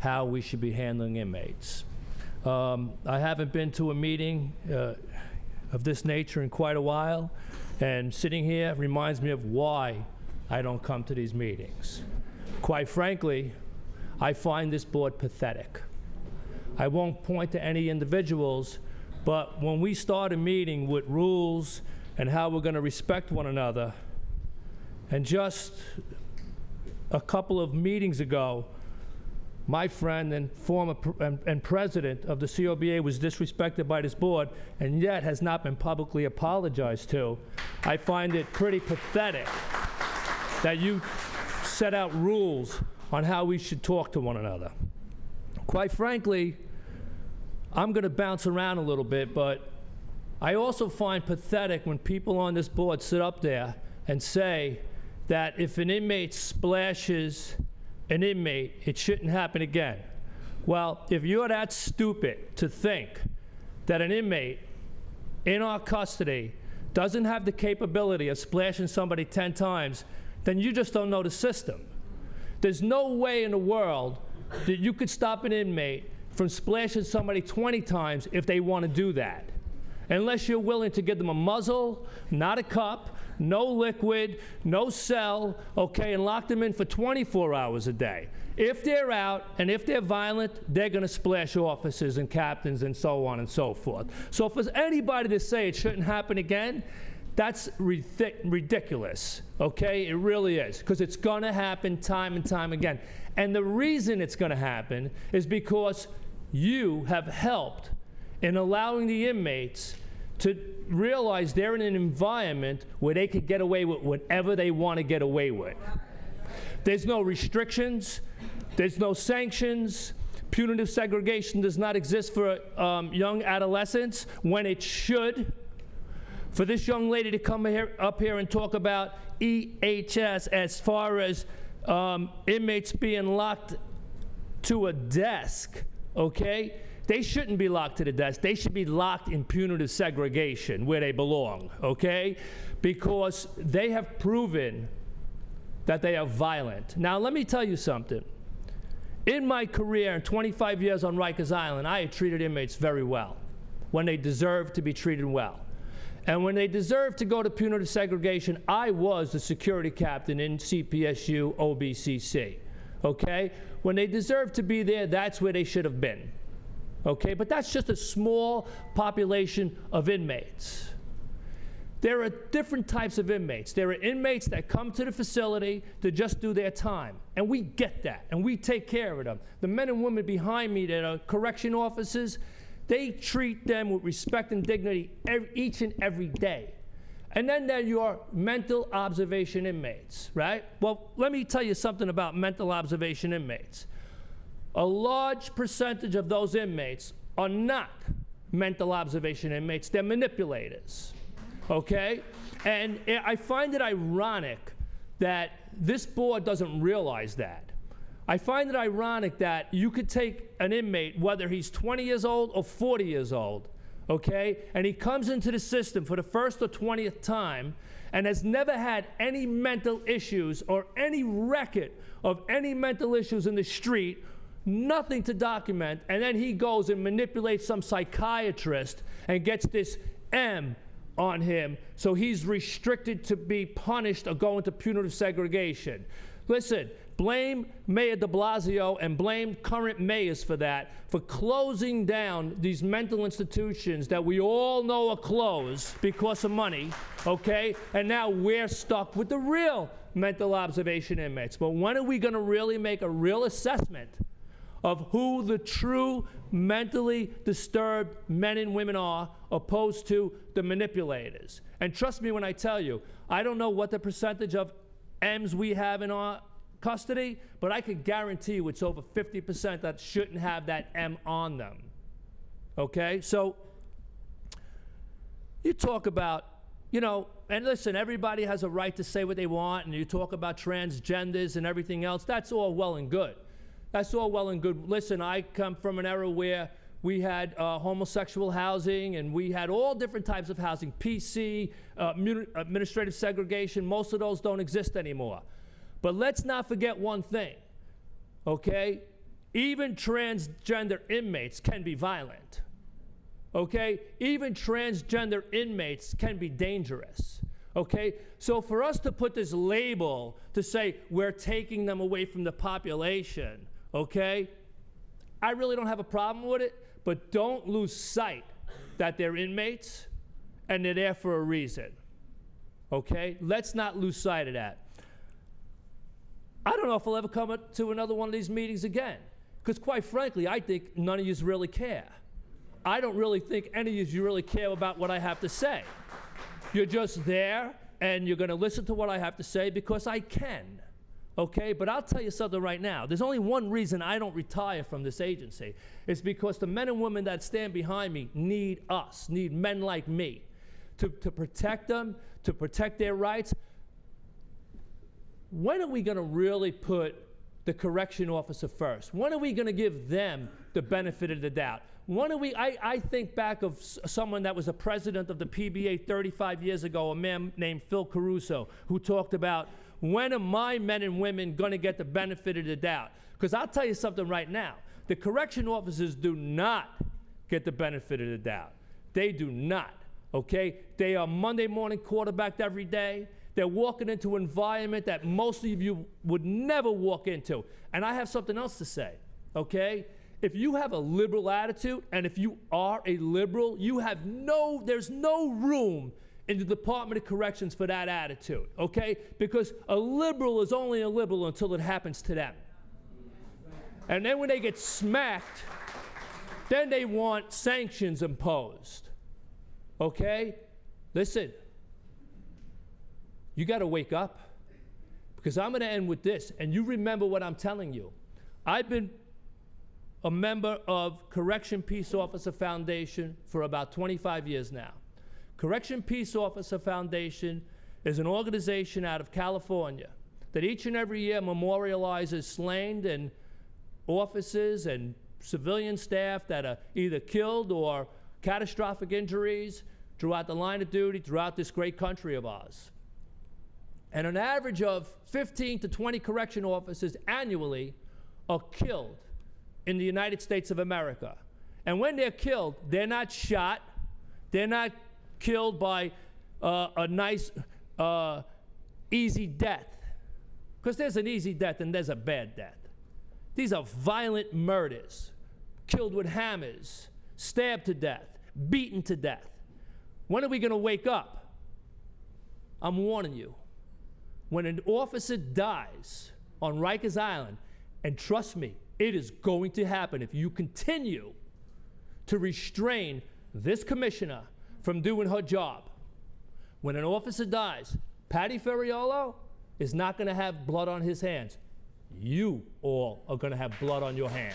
how we should be handling inmates. I haven't been to a meeting of this nature in quite a while, and sitting here reminds me of why I don't come to these meetings. Quite frankly, I find this board pathetic. I won't point to any individuals, but when we start a meeting with rules and how we're going to respect one another, and just a couple of meetings ago, my friend and former and president of the COBA was disrespected by this board and yet has not been publicly apologized to. I find it pretty pathetic that you set out rules on how we should talk to one another. Quite frankly, I'm going to bounce around a little bit, but I also find pathetic when people on this board sit up there and say that if an inmate splashes an inmate, it shouldn't happen again. Well, if you're that stupid to think that an inmate in our custody doesn't have the capability of splashing somebody 10 times, then you just don't know the system. There's no way in the world that you could stop an inmate from splashing somebody 20 times if they want to do that, unless you're willing to give them a muzzle, not a cup, no liquid, no cell, okay, and lock them in for 24 hours a day. If they're out and if they're violent, they're going to splash officers and captains and so on and so forth. So for anybody to say it shouldn't happen again, that's ridiculous, okay? It really is, because it's going to happen time and time again. And the reason it's going to happen is because you have helped in allowing the inmates to realize they're in an environment where they could get away with whatever they want to get away with. There's no restrictions, there's no sanctions. Punitive segregation does not exist for young adolescents when it should. For this young lady to come up here and talk about EHS as far as inmates being locked to a desk, okay? They shouldn't be locked to the desk. They should be locked in punitive segregation where they belong, okay? Because they have proven that they are violent. Now, let me tell you something. In my career, in 25 years on Rikers Island, I had treated inmates very well when they deserved to be treated well. And when they deserved to go to punitive segregation, I was the security captain in CPSU OBCC, okay? When they deserved to be there, that's where they should have been, okay? But that's just a small population of inmates. There are different types of inmates. There are inmates that come to the facility to just do their time, and we get that, and we take care of them. The men and women behind me that are correction officers, they treat them with respect and dignity each and every day. And then there are your mental observation inmates, right? Well, let me tell you something about mental observation inmates. A large percentage of those inmates are not mental observation inmates. They're manipulators, okay? And I find it ironic that this board doesn't realize that. I find it ironic that you could take an inmate, whether he's 20 years old or 40 years old, okay, and he comes into the system for the first or 20th time and has never had any mental issues or any record of any mental issues in the street, nothing to document, and then he goes and manipulates some psychiatrist and gets this M on him, so he's restricted to be punished or go into punitive segregation. Listen, blame Mayor de Blasio and blame current mayors for that, for closing down these mental institutions that we all know are closed because of money, okay? And now we're stuck with the real mental observation inmates. But when are we going to really make a real assessment of who the true mentally disturbed men and women are, opposed to the manipulators. And trust me when I tell you, I don't know what the percentage of M's we have in our custody, but I can guarantee you it's over 50% that shouldn't have that M on them. Okay? So you talk about, you know, and listen, everybody has a right to say what they want, and you talk about transgenders and everything else. That's all well and good. That's all well and good. Listen, I come from an era where we had homosexual housing, and we had all different types of housing, PC, administrative segregation. Most of those don't exist anymore. But let's not forget one thing, okay? Even transgender inmates can be violent, okay? Even transgender inmates can be dangerous, okay? So for us to put this label to say we're taking them away from the population, okay? I really don't have a problem with it, but don't lose sight that they're inmates and they're there for a reason, okay? Let's not lose sight of that. I don't know if I'll ever come to another one of these meetings again, because quite frankly, I think none of you really care. I don't really think any of you really care about what I have to say. You're just there, and you're going to listen to what I have to say because I can, okay? But I'll tell you something right now. There's only one reason I don't retire from this agency. It's because the men and women that stand behind me need us, need men like me to protect them, to protect their rights. When are we going to really put the correction officer first? When are we going to give them the benefit of the doubt? When are we, I think back of someone that was a president of the PBA 35 years ago, a man named Phil Caruso, who talked about, when are my men and women going to get the benefit of the doubt? Because I'll tell you something right now. The correction officers do not get the benefit of the doubt. They do not, okay? They are Monday morning quarterbacked every day. They're walking into an environment that most of you would never walk into. And I have something else to say, okay? If you have a liberal attitude, and if you are a liberal, there's no room in the Department of Corrections for that attitude, okay? Because a liberal is only a liberal until it happens to them. And then when they get smacked, then they want sanctions imposed, okay? Listen. You got to wake up, because I'm going to end with this, and you remember what I'm telling you. I've been a member of Correction Peace Officer Foundation for about 25 years now. Correction Peace Officer Foundation is an organization out of California that each and every year memorializes slain and officers and civilian staff that are either killed or catastrophic injuries throughout the line of duty throughout this great country of ours. And an average of 15 to 20 correction officers annually are killed in the United States of America. And when they're killed, they're not shot. They're not killed by a nice, easy death. Because there's an easy death and there's a bad death. These are violent murders, killed with hammers, stabbed to death, beaten to death. When are we going to wake up? I'm warning you. When an officer dies on Rikers Island, and trust me, it is going to happen if you continue to restrain this commissioner from doing her job. When an officer dies, Patty Ferriolo is not going to have blood on his hands. You all are going to have blood on your hands.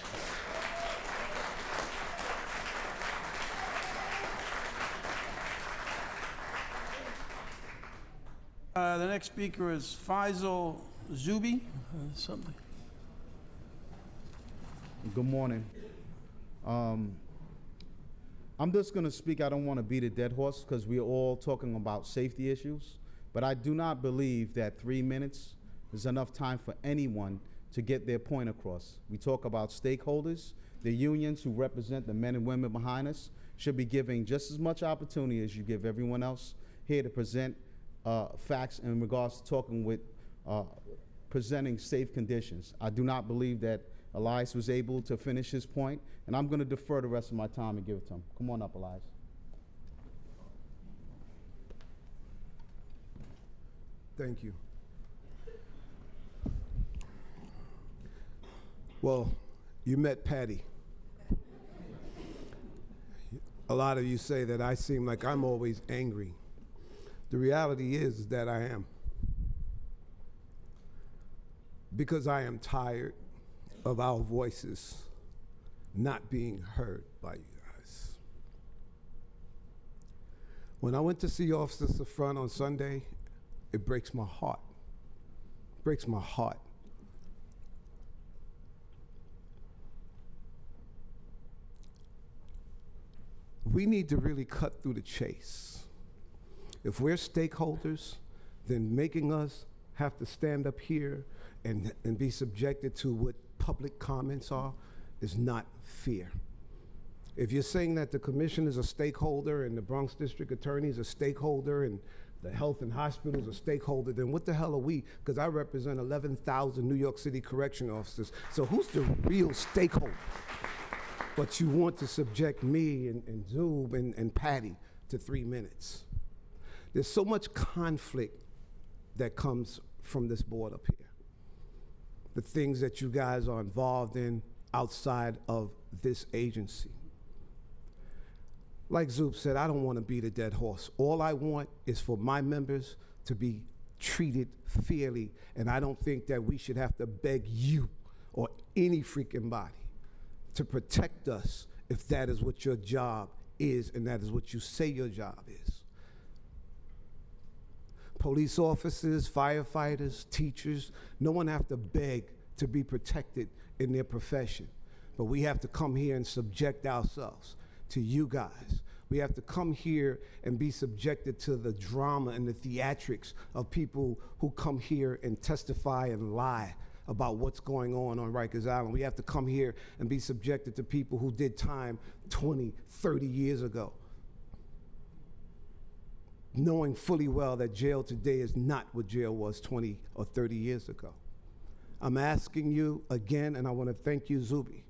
The next speaker is Faisal Zubi. Something. Good morning. I'm just going to speak. I don't want to beat a dead horse because we're all talking about safety issues, but I do not believe that 3 minutes is enough time for anyone to get their point across. We talk about stakeholders. The unions who represent the men and women behind us should be giving just as much opportunity as you give everyone else here to present facts in regards to talking with presenting safe conditions. I do not believe that Elias was able to finish his point, and I'm going to defer the rest of my time and give it to him. Come on up, Elias. Thank you. Well, You met Patty. A lot of you say that I seem like I'm always angry. The reality is that I am. Because I am tired of our voices not being heard by you guys. When I went to see Officer Safran on Sunday, it breaks my heart. It breaks my heart. We need to really cut through the chase. If we're stakeholders, then making us have to stand up here and be subjected to what public comments are is not fair. If you're saying that the commission is a stakeholder and the Bronx District Attorney is a stakeholder and the health and hospitals are a stakeholder, then what the hell are we? Because I represent 11,000 New York City correction officers. So who's the real stakeholder? But you want to subject me and Zub and Patty to 3 minutes. There's so much conflict that comes from this board up here. The things that you guys are involved in outside of this agency. Like Zub said, I don't want to beat a dead horse. All I want is for my members to be treated fairly, and I don't think that we should have to beg you or any freaking body to protect us if that is what your job is and that is what you say your job is. Police officers, firefighters, teachers, no one have to beg to be protected in their profession. But we have to come here and subject ourselves to you guys. We have to come here and be subjected to the drama and the theatrics of people who come here and testify and lie about what's going on Rikers Island. We have to come here and be subjected to people who did time 20, 30 years ago, knowing fully well that jail today is not what jail was 20 or 30 years ago. I'm asking you again, and I want to thank you, Zubi.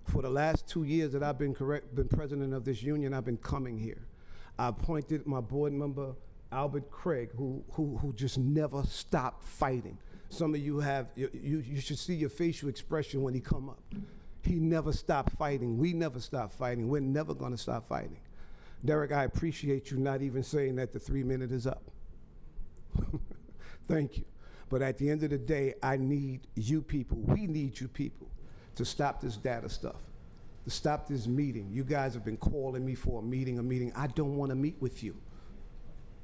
For the last 2 years that I've been president of this union, I've been coming here. I appointed my board member, Albert Craig, who just never stopped fighting. Some of you have, you should see your facial expression when he come up. He never stopped fighting. We never stopped fighting. We're never gonna stop fighting. Derek, I appreciate you not even saying that the 3 minute is up. Thank you. But at the end of the day, I need you people, we need you people to stop this data stuff, to stop this meeting. You guys have been calling me for a meeting. I don't wanna meet with you.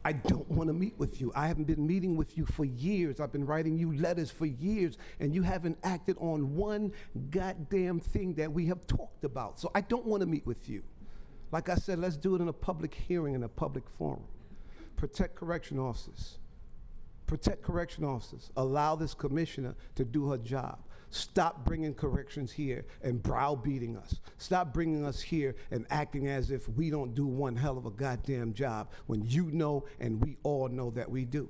I don't want to meet with you. I haven't been meeting with you for years. I've been writing you letters for years, and you haven't acted on one goddamn thing that we have talked about. So I don't want to meet with you. Like I said, let's do it in a public hearing, in a public forum. Protect correction officers. Protect correction officers. Allow this commissioner to do her job. Stop bringing corrections here and browbeating us. Stop bringing us here and acting as if we don't do one hell of a goddamn job when you know and we all know that we do.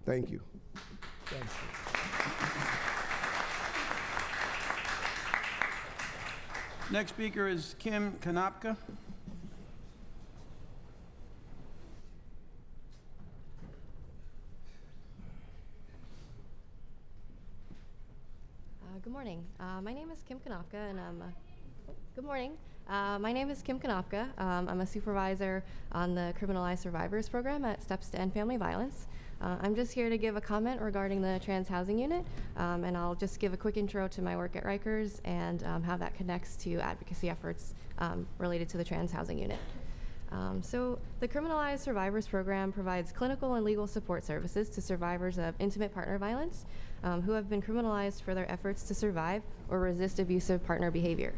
Thank you. Thanks. Next speaker is Kim Konopka. Good morning. My name is Kim Konopka, and good morning. My name is Kim Konopka. I'm a supervisor on the Criminalized Survivors Program at Steps to End Family Violence. I'm just here to give a comment regarding the Trans Housing Unit, and I'll just give a quick intro to my work at Rikers and how that connects to advocacy efforts related to the Trans Housing Unit. So the Criminalized Survivors Program provides clinical and legal support services to survivors of intimate partner violence who have been criminalized for their efforts to survive or resist abusive partner behavior.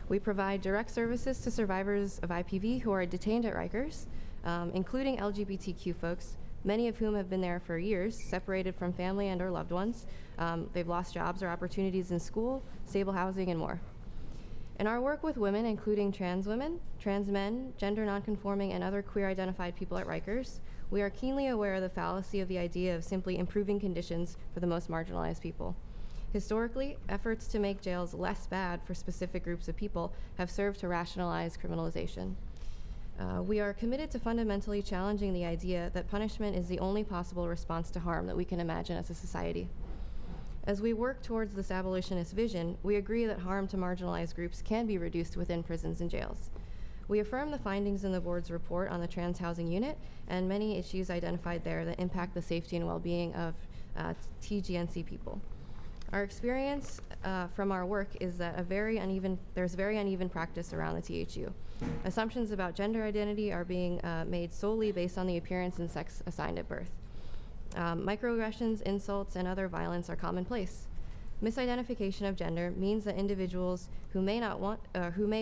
We provide direct services to survivors of IPV who are detained at Rikers, including LGBTQ folks, many of whom have been there for years, separated from family and or loved ones. They've lost jobs or opportunities in school, stable housing, and more. In our work with women, including trans women, trans men, gender nonconforming, and other queer identified people at Rikers, we are keenly aware of the fallacy of the idea of simply improving conditions for the most marginalized people. Historically, efforts to make jails less bad for specific groups of people have served to rationalize criminalization. We are committed to fundamentally challenging the idea that punishment is the only possible response to harm that we can imagine as a society. As we work towards this abolitionist vision, we agree that harm to marginalized groups can be reduced within prisons and jails. We affirm the findings in the board's report on the trans housing unit and many issues identified there that impact the safety and well-being of TGNC people. Our experience from our work is that there's very uneven practice around the THU. Assumptions about gender identity are being made solely based on the appearance and sex assigned at birth. Microaggressions, insults, and other violence are commonplace. Misidentification of gender means that individuals who may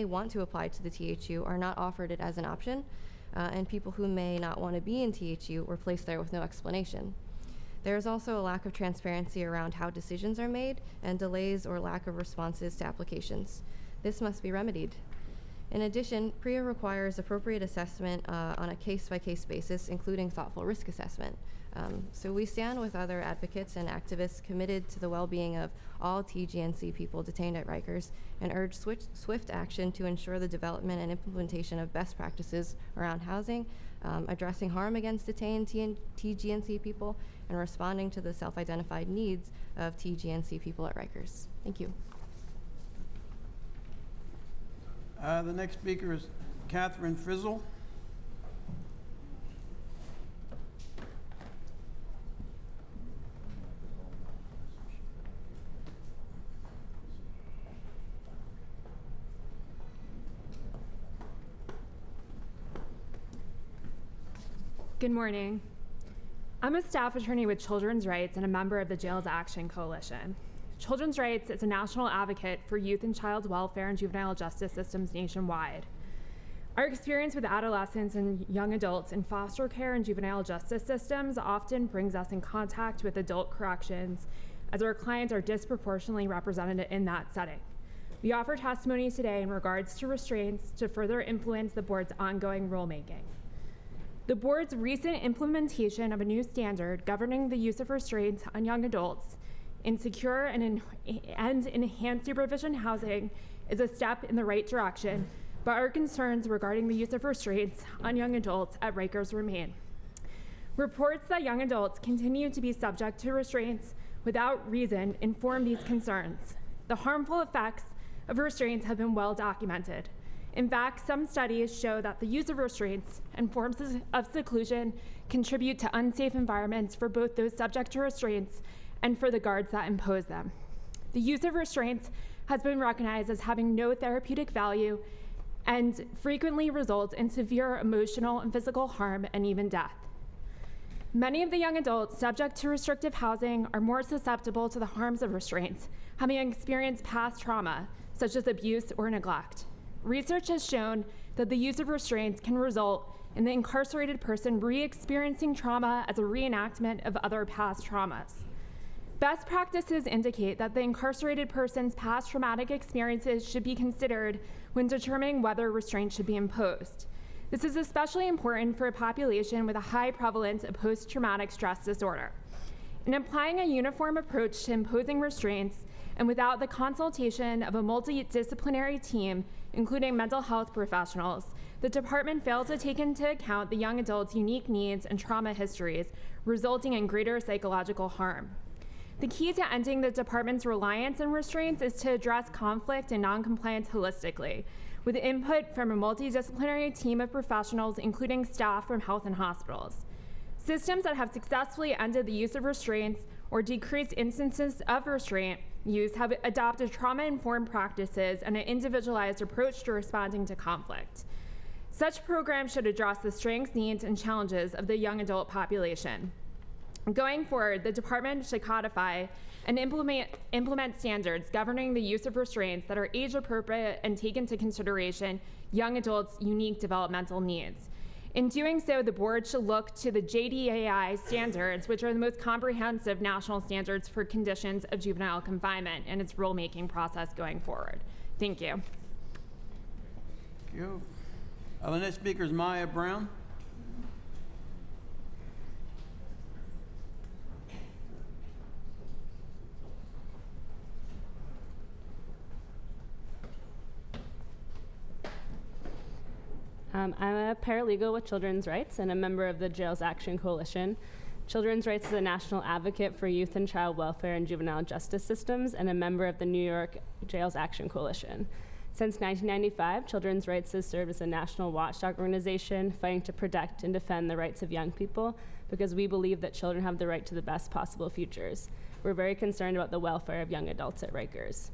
want to apply to the THU are not offered it as an option, and people who may not want to be in THU were placed there with no explanation. There is also a lack of transparency around how decisions are made and delays or lack of responses to applications. This must be remedied. In addition, PREA requires appropriate assessment on a case-by-case basis, including thoughtful risk assessment. So we stand with other advocates and activists committed to the well-being of all TGNC people detained at Rikers and urge swift action to ensure the development and implementation of best practices around housing, addressing harm against detained TGNC people, and responding to the self-identified needs of TGNC people at Rikers. Thank you. The next speaker is Catherine Frizzle. Good morning. I'm a staff attorney with Children's Rights and a member of the Jails Action Coalition. Children's Rights is a national advocate for youth and child welfare and juvenile justice systems nationwide. Our experience with adolescents and young adults in foster care and juvenile justice systems often brings us in contact with adult corrections, as our clients are disproportionately represented in that setting. We offer testimony today in regards to restraints to further influence the board's ongoing rulemaking. The board's recent implementation of a new standard governing the use of restraints on young adults in secure and enhanced supervision housing is a step in the right direction, but our concerns regarding the use of restraints on young adults at Rikers remain. Reports that young adults continue to be subject to restraints without reason inform these concerns. The harmful effects of restraints have been well documented. In fact, some studies show that the use of restraints and forms of seclusion contribute to unsafe environments for both those subject to restraints and for the guards that impose them. The use of restraints has been recognized as having no therapeutic value and frequently results in severe emotional and physical harm and even death. Many of the young adults subject to restrictive housing are more susceptible to the harms of restraints, having experienced past trauma, such as abuse or neglect. Research has shown that the use of restraints can result in the incarcerated person re-experiencing trauma as a reenactment of other past traumas. Best practices indicate that the incarcerated person's past traumatic experiences should be considered when determining whether restraint should be imposed. This is especially important for a population with a high prevalence of post-traumatic stress disorder. In applying a uniform approach to imposing restraints and without the consultation of a multidisciplinary team, including mental health professionals, the department failed to take into account the young adult's unique needs and trauma histories, resulting in greater psychological harm. The key to ending the department's reliance on restraints is to address conflict and noncompliance holistically, with input from a multidisciplinary team of professionals, including staff from health and hospitals. Systems that have successfully ended the use of restraints or decreased instances of restraint use have adopted trauma-informed practices and an individualized approach to responding to conflict. Such programs should address the strengths, needs, and challenges of the young adult population. Going forward, the department should codify and implement standards governing the use of restraints that are age-appropriate and take into consideration young adults' unique developmental needs. In doing so, the board should look to the JDAI standards, which are the most comprehensive national standards for conditions of juvenile confinement, and its rulemaking process going forward. Thank you. Thank you. The next speaker is Maya Braun. I'm a paralegal with Children's Rights and a member of the Jails Action Coalition. Children's Rights is a national advocate for youth and child welfare and juvenile justice systems and a member of the New York Jails Action Coalition. Since 1995, Children's Rights has served as a national watchdog organization fighting to protect and defend the rights of young people because we believe that children have the right to the best possible futures. We're very concerned about the welfare of young adults at Rikers.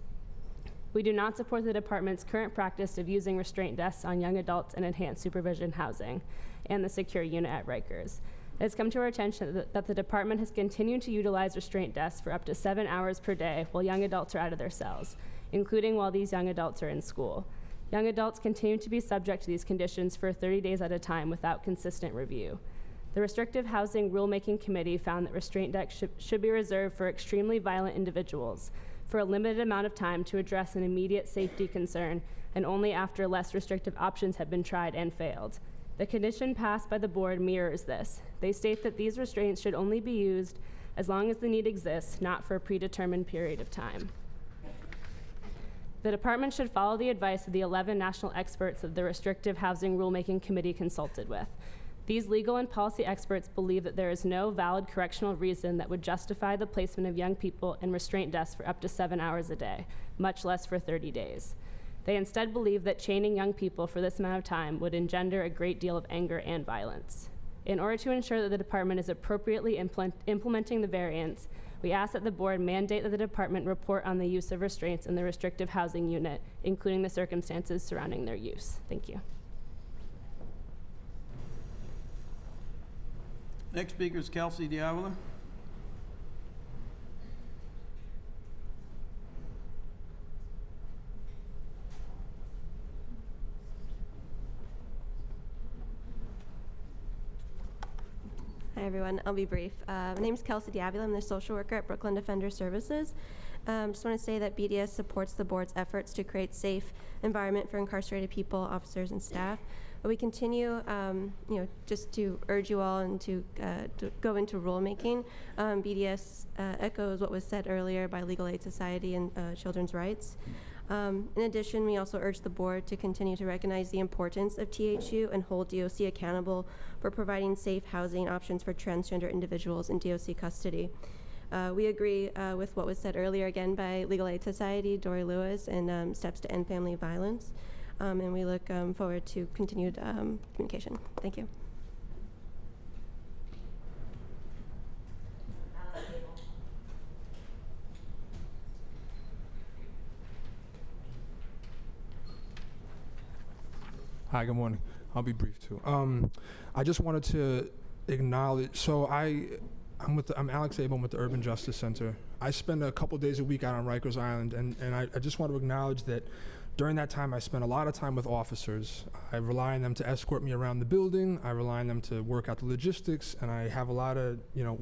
We do not support the department's current practice of using restraint desks on young adults in enhanced supervision housing and the secure unit at Rikers. It has come to our attention that the department has continued to utilize restraint desks for up to 7 hours per day while young adults are out of their cells, including while these young adults are in school. Young adults continue to be subject to these conditions for 30 days at a time without consistent review. The Restrictive Housing Rulemaking Committee found that restraint decks should be reserved for extremely violent individuals for a limited amount of time to address an immediate safety concern and only after less restrictive options have been tried and failed. The condition passed by the board mirrors this. They state that these restraints should only be used as long as the need exists, not for a predetermined period of time. The department should follow the advice of the 11 national experts that the Restrictive Housing Rulemaking Committee consulted with. These legal and policy experts believe that there is no valid correctional reason that would justify the placement of young people in restraint desks for up to 7 hours a day, much less for 30 days. They instead believe that chaining young people for this amount of time would engender a great deal of anger and violence. In order to ensure that the department is appropriately implementing the variance, we ask that the board mandate that the department report on the use of restraints in the restrictive housing unit, including the circumstances surrounding their use. Thank you. Next speaker is Kelsey Diavola. Hi everyone, I'll be brief. My name is Kelsey Diavola. I'm the social worker at Brooklyn Defender Services. Just want to say that BDS supports the board's efforts to create safe environment for incarcerated people, officers, and staff. But we continue, just to urge you all and to go into rulemaking. BDS echoes what was said earlier by Legal Aid Society and Children's Rights. In addition, we also urge the board to continue to recognize the importance of THU and hold DOC accountable for providing safe housing options for transgender individuals in DOC custody. We agree with what was said earlier again by Legal Aid Society, Dory Lewis, and Steps to End Family Violence. And we look forward to continued communication. Thank you. Hi, good morning. I'll be brief too. I just wanted to acknowledge, so I'm Alex Abel with the Urban Justice Center. I spend a couple days a week out on Rikers Island, and I just want to acknowledge that during that time I spent a lot of time with officers. I rely on them to escort me around the building, I rely on them to work out the logistics, and I have a lot of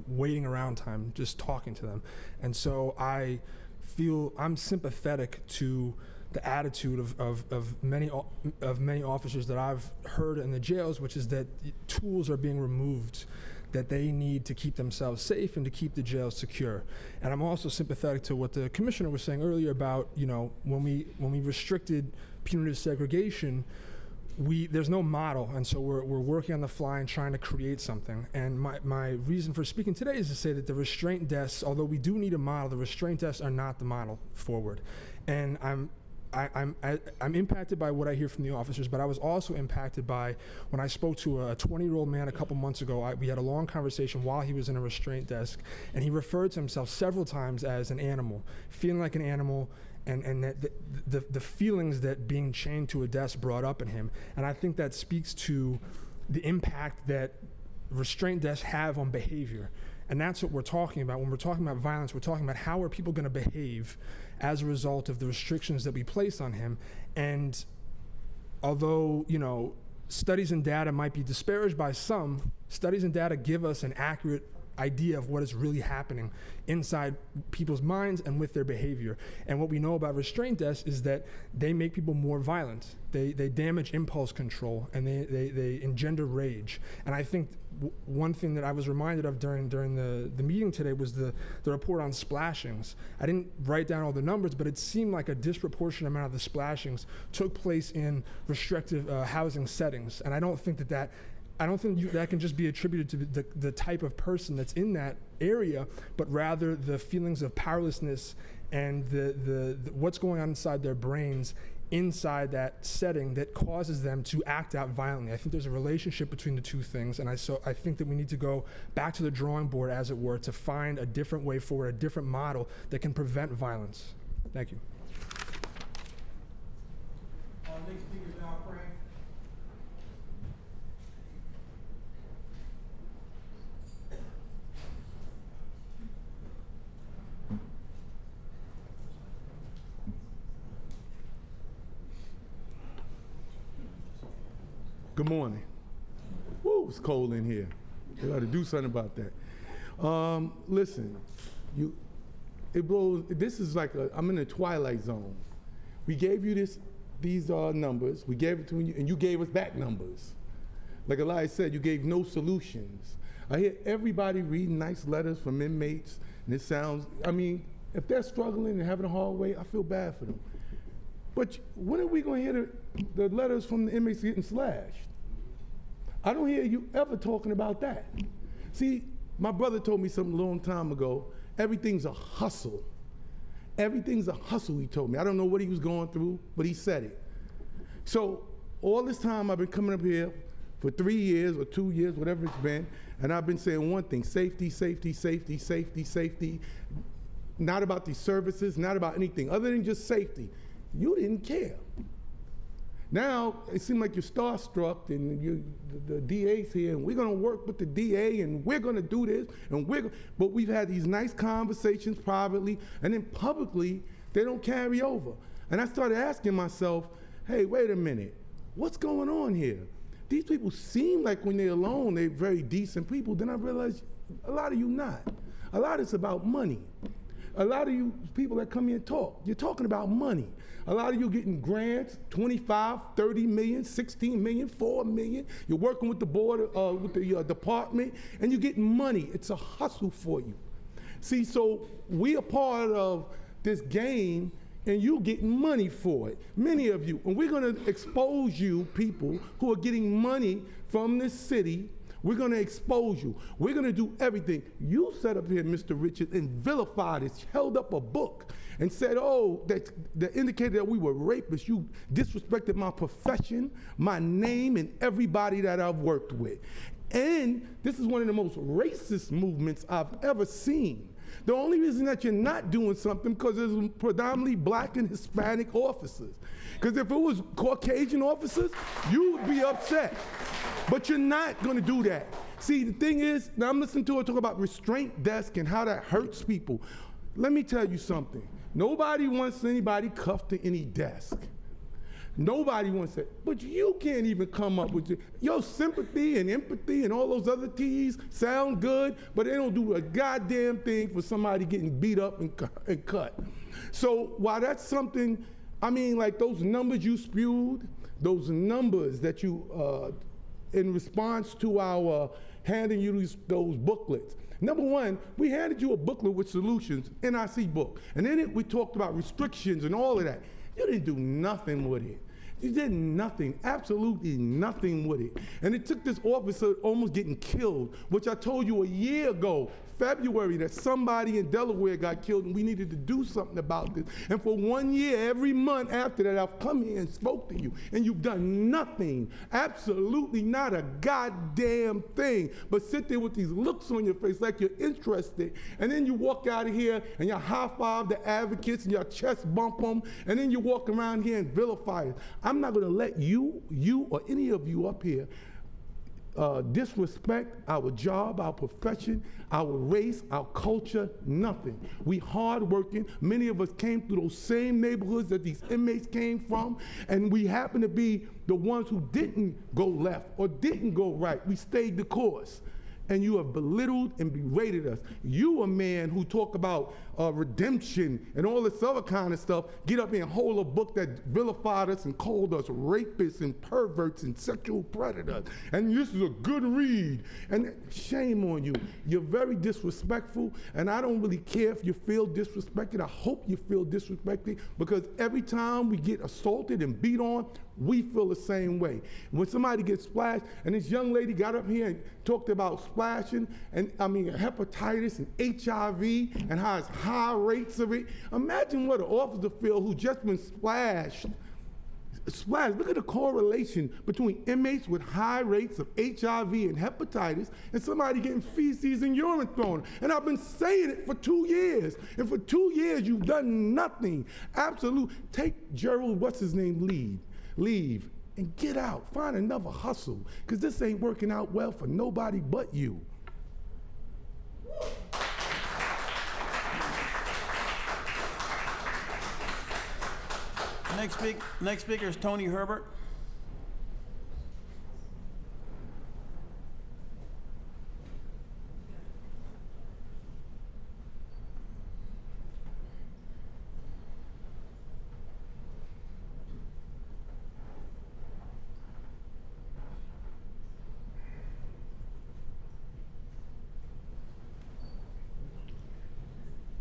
waiting around time just talking to them. And so I feel I'm sympathetic to the attitude of many officers that I've heard in the jails, which is that tools are being removed that they need to keep themselves safe and to keep the jails secure. And I'm also sympathetic to what the commissioner was saying earlier about, when we restricted punitive segregation, there's no model, and so we're working on the fly and trying to create something. And my reason for speaking today is to say that the restraint desks, although we do need a model, the restraint desks are not the model forward. And I'm impacted by what I hear from the officers, but I was also impacted by when I spoke to a 20-year-old man a couple months ago. We had a long conversation while he was in a restraint desk, and he referred to himself several times as an animal, feeling like an animal, and that the feelings that being chained to a desk brought up in him. And I think that speaks to the impact that restraint desks have on behavior. And that's what we're talking about. When we're talking about violence, we're talking about how are people going to behave as a result of the restrictions that we place on him. And although, studies and data might be disparaged by some, studies and data give us an accurate idea of what is really happening inside people's minds and with their behavior. And what we know about restraint desks is that they make people more violent. They damage impulse control, and they engender rage. And I think one thing that I was reminded of during the meeting today was the report on splashings. I didn't write down all the numbers, but it seemed like a disproportionate amount of the splashings took place in restrictive housing settings. And I don't think that I don't think that can just be attributed to the type of person that's in that area, but rather the feelings of powerlessness and the what's going on inside their brains inside that setting that causes them to act out violently. I think there's a relationship between the two things, and I think that we need to go back to the drawing board, as it were, to find a different way forward, a different model that can prevent violence. Thank you. Next speaker is now Frank. Good morning. Woo, it's cold in here. We got to do something about that. Listen, it blows. This is like I'm in a twilight zone. We gave you these numbers. We gave it to you, and you gave us back numbers. Like Elias said, you gave no solutions. I hear everybody reading nice letters from inmates, and it sounds. I mean, if they're struggling and having a hard way, I feel bad for them. But when are we going to hear the letters from the inmates getting slashed? I don't hear you ever talking about that. See, my brother told me something a long time ago. Everything's a hustle. Everything's a hustle, he told me. I don't know what he was going through, but he said it. So all this time I've been coming up here for 3 years or 2 years, whatever it's been, and I've been saying one thing: safety, safety, safety, safety, safety. Not about these services, not about anything other than just safety. You didn't care. Now it seems like you're starstruck, and the DA's here, and we're going to work with the DA, and we're going to do this, and but we've had these nice conversations privately, and then publicly they don't carry over. And I started asking myself, hey, wait a minute, what's going on here? These people seem like when they're alone, they're very decent people. Then I realized a lot of you not. A lot of it's about money. A lot of you people that come here and talk, you're talking about money. A lot of you getting grants, 25, 30 million, 16 million, 4 million. You're working with the board, with the department, and you're getting money. It's a hustle for you. See, so we are part of this game, and you getting money for it, many of you. And we're gonna expose you people who are getting money from this city. We're gonna expose you. We're gonna do everything. You sat up here, Mr. Richard, and vilified us, held up a book and said, oh, that indicated that we were rapists. You disrespected my profession, my name, and everybody that I've worked with. And this is one of the most racist movements I've ever seen. The only reason that you're not doing something because there's predominantly black and Hispanic officers. Because if it was Caucasian officers, you would be upset. But you're not going to do that. See, the thing is, now I'm listening to her talk about restraint desk and how that hurts people. Let me tell you something. Nobody wants anybody cuffed to any desk. Nobody wants it. But you can't even come up with your sympathy and empathy and all those other T's sound good, but they don't do a goddamn thing for somebody getting beat up and cut. So while that's something, I mean, like those numbers you spewed, those numbers that you, in response to our handing you those booklets. Number one, we handed you a booklet with solutions, NYC book. And in it, we talked about restrictions and all of that. You didn't do nothing with it. You did nothing, absolutely nothing with it. And it took this officer almost getting killed, which I told you a year ago, February, that somebody in Delaware got killed and we needed to do something about this. And for 1 year, every month after that, I've come here and spoke to you, and you've done nothing, absolutely not a goddamn thing, but sit there with these looks on your face like you're interested, and then you walk out of here and you high-five the advocates and your chest bump them, and then you walk around here and vilify it. I'm not gonna let you or any of you up here disrespect our job, our profession, our race, our culture, nothing. We hardworking. Many of us came through those same neighborhoods that these inmates came from, and we happen to be the ones who didn't go left or didn't go right. We stayed the course. And you have belittled and berated us. You, a man who talk about redemption and all this other kind of stuff, get up here and hold a book that vilified us and called us rapists and perverts and sexual predators. And this is a good read. And shame on you. You're very disrespectful, and I don't really care if you feel disrespected. I hope you feel disrespected, because every time we get assaulted and beat on, we feel the same way. When somebody gets splashed, and this young lady got up here and talked about splashing, and hepatitis and HIV, and how it's high rates of it. Imagine what an officer feels who's just been splashed. Look at the correlation between inmates with high rates of HIV and hepatitis and somebody getting feces and urine thrown. And I've been saying it for 2 years. And for 2 years, you've done nothing. Take Gerald, what's his name, leave, and get out. Find another hustle, because this ain't working out well for nobody but you. Next speaker is Tony Herbert.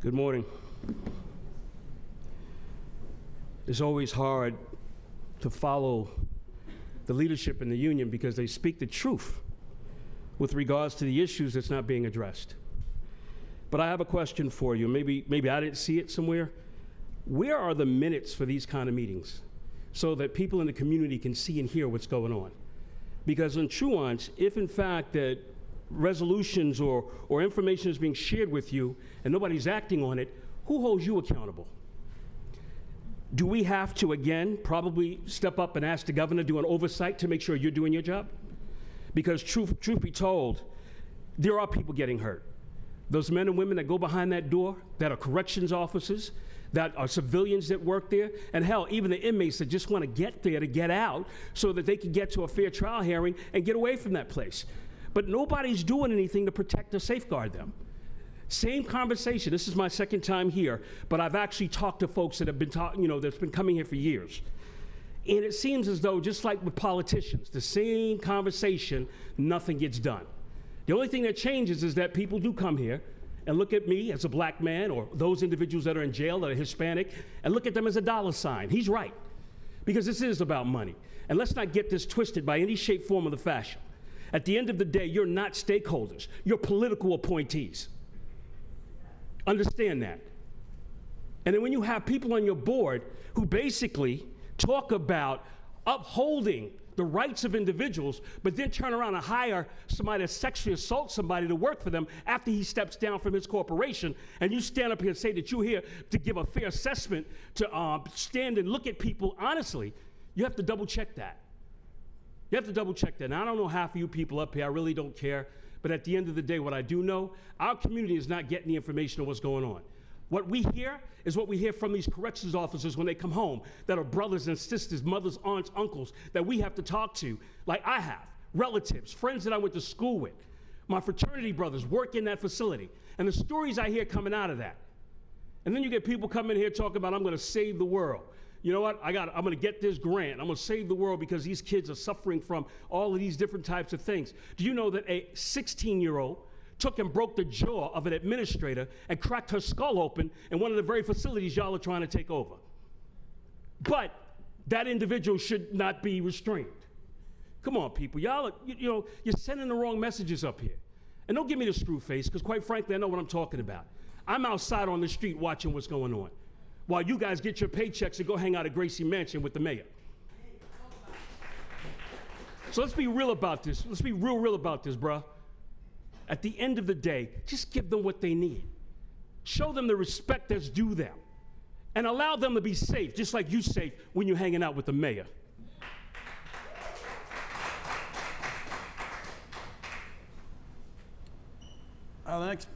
Good morning. It's always hard to follow the leadership in the union because they speak the truth with regards to the issues that's not being addressed. But I have a question for you. Maybe I didn't see it somewhere. Where are the minutes for these kind of meetings so that people in the community can see and hear what's going on? Because in truance, if in fact that resolutions or information is being shared with you and nobody's acting on it, who holds you accountable? Do we have to, again, probably step up and ask the governor to do an oversight to make sure you're doing your job? Because truth be told, there are people getting hurt. Those men and women that go behind that door, that are corrections officers, that are civilians that work there, and hell, even the inmates that just want to get there to get out so that they can get to a fair trial hearing and get away from that place. But nobody's doing anything to protect or safeguard them. Same conversation. This is my second time here, but I've actually talked to folks that have been that's been coming here for years. And it seems as though, just like with politicians, the same conversation, nothing gets done. The only thing that changes is that people do come here and look at me as a black man, or those individuals that are in jail that are Hispanic, and look at them as a dollar sign. He's right, because this is about money. And let's not get this twisted by any shape, form, or the fashion. At the end of the day, you're not stakeholders. You're political appointees. Understand that. And then when you have people on your board who basically talk about upholding the rights of individuals, but then turn around and hire somebody to sexually assault somebody to work for them after he steps down from his corporation, and you stand up here and say that you're here to give a fair assessment, to stand and look at people honestly, you have to double check that. You have to double check that. Now, I don't know half of you people up here, I really don't care. But at the end of the day, what I do know, our community is not getting the information of what's going on. What we hear is what we hear from these corrections officers when they come home, that are brothers and sisters, mothers, aunts, uncles, that we have to talk to, like I have, relatives, friends that I went to school with. My fraternity brothers work in that facility, and the stories I hear coming out of that. And then you get people coming here talking about, I'm gonna save the world. You know what, I'm gonna get this grant. I'm gonna save the world because these kids are suffering from all of these different types of things. Do you know that a 16-year-old took and broke the jaw of an administrator and cracked her skull open in one of the very facilities y'all are trying to take over? But that individual should not be restrained. Come on, people, y'all, you're sending the wrong messages up here. And don't give me the screw face, because quite frankly, I know what I'm talking about. I'm outside on the street watching what's going on, while you guys get your paychecks and go hang out at Gracie Mansion with the mayor. So let's be real about this. Let's be real about this, bruh. At the end of the day, just give them what they need. Show them the respect that's due them. And allow them to be safe, just like you're safe when you're hanging out with the mayor. The next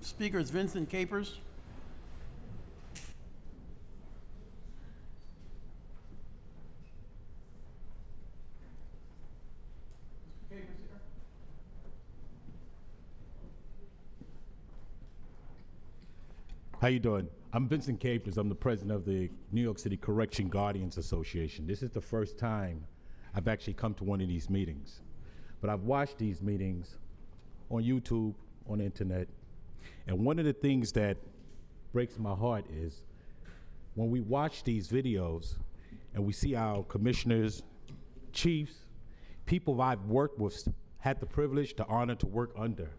speaker is Vincent Capers. How you doing? I'm Vincent Capers. I'm the president of the New York City Correction Guardians Association. This is the first time I've actually come to one of these meetings. But I've watched these meetings on YouTube, on the internet, and one of the things that breaks my heart is when we watch these videos and we see our commissioners, chiefs, people I've worked with, had the privilege, the honor to work under,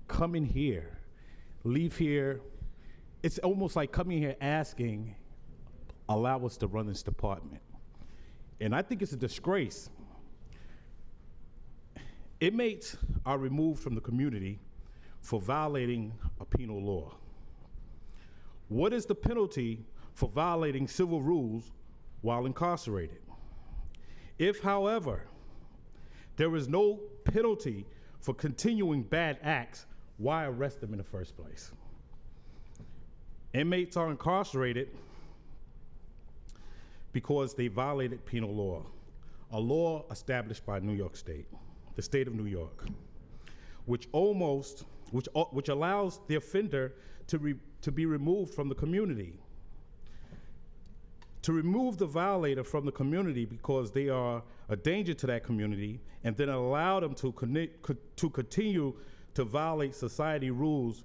come in here, leave here. It's almost like coming here asking, allow us to run this department. And I think it's a disgrace. Inmates are removed from the community for violating a penal law. What is the penalty for violating civil rules while incarcerated? If, however, there is no penalty for continuing bad acts, why arrest them in the first place? Inmates are incarcerated because they violated penal law, a law established by New York State, the state of New York, which allows the offender to be removed from the community. To remove the violator from the community because they are a danger to that community, and then allow them to continue to violate society rules,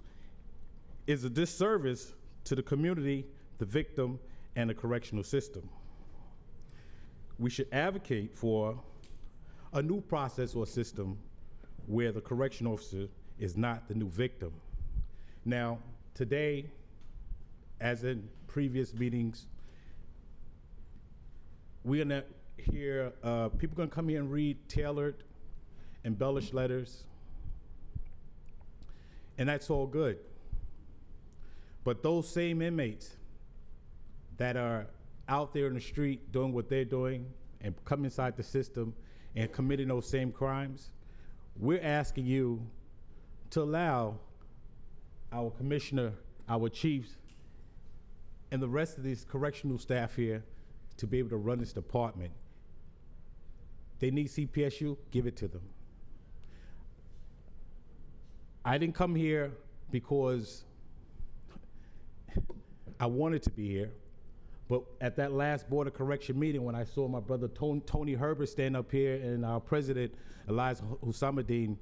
is a disservice to the community, the victim, and the correctional system. We should advocate for a new process or system where the correction officer is not the new victim. Now, today, as in previous meetings, we're gonna hear, people gonna come here and read tailored, embellished letters, and that's all good. But those same inmates that are out there in the street doing what they're doing and come inside the system and committing those same crimes, we're asking you to allow our commissioner, our chiefs, and the rest of these correctional staff here to be able to run this department. They need CPSU, give it to them. I didn't come here because I wanted to be here, but at that last Board of Correction meeting, when I saw my brother Tony Herbert stand up here and our president, Elias Hussamuddin,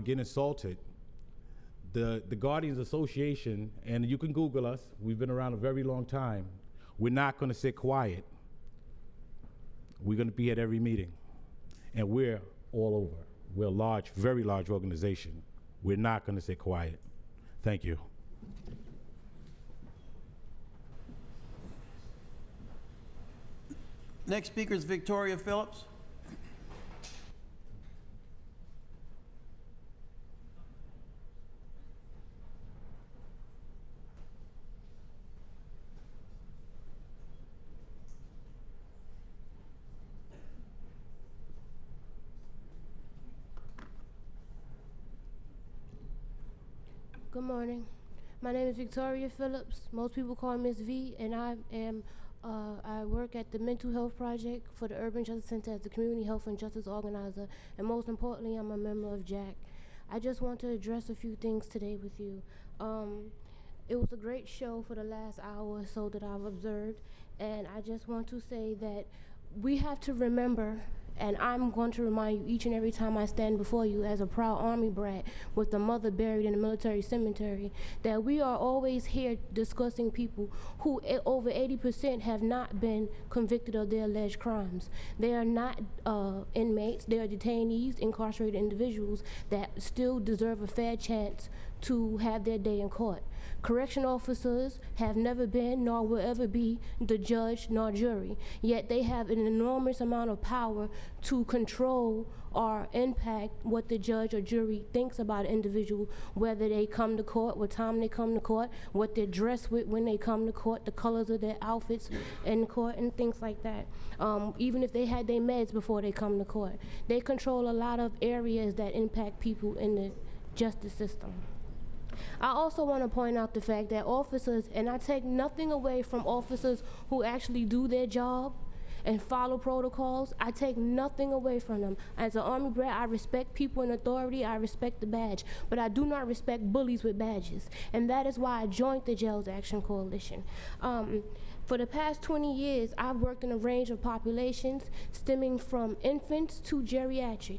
get assaulted, the Guardians Association, and you can Google us, we've been around a very long time, we're not gonna sit quiet. We're gonna be at every meeting. And we're all over. We're a large, very large organization. We're not gonna sit quiet. Thank you. Next speaker is Victoria Phillips. Good morning. My name is Victoria Phillips. Most people call me Miss V, and I work at the Mental Health Project for the Urban Justice Center as the Community Health and Justice Organizer, and most importantly, I'm a member of JAC. I just want to address a few things today with you. It was a great show for the last hour or so that I've observed, and I just want to say that we have to remember, and I'm going to remind you each and every time I stand before you as a proud Army brat with a mother buried in a military cemetery, that we are always here discussing people who over 80% have not been convicted of their alleged crimes. They are not inmates, they are detainees, incarcerated individuals that still deserve a fair chance to have their day in court. Correction officers have never been nor will ever be the judge nor jury, yet they have an enormous amount of power to control or impact what the judge or jury thinks about an individual, whether they come to court, what time they come to court, what they're dressed with when they come to court, the colors of their outfits in court, and things like that. Even if they had their meds before they come to court. They control a lot of areas that impact people in the justice system. I also want to point out the fact that officers, and I take nothing away from officers who actually do their job and follow protocols, I take nothing away from them. As an Army brat, I respect people in authority, I respect the badge, but I do not respect bullies with badges. And that is why I joined the Jails Action Coalition. For the past 20 years, I've worked in a range of populations stemming from infants to geriatric.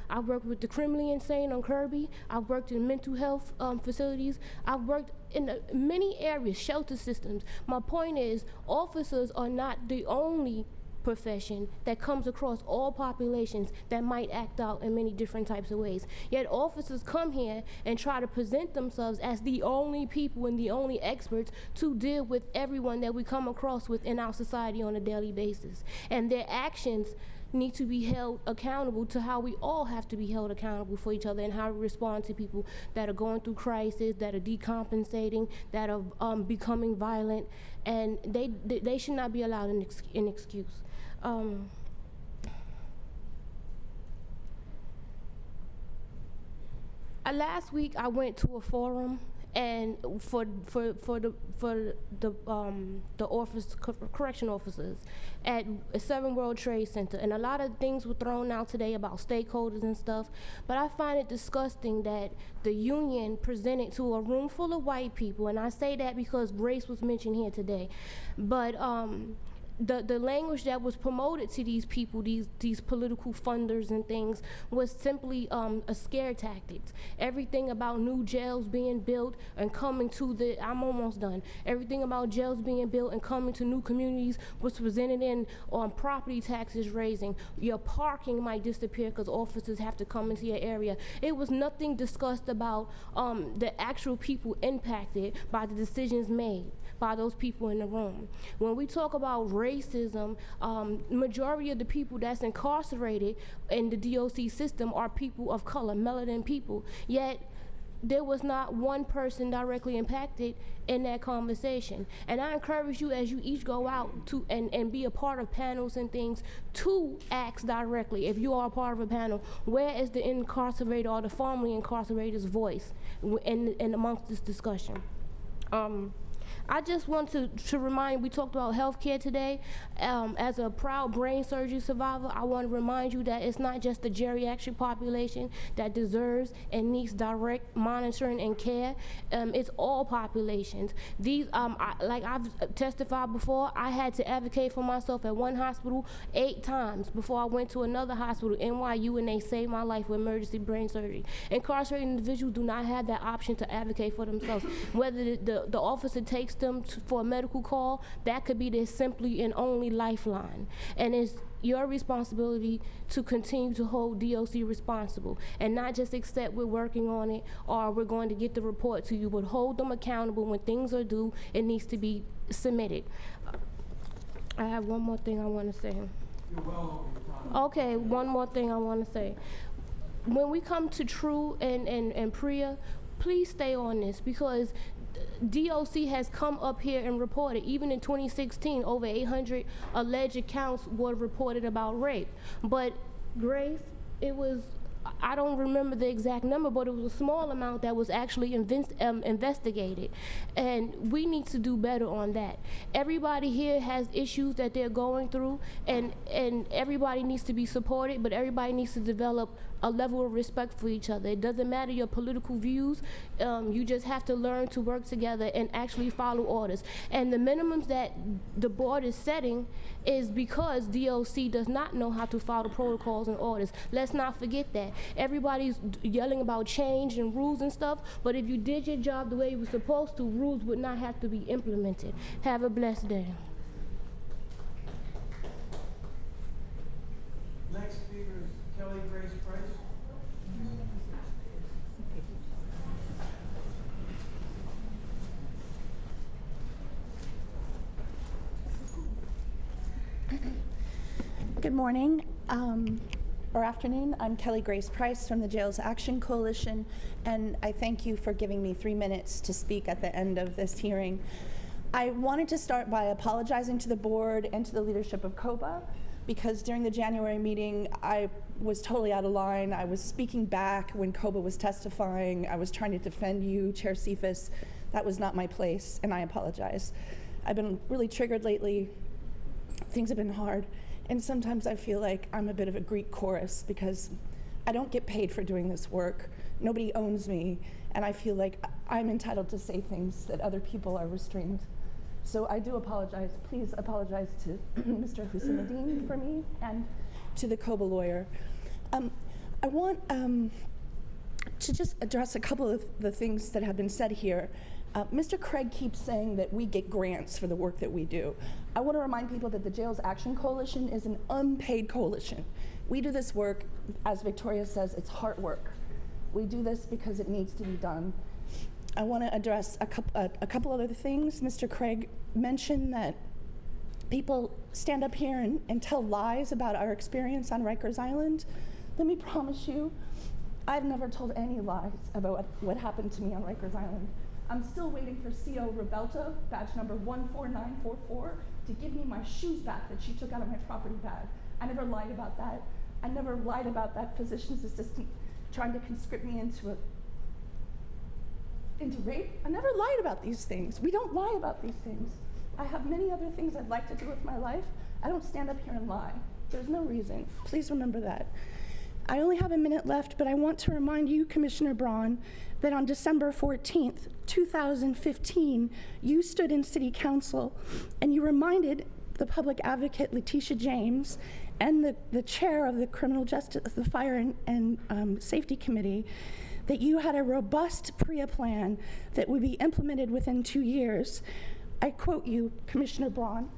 I've worked with the criminally insane on Kirby. I've worked in mental health facilities. I've worked many areas, shelter systems. My point is, officers are not the only profession that comes across all populations that might act out in many different types of ways. Yet officers come here and try to present themselves as the only people and the only experts to deal with everyone that we come across within our society on a daily basis. And their actions need to be held accountable to how we all have to be held accountable for each other and how we respond to people that are going through crisis, that are decompensating, that are becoming violent, and they should not be allowed an excuse. Last week I went to a forum and for the correction officers at 7 World Trade Center, and a lot of things were thrown out today about stakeholders and stuff, but I find it disgusting that the union presented to a room full of white people, and I say that because race was mentioned here today, but the language that was promoted to these people, these political funders and things, was simply a scare tactics. Everything about new jails being built and coming to I'm almost done. Everything about jails being built and coming to new communities was presented in on property taxes raising. Your parking might disappear because officers have to come into your area. It was nothing discussed about the actual people impacted by the decisions made by those people in the room. When we talk about racism, majority of the people that's incarcerated in the DOC system are people of color, melanin people. Yet there was not one person directly impacted in that conversation. And I encourage you, as you each go out to and be a part of panels and things, to ask directly, if you are a part of a panel, where is the incarcerated or the formerly incarcerated's voice in amongst this discussion? I just want to remind, we talked about healthcare today. As a proud brain surgery survivor, I want to remind you that it's not just the geriatric population that deserves and needs direct monitoring and care. It's all populations. These, like I've testified before, I had to advocate for myself at one hospital 8 times before I went to another hospital, NYU, and they saved my life with emergency brain surgery. Incarcerated individuals do not have that option to advocate for themselves. Whether the officer takes them for a medical call, that could be their simply and only lifeline. And it's your responsibility to continue to hold DOC responsible and not just accept we're working on it or we're going to get the report to you, but hold them accountable. When things are due, it needs to be submitted. I have one more thing I want to say. You're well over your time. Okay, one more thing I want to say. When we come to True and Priya, please stay on this, because DOC has come up here and reported, even in 2016, over 800 alleged accounts were reported about rape. But Grace, it was, I don't remember the exact number, but it was a small amount that was actually investigated. And we need to do better on that. Everybody here has issues that they're going through, and everybody needs to be supported, but everybody needs to develop a level of respect for each other. It doesn't matter your political views. You just have to learn to work together and actually follow orders. And the minimums that the board is setting is because DOC does not know how to follow protocols and orders. Let's not forget that. Everybody's yelling about change and rules and stuff, but if you did your job the way you were supposed to, rules would not have to be implemented. Have a blessed day. Next speaker is Kelly Grace Price. Good morning or afternoon. I'm Kelly Grace Price from the Jails Action Coalition, and I thank you for giving me 3 minutes to speak at the end of this hearing. I wanted to start by apologizing to the board and to the leadership of COBA, because during the January meeting, I was totally out of line. I was speaking back when COBA was testifying. I was trying to defend you, Chair Cephas. That was not my place, and I apologize. I've been really triggered lately. Things have been hard, and sometimes I feel like I'm a bit of a Greek chorus because I don't get paid for doing this work. Nobody owns me, and I feel like I'm entitled to say things that other people are restrained. So I do apologize. Please apologize to Mr. Hussein for me and to the COBA lawyer. I want to just address a couple of the things that have been said here. Mr. Craig keeps saying that we get grants for the work that we do. I want to remind people that the Jails Action Coalition is an unpaid coalition. We do this work, as Victoria says, it's hard work. We do this because it needs to be done. I want to address a couple other things. Mr. Craig mentioned that people stand up here and tell lies about our experience on Rikers Island. Let me promise you, I've never told any lies about what happened to me on Rikers Island. I'm still waiting for CO Rebelta, badge number 14944, to give me my shoes back that she took out of my property bag. I never lied about that. I never lied about that physician's assistant trying to conscript me into rape. I never lied about these things. We don't lie about these things. I have many other things I'd like to do with my life. I don't stand up here and lie. There's no reason. Please remember that. I only have a minute left, but I want to remind you, Commissioner Braun, that on December 14th, 2015, you stood in City Council and you reminded the public advocate, Letitia James, and the chair of the Criminal Justice, the Fire and Safety Committee, that you had a robust PREA plan that would be implemented within 2 years. I quote you, Commissioner Braun.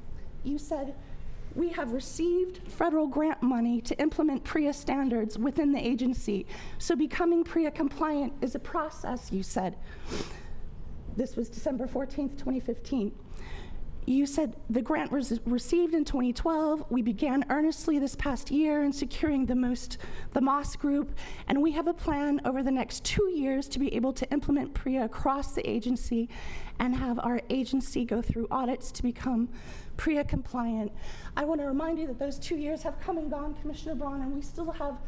You said, "We have received federal grant money to implement PREA standards within the agency, so becoming PREA compliant is a process," you said. This was December 14th, 2015. You said the grant was received in 2012. We began earnestly this past year in securing the MOS group, and we have a plan over the next 2 years to be able to implement PREA across the agency and have our agency go through audits to become PREA compliant. I want to remind you that those 2 years have come and gone, Commissioner Braun, and we still have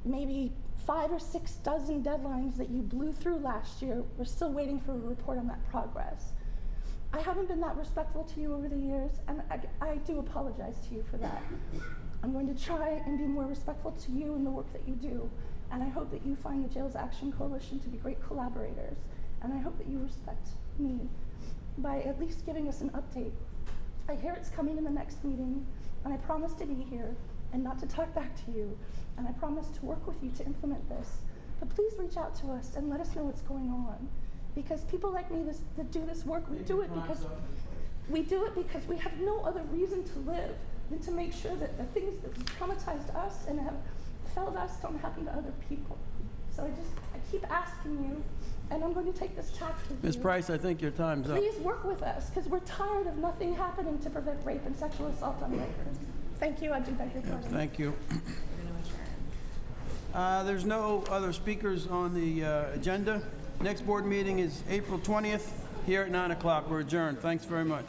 maybe 5 or 6 dozen deadlines that you blew through last year. We're still waiting for a report on that progress. I haven't been that respectful to you over the years, and I do apologize to you for that. I'm going to try and be more respectful to you and the work that you do, and I hope that you find the Jails Action Coalition to be great collaborators, and I hope that you respect me by at least giving us an update. I hear it's coming in the next meeting, and I promise to be here and not to talk back to you, and I promise to work with you to implement this. But please reach out to us and let us know what's going on. Because people like me that do this work, we do it because we have no other reason to live than to make sure that the things that have traumatized us and have failed us don't happen to other people. So I keep asking you, and I'm going to take this tack with you. Ms. Price, I think your time's up. Please work with us, because we're tired of nothing happening to prevent rape and sexual assault on Rikers. Thank you. I do beg your pardon. Thank you. There's no other speakers on the agenda. Next board meeting is April 20th here at 9 o'clock. We're adjourned. Thanks very much.